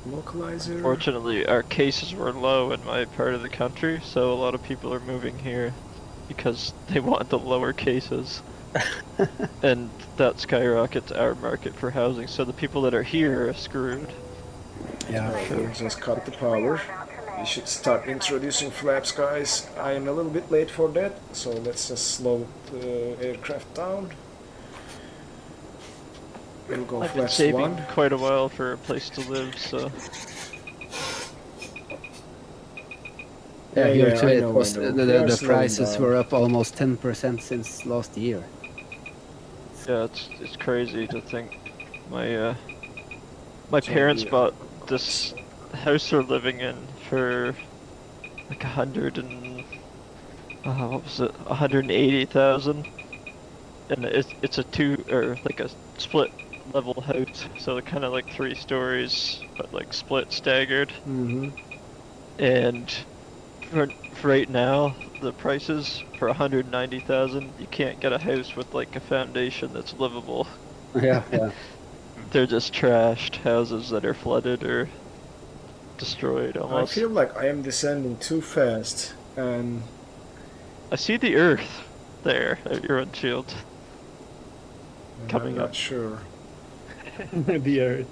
localizer. Fortunately, our cases were low in my part of the country, so a lot of people are moving here because they want the lower cases. And that skyrockets our market for housing, so the people that are here are screwed. Yeah. Okay, just cut the power. We should start introducing flaps, guys. I am a little bit late for that, so let's just slow the aircraft down. We'll go I've been flaps saving 1. quite a while for a place to live, so Yeah, Yeah, here yeah, too. I It know, was I know. the, They are the slowing prices down. were up almost 10% since last year. yeah, it's crazy to think. My So, parents yeah. bought this house they're living in for like 180,000, and it's a split level house, so they're kind of like 3 stories, but like split staggered. Mm-hmm. And for right now, the prices for 190,000, you can't get a house with like a foundation that's livable. Yeah, yeah. They're just trashed houses that are flooded or destroyed I almost. feel like I am descending too fast, and I see the Earth there at your windshield. Coming I'm not up. sure. The Earth.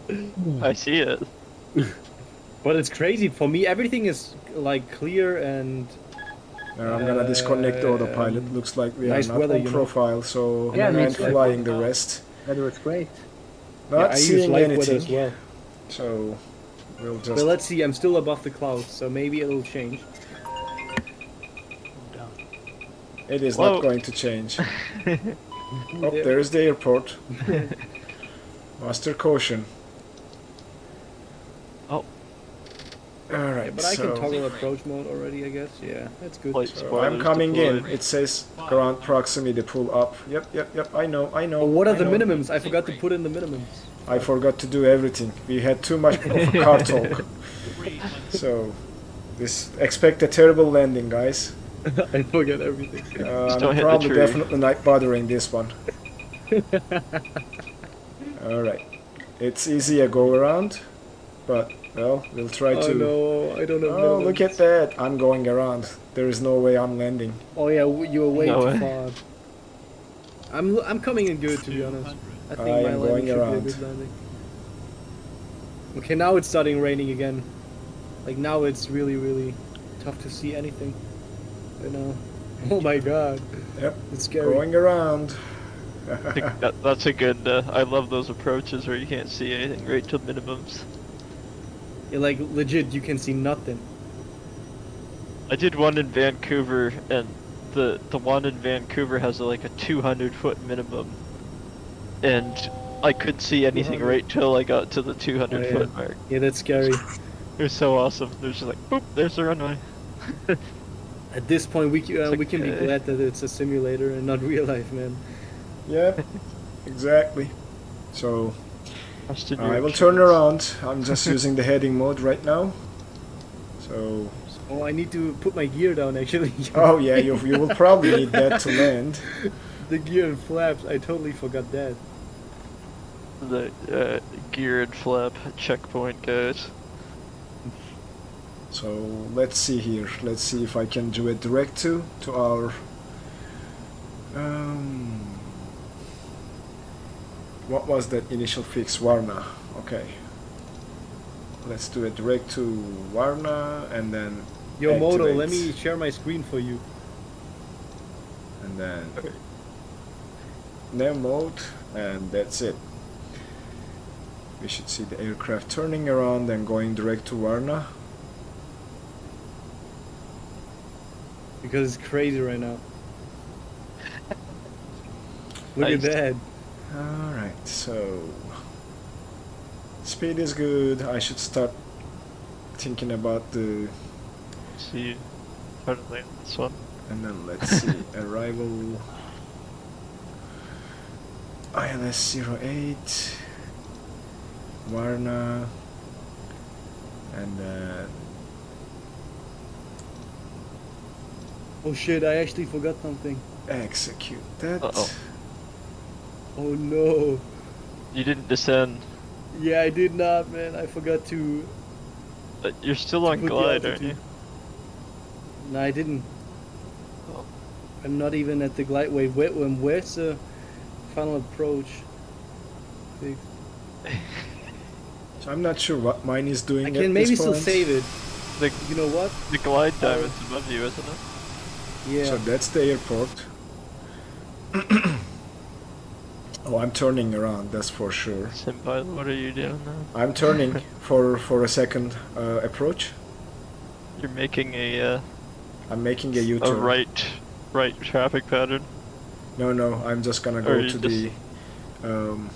I see it. But it's crazy for me. Everything is like clear and I'm gonna disconnect the autopilot. Looks like we nice are not weather, on you know. profile, so Yeah, I'm me too. flying the rest. Weather was great. Not I use seeing live weather anything, as well. so we'll just. But let's see. I'm still above the clouds, so maybe it'll change. It is Whoa. not going to change. Oh, there is the airport. Master caution. Oh, Alright, But I so, can toggle approach mode already, I guess. Yeah, that's good. Flight so spoilers I'm coming in. deployed. It says ground proximity pull up. Yep. I know. Oh, what are I the know. minimums? I forgot to put in the minimums. I forgot to do everything. We had too much of a car talk. So, expect a terrible landing, guys. I forget everything. don't I'm hit the probably tree. definitely not bothering this one. Alright. It's easy a go around, but well, we'll try Oh to. no, I don't know. Oh, look at that! I'm going around. There is no way I'm landing. Oh yeah, you were way No too way. far. I'm coming in good, to be honest. I think I my am landing going should around. be a good landing. Okay, now it's starting raining again. Like now it's really, really tough to see anything. You know. Oh my god. Yep. It's scary. Going around. I think that's a good. I love those approaches where you can't see anything right to minimums. Yeah, like legit, you can see nothing. I did one in Vancouver, and the one in Vancouver has like a 200-foot minimum, and I couldn't see anything 200. right till I got to the 200-foot mark. Yeah, that's scary. It was so awesome. There's just like, boop, there's the runway. At this point, we can be okay. glad that it's a simulator and not real life, man. Yep. Exactly. So Trust in your I will turn instruments. around. I'm just using the heading mode right now. So. Oh, I need to put my gear down actually. Oh yeah, you will probably need that to land. The gear and flaps, I totally forgot that. The geared flap checkpoint, guys. So let's see here. Let's see if I can do a direct to our. What was that initial fix? Varna. Okay. Let's do a direct to Varna and then. Yo, Moto, activate. let me share my screen for you. And then nav mode, and that's it. We should see the aircraft turning around and going direct to Varna. Because it's crazy right now. Look at Nice. that. Alright, so speed is good. I should start thinking about the, See how to land this one. and then let's see, arrival ILS 08 Varna, and then Oh shit, I actually forgot something. execute that. Uh-oh. Oh no. You didn't descend. Yeah, I did not, man. I forgot to But you're still on put the glide, aren't you? altitude. No, I didn't. Oh. I'm not even at the glide. Wait, where's the final approach? Fix. So I'm not sure what mine is doing. I at can maybe this still point. save it. The, You know what? the glide diamond's above you, isn't it? Yeah. So that's the airport. Oh, I'm turning around, that's for sure. Senpai, what are you doing now? I'm turning for a second approach. You're making a I'm making a U-turn. right traffic pattern. No, I'm just gonna Or go you to just- the.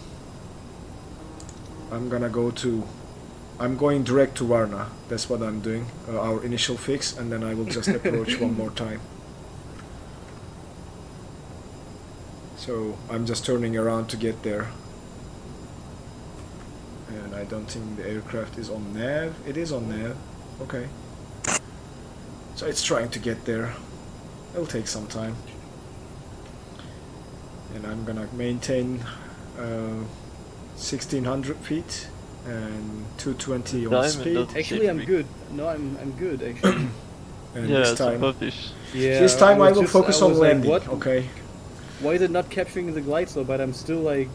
I'm going direct to Varna. That's what I'm doing. Our initial fix, and then I will just approach one more time. So I'm just turning around to get there. And I don't think the aircraft is on nav. It is on nav. Okay. So it's trying to get there. It'll take some time. And I'm gonna maintain 1600 feet and 220 on Diamond speed. doesn't- Actually, I'm good. No, I'm good actually. And Yeah, this it's time, above these. Yeah. this time I will was focus on like, landing. what? Okay. Why is it not capturing the glide slope? But I'm still like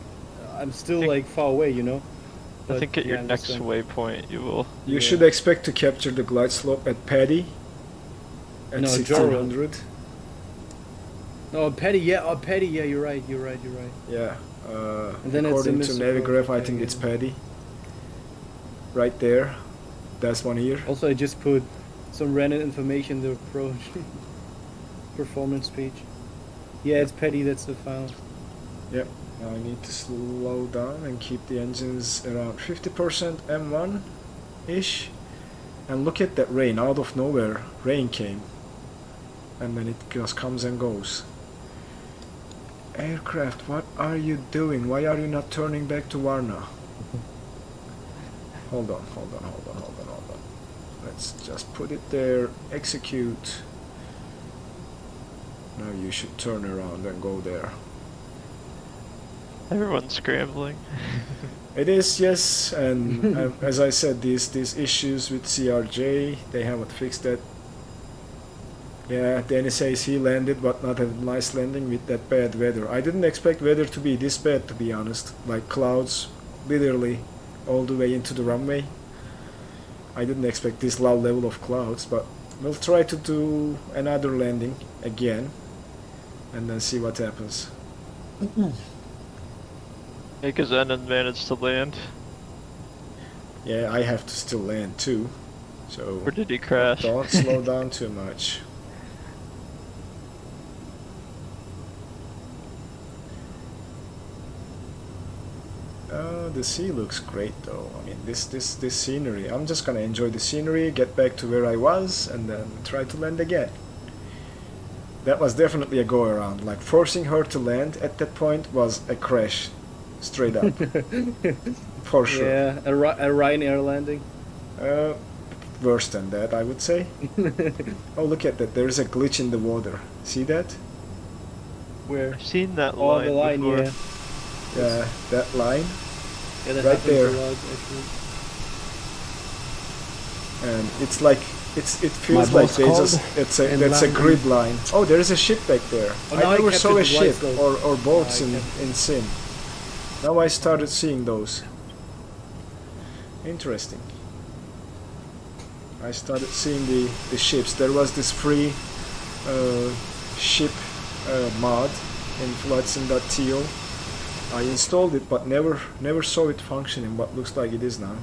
far away, you know. I think at yeah, your next understand. waypoint you will. You Yeah. should expect to capture the glide slope at Paddy at No, 1600. Oh, Petty, yeah. Oh, Petty, yeah. You're right. Yeah. And then it's According a to missile Navigraph, I approach, think yeah. it's Paddy. Right there. That's one here. Also, I just put some random information in the approach. Performance page. Yeah, it's Petty. That's the file. Yep. Now I need to slow down and keep the engines around 50% M1-ish. And look at that rain. Out of nowhere, rain came. And then it just comes and goes. Aircraft, what are you doing? Why are you not turning back to Varna? Hold on. Let's just put it there. Execute. Now you should turn around and go there. Everyone's scrambling. It is, yes, and as I said, these issues with CRJ, they haven't fixed that. Yeah, Danny says he landed, but not a nice landing with that bad weather. I didn't expect weather to be this bad, to be honest. Like clouds, literally, all the way into the runway. I didn't expect this low level of clouds, but we'll try to do another landing again, and then see what happens. Mikazenon managed to land. Yeah, I have to still land too, so Or did he crash? don't slow down too much. The sea looks great though. I mean, this scenery. I'm just gonna enjoy the scenery, get back to where I was, and then try to land again. That was definitely a go around. Like forcing her to land at that point was a crash, straight up, for sure. Yeah, a Ryanair landing. Worse than that, I would say. Oh, look at that! There's a glitch in the water. See that? Where? I've seen that Oh, line the line, before. yeah. Yeah, that line. Yeah, that Right happens there. a lot, actually. And it's like it feels My like boss they called just that's a and grid line. Oh, there is a ship back there. Oh, I now I never captured saw a the ship lights, though. or boats I in captured Sim. Now I started seeing those. Interesting. I started seeing the ships. There was this free ship mod in Floodsim.to. I installed it, but never saw it functioning. But looks like it is now.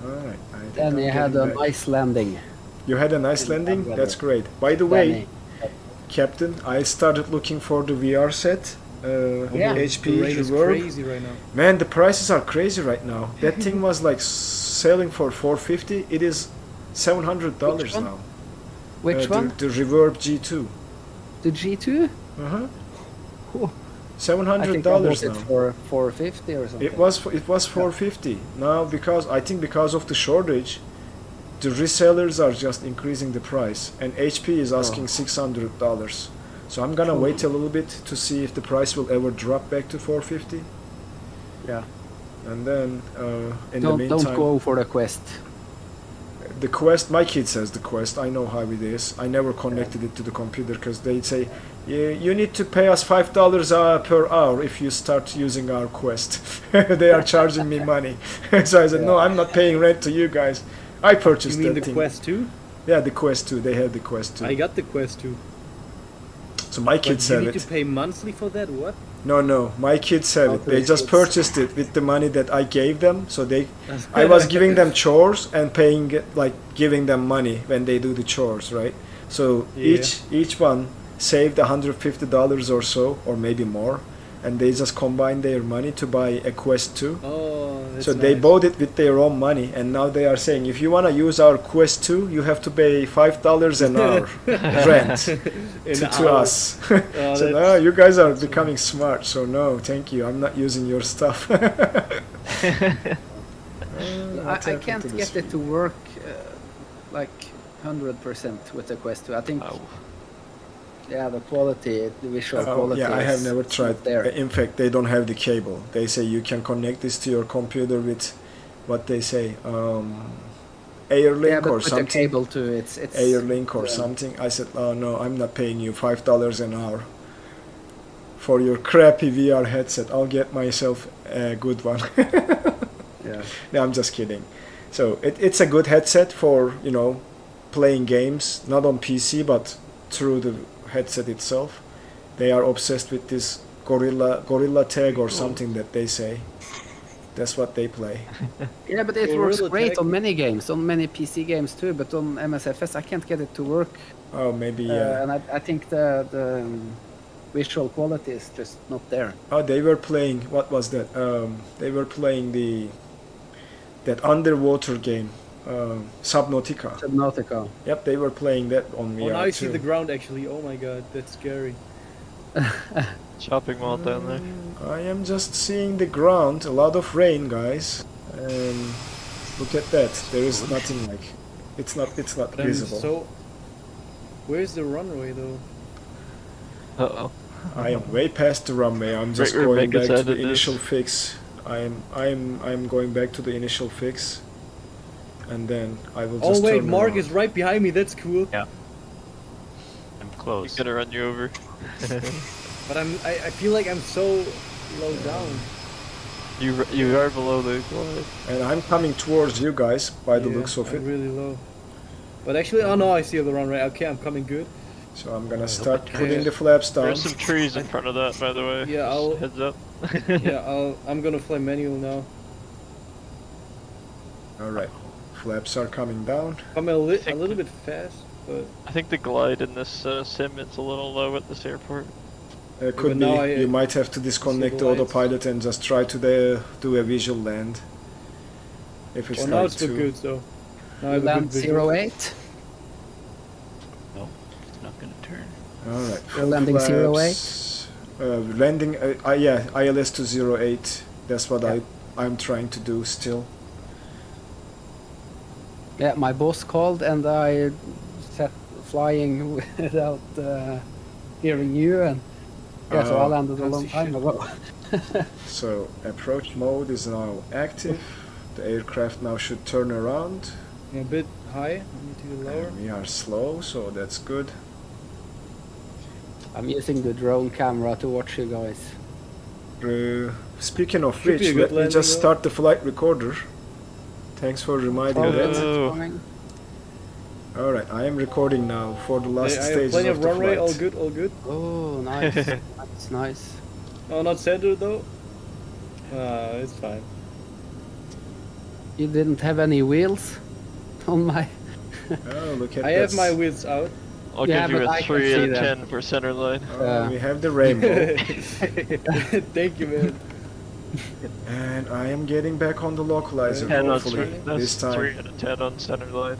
Alright, I think Then I'm you had getting a back. nice landing. You had a nice landing? That's great. By the way, Captain, I started looking for the VR set. Yeah. HP The rain is Reverb. crazy right now. Man, the prices are crazy right now. That thing was like selling for $450. It is $700 Which one? now. Which one? The Reverb G2. The G2? Uh-huh. Oh, I think I $700 bought it now. for 450 or something. It was $450 now because of the shortage, the resellers are just increasing the price, and HP is asking $600. So I'm gonna wait a little bit to see if the price will ever drop back to $450, Yeah. and then in the meantime, Don't go for the Quest. the Quest. My kid says the Quest. I know how it is. I never connected it to the computer because they say you need to pay us $5 per hour if you start using our Quest. They are charging me money. So I said, no, I'm not paying rent to you guys. I purchased You mean that the thing. Quest 2? Yeah, the Quest 2. They have the Quest 2. I got the Quest 2. So my But kids you have need it. to pay monthly for that? What? No, my kids have it. They Okay, just it's- purchased it with the money that I gave them. So I was giving them chores and paying giving them money when they do the chores, right? So Yeah. each one saved $150 or so, or maybe more, and they just combined their money to buy a Quest 2. Oh, that's So they nice. bought it with their own money, and now they are saying, if you want to use our Quest 2, you have to pay $5 an hour rent In to hour. us. Oh, So that's- no, you guys are becoming smart. So no, thank you. I'm not using your stuff. I can't get it to work like 100% with the Quest 2. I think, yeah, the quality, the visual quality. yeah, I have is never not tried. there. In fact, they don't have the cable. They say you can connect this to your computer with what they say, Airlink Yeah, but or with the something. cable too, it's Airlink or yeah. something. I said, oh no, I'm not paying you $5 an hour for your crappy VR headset. I'll get myself a good one. Yeah. No, I'm just kidding. So it's a good headset for, playing games, not on PC, but through the headset itself. They are obsessed with this Gorilla Tag or something that they say. That's what they play. Yeah, but it Gorilla works great Tag. on many games, on many PC games too, but on MSFS I can't get it to work. Oh, maybe, yeah. And I think the visual quality is just not there. Oh, they were playing, what was that? They were playing that underwater game, Subnautica. Subnautica. Yep, they were playing that on VR Oh, now I see too. the ground actually. Oh my god, that's scary. Shopping mall down there. I am just seeing the ground, a lot of rain, guys. And look at that. There is nothing like. It's not But I'm visible. so. Where's the runway though? Uh-oh. I am way past the runway. I'm just Right where going back Mega's to headed the is. initial fix. I'm going back to the initial fix, and then I will just. Oh wait, turn Mark around. is right behind me. That's cool. Yeah. I'm He's close. gonna run you over. But I feel like I'm so low down. You are below the glide. And I'm coming towards you guys by the Yeah, looks of I'm it. really low. But actually, oh no, I see the runway. Okay, I'm coming good. So I'm gonna start Okay. putting the flaps down. There's some trees in front of that, by the way. Yeah, Just I'll- heads up. Yeah, I'm gonna fly manual now. All right, flaps are coming down. I'm a little bit fast, but I think the glide in this sim is a little low at this airport. Could be. now You might have to disconnect the the lights. autopilot and just try to do a visual land. If it's well, like now it's look too. good though. Now I You have a land good visual. 08. No, it's not gonna turn. All right. You're landing flaps. Landing. Yeah, ILS to 08. That's what Yeah. I'm trying to do still. Yeah, my boss called and I set flying without hearing you, and Yeah, so I Uh, landed a Can't long see time shit. ago. So approach mode is now active. The aircraft now should turn around. A bit high. I need to go lower. And we are slow, so that's good. I'm using the drone camera to watch you guys. Speaking of Should be a which, good let me landing just though. start the flight recorder. Thanks for reminding Oh, that. it's Oh. coming. Alright, I am recording now for the last I have stages plenty of of the runway. flight. All good, all good. Oh, nice. That's nice. Oh, not center though. It's fine. You didn't have any wheels on my... Oh, look at I that. have my wheels out. I'll Yeah, give you but I a can 3 out see of them. 10 for center line. Oh, we have the rainbow. Thank you, man. And I am getting back on the localizer, 10 on hopefully, that's this time. 3 out of 10 on center line.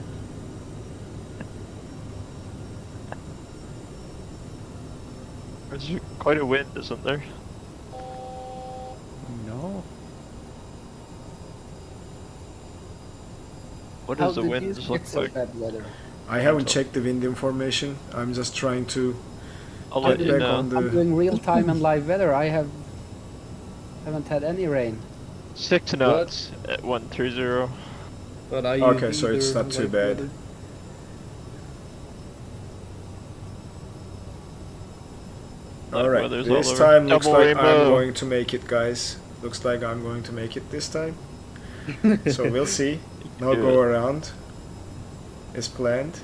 There's quite a wind, isn't there? No. What How does the did wind you look get so like? bad weather? I haven't checked the wind information. I'm just trying to I'll get let you back know. on I'm the... doing real time and live weather. I haven't had any rain. 6 knots at 130. But I Okay, use so it's either not too like bad. weather. Alright, Weather's this all over. time looks Double like I'm rainbow. going to make it, guys. Looks like I'm going to make it this time. So we'll see. No Do go it. around is planned.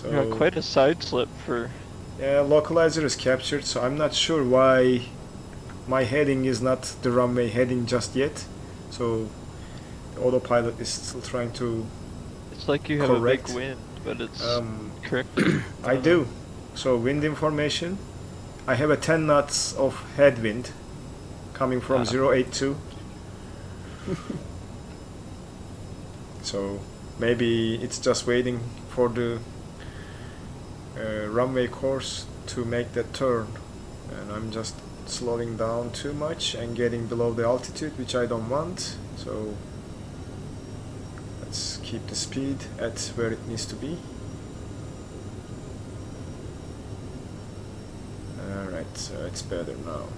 You got So quite a side slip for. yeah, localizer is captured, so I'm not sure why my heading is not the runway heading just yet. So the autopilot is still trying to... It's like you have Correct. a big wind, but it's Um, correct. I do. So wind information. I have a 10 knots of headwind coming from 082. So maybe it's just waiting for the runway course to make that turn, and I'm just slowing down too much and getting below the altitude, which I don't want. So let's keep the speed at where it needs to be. Alright, so it's better now.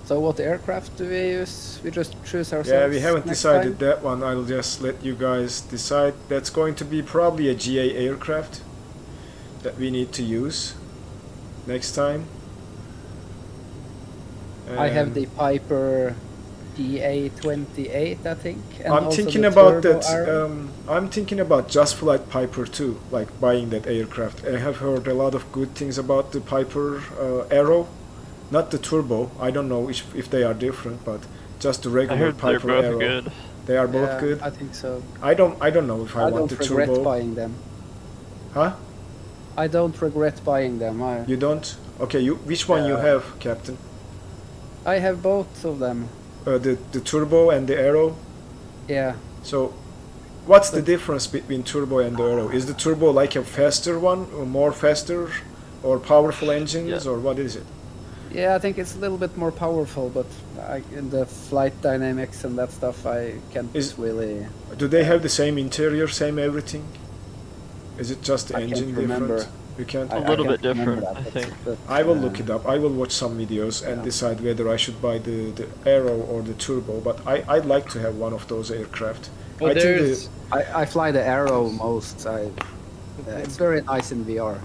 So what aircraft do we use? We just choose ourselves. Yeah, we haven't next decided time? that one. I'll just let you guys decide. That's going to be probably a GA aircraft that we need to use next time. I have And the Piper DA28, I think. And I'm also thinking the about Turbo that. Arrow. I'm thinking about just flight Piper too, like buying that aircraft. I have heard a lot of good things about the Piper Arrow, not the Turbo. I don't know if they are different, but just the I regular heard they're Piper both Arrow. good. They are both Yeah, good. I think so. I don't know if I, I want don't the regret Turbo. buying them. Huh? I don't regret buying them. You don't? Okay, which one you Yeah. have, Captain? I have both of them. The Turbo and the Arrow. Yeah. So, what's the difference between Turbo and the Arrow? Is the Turbo like a faster one, or more faster, or powerful engines, Yeah. or what is it? Yeah, I think it's a little bit more powerful, but in the flight dynamics and that stuff, I can't really... Do they have the same interior, same everything? Is it just the I can't engine remember. different? You can't. A little can't bit remember different, I think. but, I will look it up. I will watch some videos and Yeah. decide whether I should buy the Arrow or the Turbo. But I'd like to have one of those aircraft. Well, I think the, there's I fly the Arrow most. It's very nice in VR.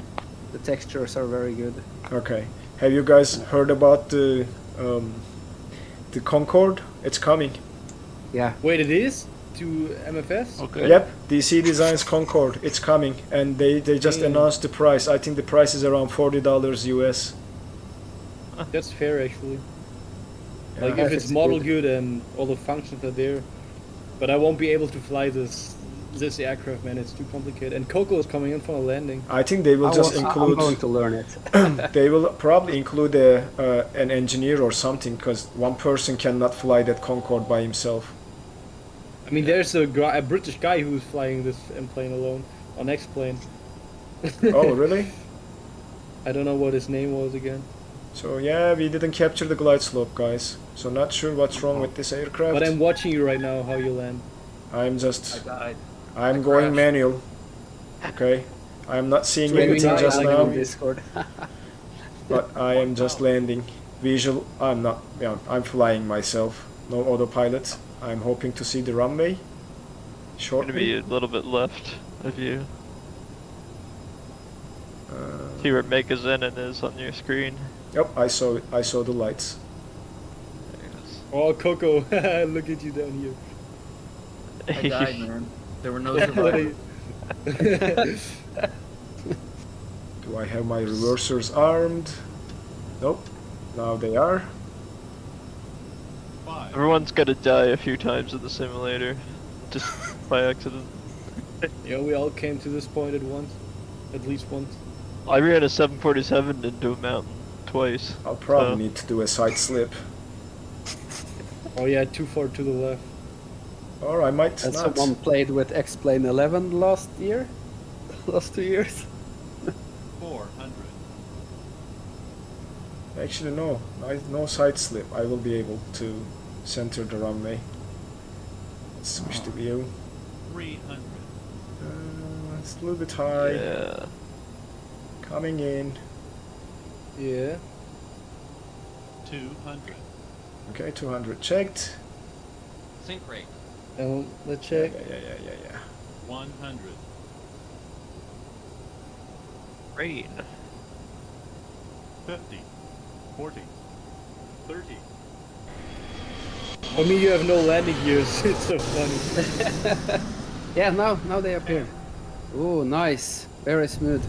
The textures are very good. okay. Have you guys heard about the Concorde? It's coming. Yeah. wait, it is to MFS. Okay. Yep, DC Designs Concorde. It's coming, and they just Mm. announced the price. I think the price is around $40 US. That's fair actually. Yeah. Like Yeah, if if it's it's model good. good and all the functions are there, but I won't be able to fly this aircraft, man. It's too complicated. And Coco is coming in for a landing. I think they will just I'm include. going to learn it. They will probably include an engineer or something, because one person cannot fly that Concorde by himself. I mean, there's a British guy who's flying this plane alone on X-plane. Oh, really? I don't know what his name was again. So yeah, we didn't capture the glide slope, guys. So not sure what's wrong with this aircraft. But I'm watching you right now how you land. I'm just. died. I'm I going crashed. manual. Okay. I'm not seeing So you anything died just like now. on Discord. But I am just landing. Visual, I'm not, yeah, I'm flying myself. No autopilot. I'm hoping to see the runway Gonna shortly. be a little bit left of you. See where MKJS is on your screen. Yep, I saw it. I saw the lights. Oh, Coco, look at you down here. I died, man. There were no survivors. Do I have my reversers armed? Nope. Now they are. Everyone's gonna die a few times in the simulator, just by accident. Yeah, we all came to this point at least once. I ran a 747 into a mountain twice. I'll probably so- need to do a side slip. Oh yeah, too far to the left. Or I might And not. someone played with X-Plane 11 last year? Last 2 years? 400. Actually, no. No side slip. I will be able to center the runway. Let's switch the view. 300. It's a little bit high. Yeah. Coming in. Yeah. 200. Okay, 200 checked. Sync rate. Let's Yeah, check. yeah. 100. Rain. 50. 40. 30. For me, you have no landing gears. It's so funny. Yeah, now they appear. Oh, nice. Very smooth.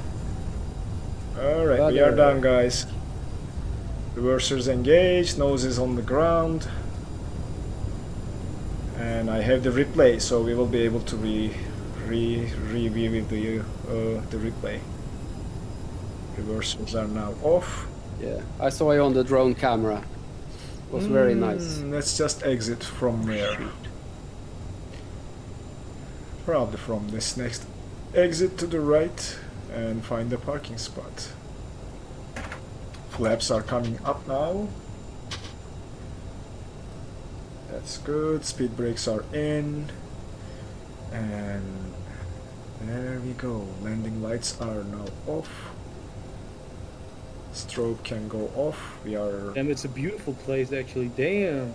Alright, we are done, guys. Reversers engaged, nose is on the ground. And I have the replay, so we will be able to review the replay. Reversers are now off. Yeah, I saw you on the drone camera. It was very nice. Let's just exit from where? Probably from this next exit to the right and find a parking spot. Flaps are coming up now. That's good. Speed brakes are in. And there we go. Landing lights are now off. Strobe can go off. We are Damn, it's a beautiful place actually. Damn.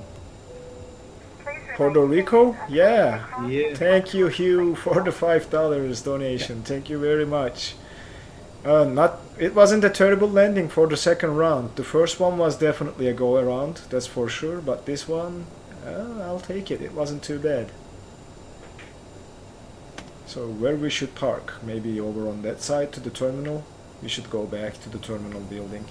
Puerto Rico? Yeah. Yeah. Thank you, Hugh, for the $5 donation. Thank you very much. It wasn't a terrible landing for the second round. The first one was definitely a go around, that's for sure. But this one, I'll take it. It wasn't too bad. So where we should park? Maybe over on that side to the terminal. We should go back to the terminal building.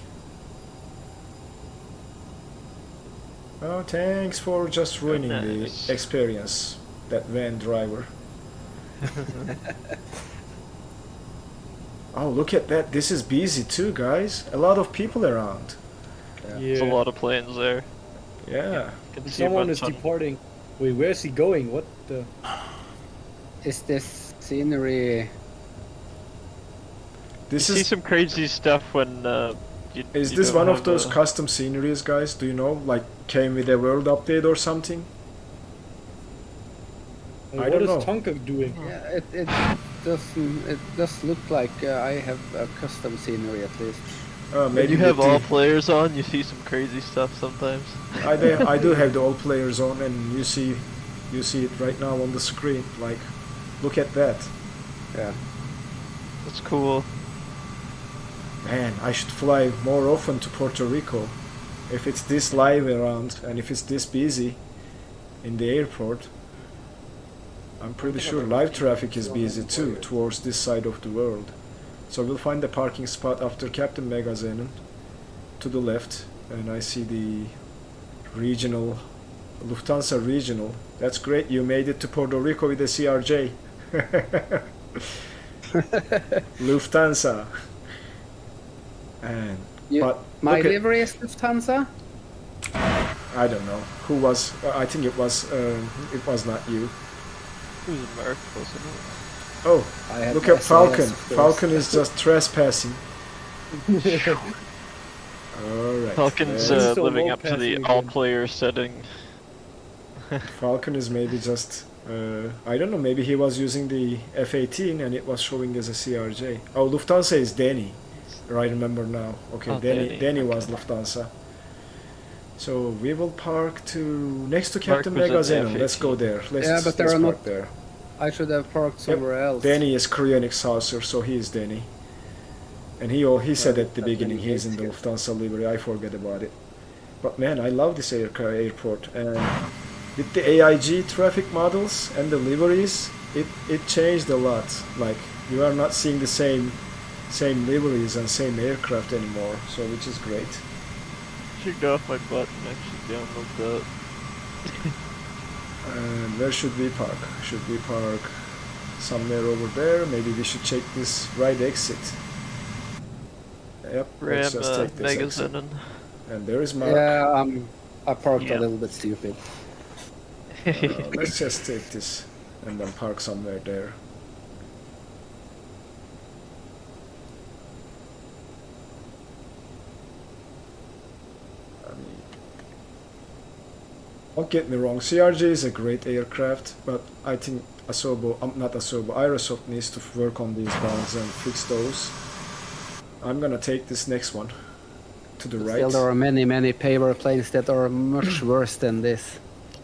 Oh, thanks for just ruining Nice. the experience, that van driver. Oh, look at that. This is busy too, guys. A lot of people around. There's a lot of planes there. Yeah. Can see a Someone bunch is on- departing. Wait, where's he going? What the? Is this scenery? This You see is some crazy stuff when is you this don't one of have those a- custom sceneries, guys? Do you know? Like came with a world update or something? I What don't is know. Tonka doing? Yeah, it does look like I have a custom scenery at least. When Maybe you have with all the- players on, you see some crazy stuff sometimes. I do have the all players on, and you see it right now on the screen. Like, look at that. Yeah. That's cool. Man, I should fly more often to Puerto Rico. If it's this live around and if it's this busy in the airport, I'm pretty sure live traffic is busy too towards this side of the world. So we'll find a parking spot after Captainmegaxenon to the left, and I see the regional, Lufthansa regional. That's great, you made it to Puerto Rico with a CRJ. Lufthansa. And but My look at- livery is Lufthansa? I don't know who was. I think it was not you. It was Mark, wasn't it? Oh, I had look at SAS, Falcon. of course. Falcon is just trespassing. All right. Falcon's Still living low up to the passing all-player setting. Falcon is maybe just. I don't know. Maybe he was using the F-18 and it was showing as a CRJ. Oh, Lufthansa is Danny. I remember now. Okay, Oh, Danny was okay. Lufthansa. So we will park next to Mark Captain was in the Megaxenon. Let's go F-18. there. Yeah, but there let's are park not- there. I should have parked somewhere else. Danny is Koreanic Saucer, so he is Danny. And he said at the that beginning many he's in the gates Lufthansa livery. I forget about it. But man, I love this airport. And with the AIG traffic models and the liveries, it changed a lot. Like you are not seeing the same liveries and same aircraft anymore. So which is great. Should go off my butt and actually download that. And where should we park? Should we park somewhere over there? Maybe we should check this right exit. Yep, Ram let's just take this exit. Megaxenon. And there is Mark. Yeah, I parked Yeah. a little bit stupid. Let's just take this and then park somewhere there. I mean, don't get me wrong, CRJ is a great aircraft, but I think not Asobo, Aerosoft needs to work on these bugs and fix those. I'm gonna take this next one to the right. Still, there are many paper planes that are much worse than this.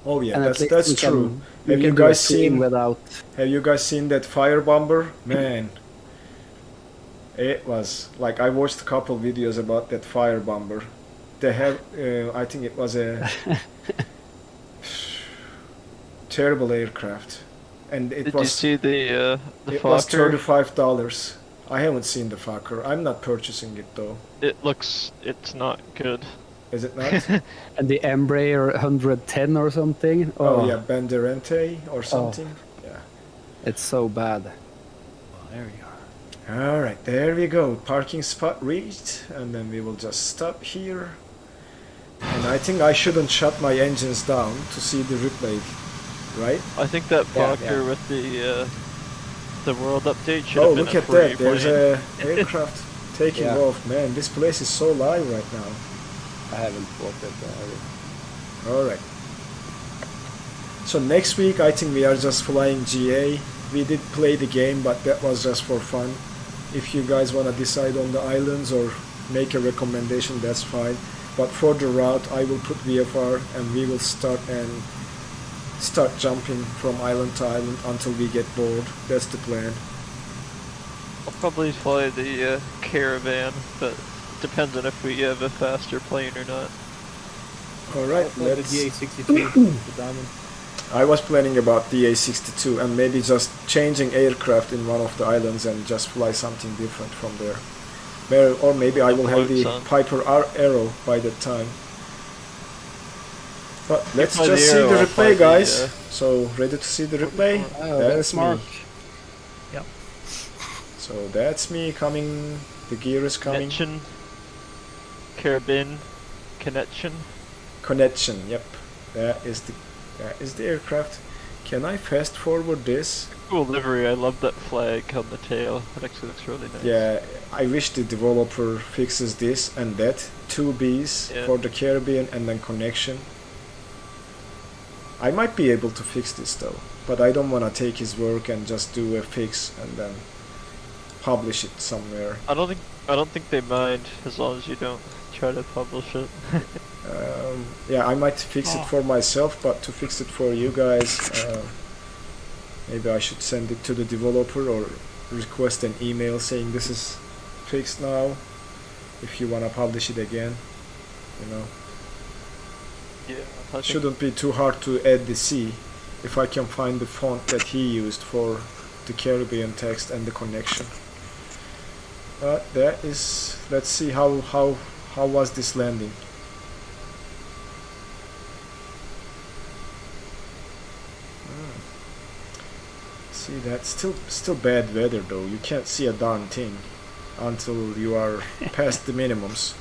Oh yeah, And at least that's we can- true. we Have you can do a guys stream seen? without? Have you guys seen that fire bomber? Man, it was like I watched a couple videos about that fire bomber. They have, I think it was a terrible aircraft, and it Did you was see the it was Fokker? $35. I haven't seen the Fokker. I'm not purchasing it though. It's not good. Is it not? And the Embraer 110 or something. Oh yeah, Banderente or something. Yeah. It's so bad. Well, there you are. All right, there we go. Parking spot reached, and then we will just stop here. And I think I shouldn't shut my engines down to see the replay, right? I think that Yeah, Fokker yeah. with the world update should Oh, have been look a at that. free There's plane. a aircraft taking Yeah. off. Man, this place is so live right now. I haven't bought it. All right. So next week, I think we are just flying GA. We did play the game, but that was just for fun. If you guys want to decide on the islands or make a recommendation, that's fine. But for the route, I will put VFR and we will start jumping from island to island until we get bored. That's the plan. I'll probably fly the Caravan, but depends on if we have a faster plane or not. All right, The let's. DA62, the Diamond. I was planning about DA62 and maybe just changing aircraft in one of the islands and just fly something different from there. Or maybe I will have the Floats on. Piper Arrow by that time. But let's fly the just see Arrow, the I'll fly replay, the, guys. So ready to see the replay? Oh, That's Mark. me. Yep. So that's me coming. The gear is coming. Connection. Carabin. Connection. Connection. Yep. That is the aircraft. Can I fast forward this? Cool livery, I love that flag on the tail. It actually looks really nice. Yeah, I wish the developer fixes this and that. 2 Bs Yeah. for the Caribbean and then connection. I might be able to fix this though, but I don't want to take his work and just do a fix and then publish it somewhere. I don't think they mind as long as you don't try to publish it. Yeah, I might fix it for myself, but to fix it for you guys, maybe I should send it to the developer or request an email saying this is fixed now. If you want to publish it again, you know. Yeah, I think Shouldn't be too hard to add the C if I can find the font that he used for the Caribbean text and the connection. But that is, let's see how was this landing. See, that's still bad weather though. You can't see a darn thing until you are past the minimums.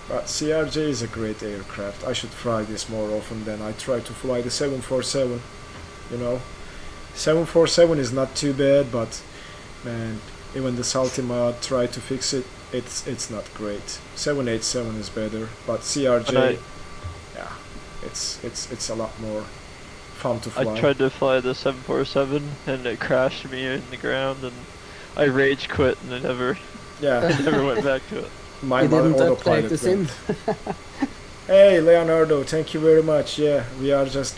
But CRJ is a great aircraft. I should fly this more often than I try to fly the 747. You know, 747 is not too bad, but man, even the Saltima tried to fix it. It's not great. 787 is better, but CRJ, yeah, it's a lot more fun to fly. I tried to fly the 747 and it crashed me in the ground, and I rage quit and I never Yeah, never went back to it. my You didn't update autopilot the sim? went. Hey Leonardo, thank you very much. Yeah, we are just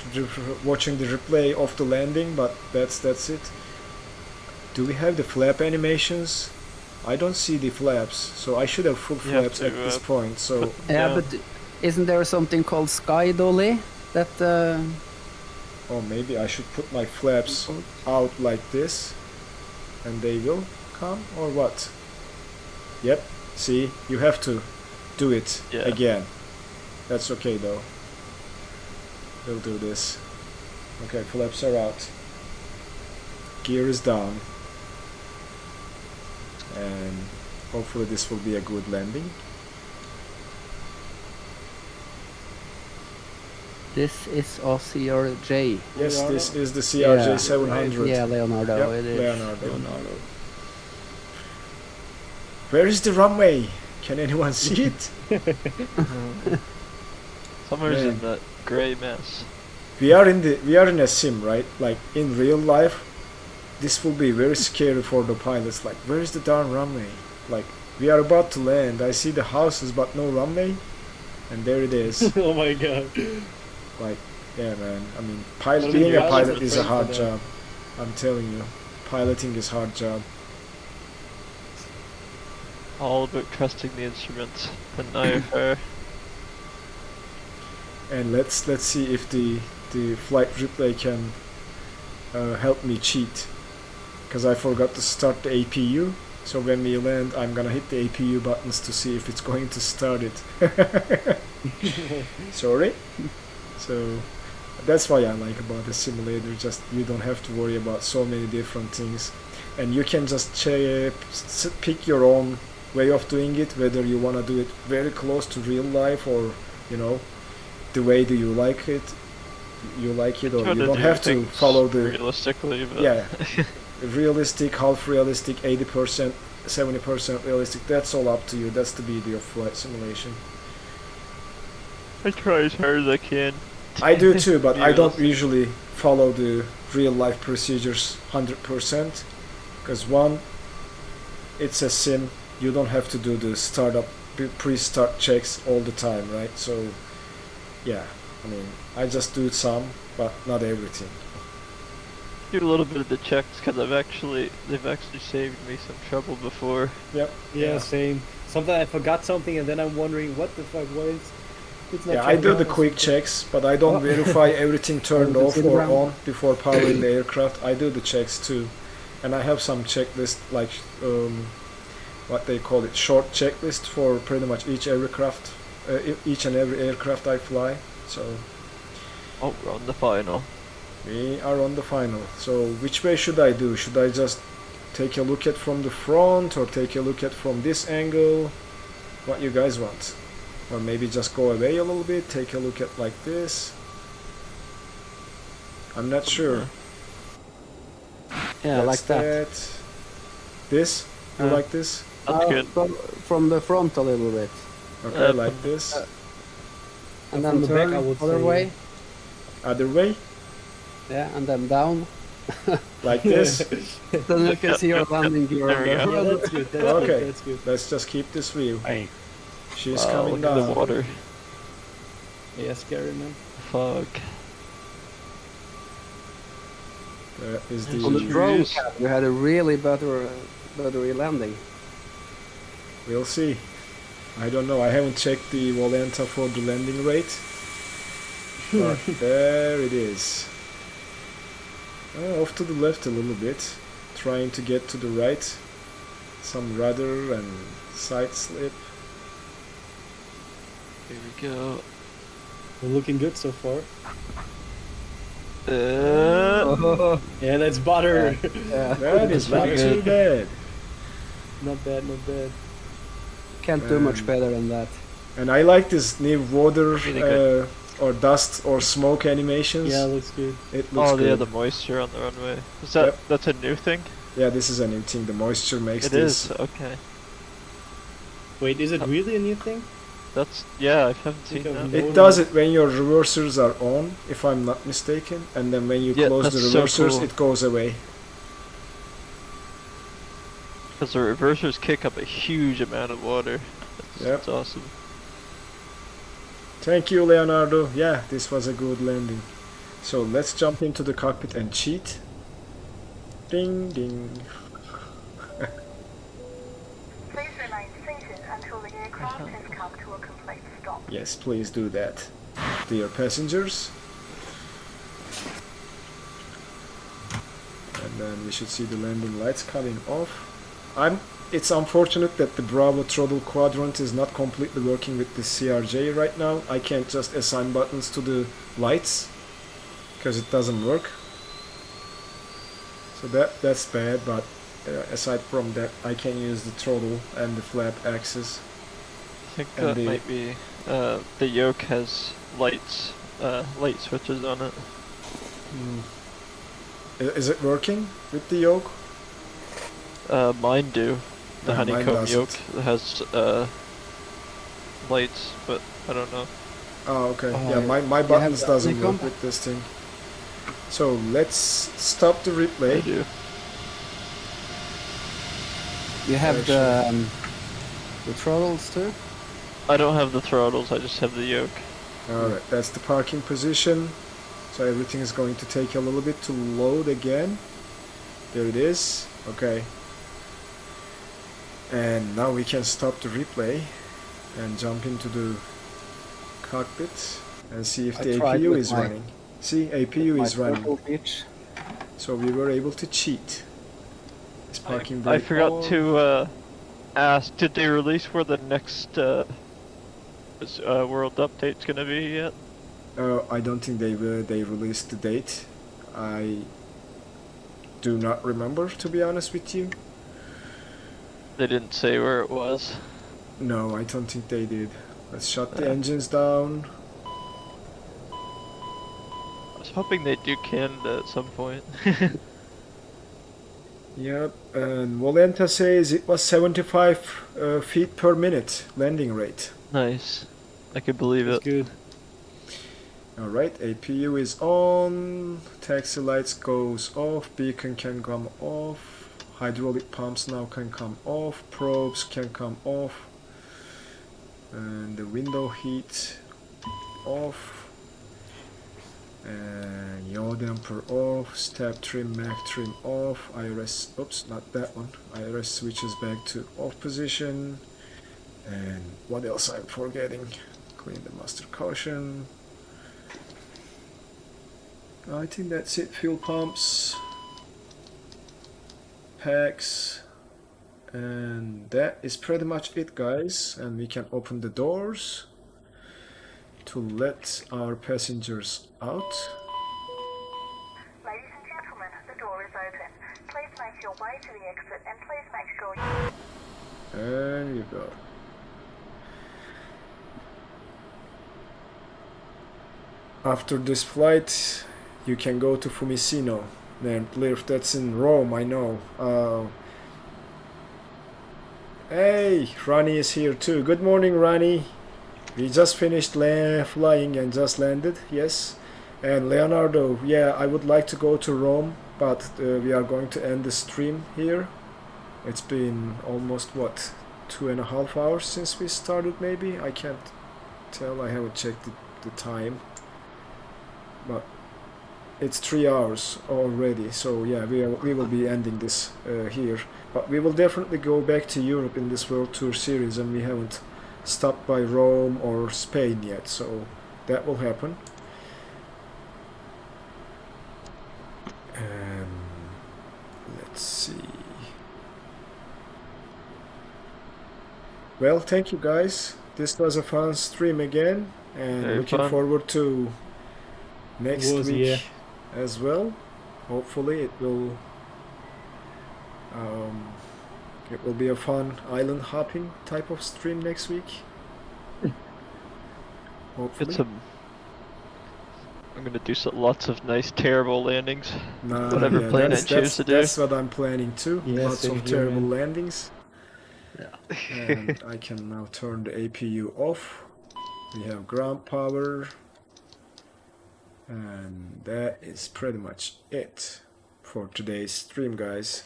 watching the replay of the landing, but that's it. Do we have the flap animations? I don't see the flaps, so I should have full You have flaps to, at this point. So Yeah, Yeah. but isn't there something called Sky Dolly that or maybe I should put my flaps out like this, and they will come, or what? Yep. See, you have to do it Yeah. again. That's okay though. We'll do this. Okay, flaps are out. Gear is down. And hopefully this will be a good landing. this is a CRJ? Yes, this is the CRJ Yeah. 700. Yeah, Leonardo. Yep, It is. Leonardo. Where is the runway? Can anyone see it? Somewhere's in Man. that grey mess. We are in a sim, right? Like in real life, this will be very scary for the pilots. Like, where is the darn runway? Like, we are about to land. I see the houses, but no runway, and there it is. Oh my god. Like, yeah, man. I mean, Well, being a the pilot pilots is a are hard trained for that. job. I'm telling you, piloting is hard job. All about trusting the instruments and IFR. And let's see if the flight replay can help me cheat, because I forgot to start the APU. So when we land, I'm gonna hit the APU buttons to see if it's going to start it. Sorry. So that's why I like about the simulator. Just you don't have to worry about so many different things, and you can just pick your own way of doing it. Whether you wanna do it very close to real life, or you know, the way do you like it, or Try you to don't do have to things follow the realistically, but yeah realistic, half realistic, 80%, 70% realistic. That's all up to you. That's the beauty of flight simulation. I try as hard as I can. I do too, but I don't Realistic. usually follow the real life procedures 100%, because one, it's a sim. You don't have to do the startup pre-start checks all the time, right? So yeah, I mean, I just do some, but not everything. Do a little bit of the checks because they've actually saved me some trouble before. Yep. Yeah, same. Sometimes I forgot something and then I'm wondering what the fuck was. It's not Yeah, I do turned the on or quick something. checks, but I don't verify everything turned Oh, off the or ground. on before powering the aircraft. I do the checks too, and I have some checklist, like what they call it, short checklist for pretty much each aircraft, each and every aircraft I fly. So Oh, we're on the final. we are on the final. So which way should I do? Should I just take a look at from the front, or take a look at from this angle? What you guys want? Or maybe just go away a little bit, take a look at like this. I'm not sure. Yeah, like that. This? You Uh, like this? That's good. From the front a little bit, Okay, like this. and From then the back, turn I would other say- way. Other way? Yeah, and then down. Like this? Then you can see your landing gear. There we on go. the- Yeah, that's good. That's Okay. good. That's good. Let's just keep this view. Hey, She's Wow, coming look at the down. water. Yeah, scary man. Fog. That is On the the... drone Yes. cam, you had a really buttery landing. We'll see. I don't know. I haven't checked the Volanta for the landing rate. But there it is. Off to the left a little bit. Trying to get to the right. Some rudder and side slip. Here we go. We're looking good so far. Oh, Yeah, that's butter. yeah. That is not pretty too good. bad. Not bad, not bad. Can't do much better than that. And I like this new water Really good. or dust or smoke animations. Yeah, looks good. It looks Oh, yeah, good. the moisture on the runway. Is that Yep. that's a new thing? Yeah, this is a new thing. The moisture makes It this. is. Okay. Wait, is it really a new thing? That's yeah. I haven't seen Think I've that. It does it when your reversers are on, if I'm not mistaken, and then when you Yeah, close the that's so reversers, cool. it goes away. Because the reversers kick up a huge amount of water. Yep. It's awesome. Thank you, Leonardo. Yeah, this was a good landing. So let's jump into the cockpit and cheat. Ding ding. Please remain seated until the aircraft has come to a complete stop. Yes, please do that, dear passengers. And then we should see the landing lights coming off. It's unfortunate that the Bravo throttle quadrant is not completely working with the CRJ right now. I can't just assign buttons to the lights because it doesn't work. So that's bad, but aside from that, I can use the throttle and the flap axis. I think that might be the yoke has light switches on it. Is it working with the yoke? Mine do. The No, mine honeycomb doesn't. yoke has lights, but I don't know. Oh, okay. Yeah, my buttons the doesn't work honeycomb? with this thing. So let's stop the I replay. do. You have the throttles too? I don't have the throttles, I just have the yoke. Alright, that's the parking position. So everything is going to take a little bit to load again. There it is. Okay. And now we can stop the replay and jump into the cockpit and see if I the tried APU with is my- running. See, APU is running. Pitch. So we were able to cheat. It's parking I brake forgot on. to ask, did they release where the next world update's gonna be yet? I don't think they released the date. I do not remember, to be honest with you. They didn't say where it was. No, I don't think they did. Let's shut the engines down. I was hoping they'd do Canada at some point. Yep, and Volenta says it was 75 feet per minute landing rate. Nice. I could believe That's it. good. Alright, APU is on, taxi lights goes off, beacon can come off, hydraulic pumps now can come off, probes can come off, and the window heat off, and yaw damper off, step trim, Mac trim off, IRS, oops, not that one, IRS switches back to off position, and what else I'm forgetting, clean the master caution. I think that's it. Fuel pumps, packs, and that is pretty much it, guys. And we can open the doors to let our passengers out. Ladies and gentlemen, the door is open. Please make your way to the exit and please make sure you... There you go. After this flight, you can go to Fiumicino and live. That's in Rome, I know. Hey, Rani is here too. Good morning, Rani. We just finished flying and just landed, yes. And Leonardo, yeah, I would like to go to Rome, but we are going to end the stream here. It's been almost, what, 2.5 hours since we started, maybe? I can't tell, I haven't checked the time. But it's 3 hours already, so yeah, we will be ending this here. But we will definitely go back to Europe in this World Tour series, and we haven't stopped by Rome or Spain yet, so that will happen. And let's see. Well, thank you guys. This was a fun stream again, and Very looking fun. forward to next Was, week yeah. as well. Hopefully it will be a fun island hopping type of stream next week. Hopefully. I'm gonna do lots of nice terrible landings. Nah, whatever yeah, plane I that's, choose to do. That's what I'm planning too. Yeah, Lots same of here, terrible man. landings. And I can now turn the APU off. We have ground power. And that is pretty much it for today's stream, guys.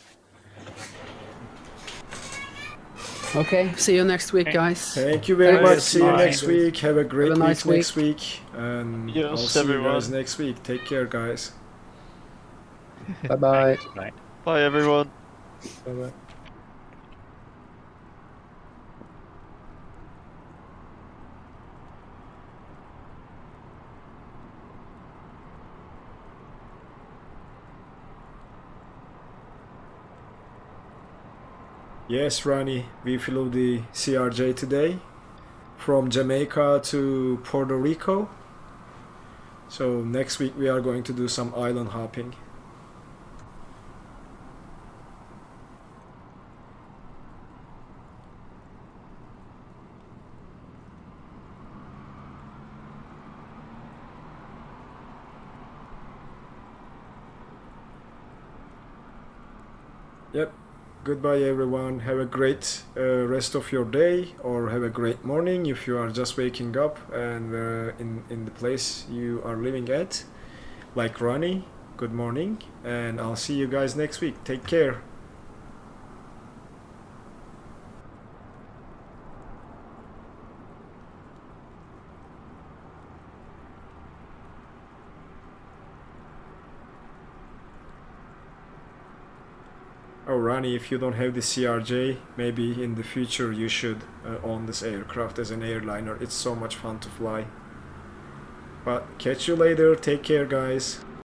Okay, see you next week, guys. Thank you very Thanks. much. See you Bye. next week. Have a great Have a nice week next week. And Yes, I'll see you guys everyone. next week. Take care, guys. Bye bye. Bye. Bye everyone. Bye-bye. Yes, Ronnie, we flew the CRJ today from Jamaica to Puerto Rico. So next week we are going to do some island hopping. Yep. Goodbye everyone. Have a great rest of your day, or have a great morning if you are just waking up and in the place you are living at, like Ronnie. Good morning, and I'll see you guys next week. Take care. Oh, Ronnie, if you don't have the CRJ, maybe in the future you should own this aircraft as an airliner. It's so much fun to fly. But catch you later. Take care, guys.